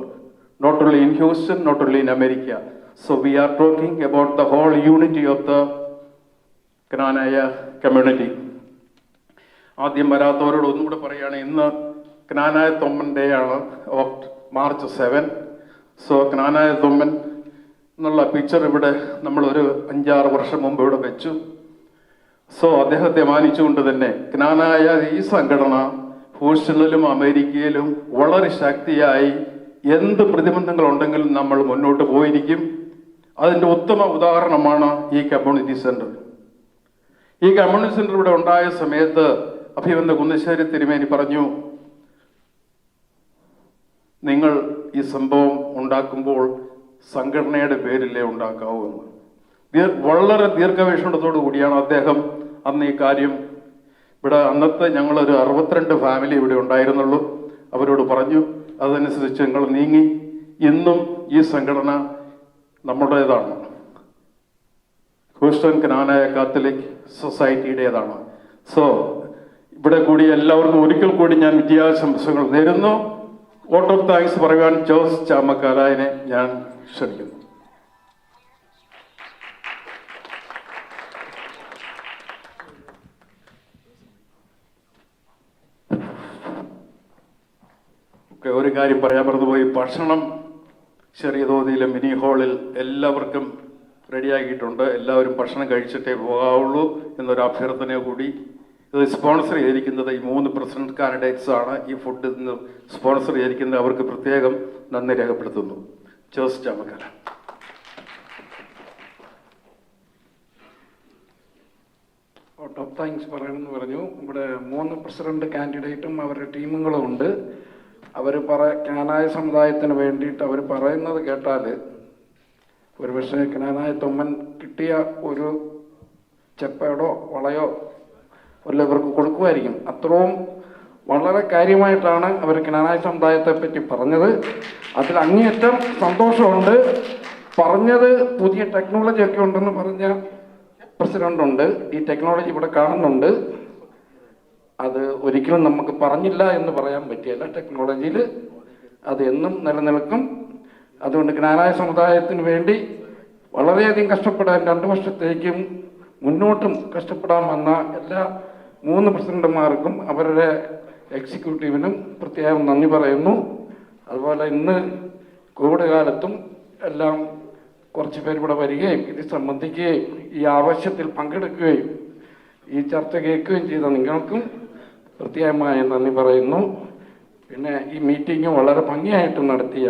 not only in Houston, not only in America. So we are talking about the whole unity of the Cananaya community. ആദ്യം വരാത്തവരോട് ഒന്നുകൂടെ പറയുകയാണ്, ഇന്ന് ക്നാനായ തൊമ്മൻ ഡേ ആണ് March 7. സോ ക്നാനായ തൊമ്മൻ എന്നുള്ള പിക്ചർ ഇവിടെ നമ്മളൊരു 5-6 വർഷം മുമ്പ് ഇവിടെ വെച്ചു. സോ അദ്ദേഹത്തെ മാനിച്ചുകൊണ്ട് തന്നെ ക്നാനായ ഈ സംഘടന ഹൂസ്റ്റണിലും അമേരിക്കയിലും വളരെ ശക്തിയായി എന്ത് പ്രതിബന്ധങ്ങളുണ്ടെങ്കിലും നമ്മൾ മുന്നോട്ട് പോയിരിക്കും. അതിൻ്റെ ഉത്തമ ഉദാഹരണമാണ് ഈ കമ്മ്യൂണിറ്റി സെന്റർ. ഈ കമ്മ്യൂണിറ്റി സെന്റർ ഇവിടെ ഉണ്ടായ സമയത്ത് അഭിവന്ദ കുന്നശ്ശേരി തിരുമേനി പറഞ്ഞു, നിങ്ങൾ ഈ സംഭവം ഉണ്ടാക്കുമ്പോൾ സംഘടനയുടെ പേരിലേ ഉണ്ടാക്കാവൂ എന്ന്. വളരെ ദീർഘവീക്ഷണത്തോടു കൂടിയാണ് അദ്ദേഹം അന്ന് ഈ കാര്യം ഇവിടെ അന്നത്തെ ഞങ്ങളൊരു 62 ഫാമിലി ഇവിടെ ഉണ്ടായിരുന്നുള്ളൂ. അവരോട് പറഞ്ഞു, അതനുസരിച്ച് ഞങ്ങൾ നീങ്ങി. ഇന്നും ഈ സംഘടന നമ്മുടേതാണ്. ഹൂസ്റ്റൺ ക്നാനായ കാത്തലിക് സൊസൈറ്റിയുടേതാണ്. സോ ഇവിടെ കൂടി എല്ലാവർക്കും ഒരിക്കൽ കൂടി ഞാൻ വിദ്യാശംസകൾ നേരുന്നു. വോട്ട് ഓഫ് താങ്ക്സ് പറയുവാൻ ജോസ് ചാമക്കാലായനെ ഞാൻ ക്ഷണിക്കുന്നു. ഒരു കാര്യം പറയാൻ മറന്നുപോയി. ഭക്ഷണം ചെറിയ തോതിൽ മിനി ഹാളിൽ എല്ലാവർക്കും റെഡിയാക്കിയിട്ടുണ്ട്. എല്ലാവരും ഭക്ഷണം കഴിച്ചിട്ടേ പോകാവുള്ളൂ എന്നൊരു അഭ്യർത്ഥന കൂടി. ഇത് സ്പോൺസർ ചെയ്തിരിക്കുന്നത് ഈ 3 പ്രസിഡന്റ് കാൻഡിഡേറ്റ്സ് ആണ്. ഈ ഫുഡ് സ്പോൺസർ ചെയ്തിരിക്കുന്നത് അവർക്ക് പ്രത്യേകം നന്ദി രേഖപ്പെടുത്തുന്നു. Jose Chamakkala.
Vote of thanks പറയണമെന്ന് പറഞ്ഞു. ഇവിടെ 3 പ്രസിഡന്റ് കാൻഡിഡേറ്റും അവരുടെ ടീമുകളും ഉണ്ട്. അവർ ക്നാനായ സമുദായത്തിന് വേണ്ടിയിട്ട് അവർ പറയുന്നത് കേട്ടാൽ ഒരുപക്ഷെ ക്നാനായ തൊമ്മൻ കിട്ടിയ ഒരു ചെപ്പയോടോ വളയോ വല്ല ഇവർക്ക് കൊടുക്കുമായിരിക്കും. അത്രയും വളരെ കാര്യമായിട്ടാണ് അവർ ക്നാനായ സമുദായത്തെ പറ്റി പറഞ്ഞത്. അതിൽ അങ്ങേയറ്റം സന്തോഷമുണ്ട്. പറഞ്ഞത് പുതിയ ടെക്നോളജി ഒക്കെ ഉണ്ടെന്ന് പറഞ്ഞ പ്രസിഡന്റുണ്ട്. ഈ ടെക്നോളജി ഇവിടെ കാണുന്നുണ്ട്. അത് ഒരിക്കലും നമുക്ക് പറഞ്ഞില്ല എന്ന് പറയാൻ പറ്റിയല്ല. ടെക്നോളജിയിൽ അത് എന്നും നിലനിൽക്കും. അതുകൊണ്ട് ക്നാനായ സമുദായത്തിന് വേണ്ടി വളരെയധികം കഷ്ടപ്പെടാൻ 2 വർഷത്തേക്കും മുന്നോട്ടും കഷ്ടപ്പെടാൻ വന്ന എല്ലാ 3 പ്രസിഡന്റുമാർക്കും അവരുടെ എക്സിക്യൂട്ടീവിനും പ്രത്യേകം നന്ദി പറയുന്നു. അതുപോലെ ഇന്ന് കോവിഡ് കാലത്തും എല്ലാം കുറച്ച് പേര് ഇവിടെ വരികയും ഇത് സംബന്ധിക്കുകയും ഈ ആവശ്യത്തിൽ പങ്കെടുക്കുകയും ഈ ചർച്ച കേൾക്കുകയും ചെയ്ത നിങ്ങൾക്കും പ്രത്യേകമായ നന്ദി പറയുന്നു. പിന്നെ ഈ മീറ്റിംഗ് വളരെ ഭംഗിയായിട്ട് നടത്തിയ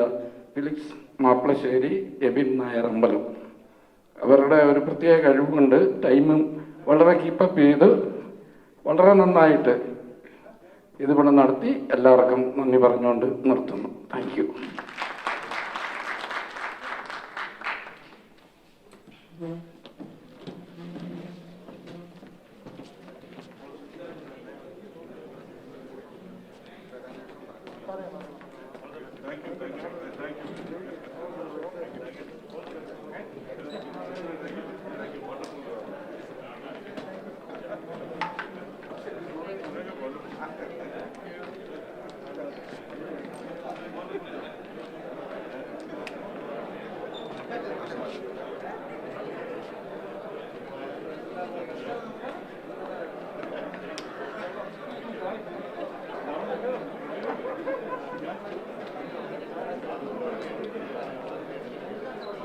ഫിലിക്സ് മാപ്പിളശ്ശേരി, എബിൻ നായർ അമ്പലം, അവരുടെ ഒരു പ്രത്യേക കഴിവുണ്ട്. ടൈമും വളരെ കീപ്പപ്പ് ചെയ്ത് വളരെ നന്നായിട്ട് ഇതിവിടെ നടത്തി. എല്ലാവർക്കും നന്ദി പറഞ്ഞുകൊണ്ട് നിർത്തുന്നു. Thank you.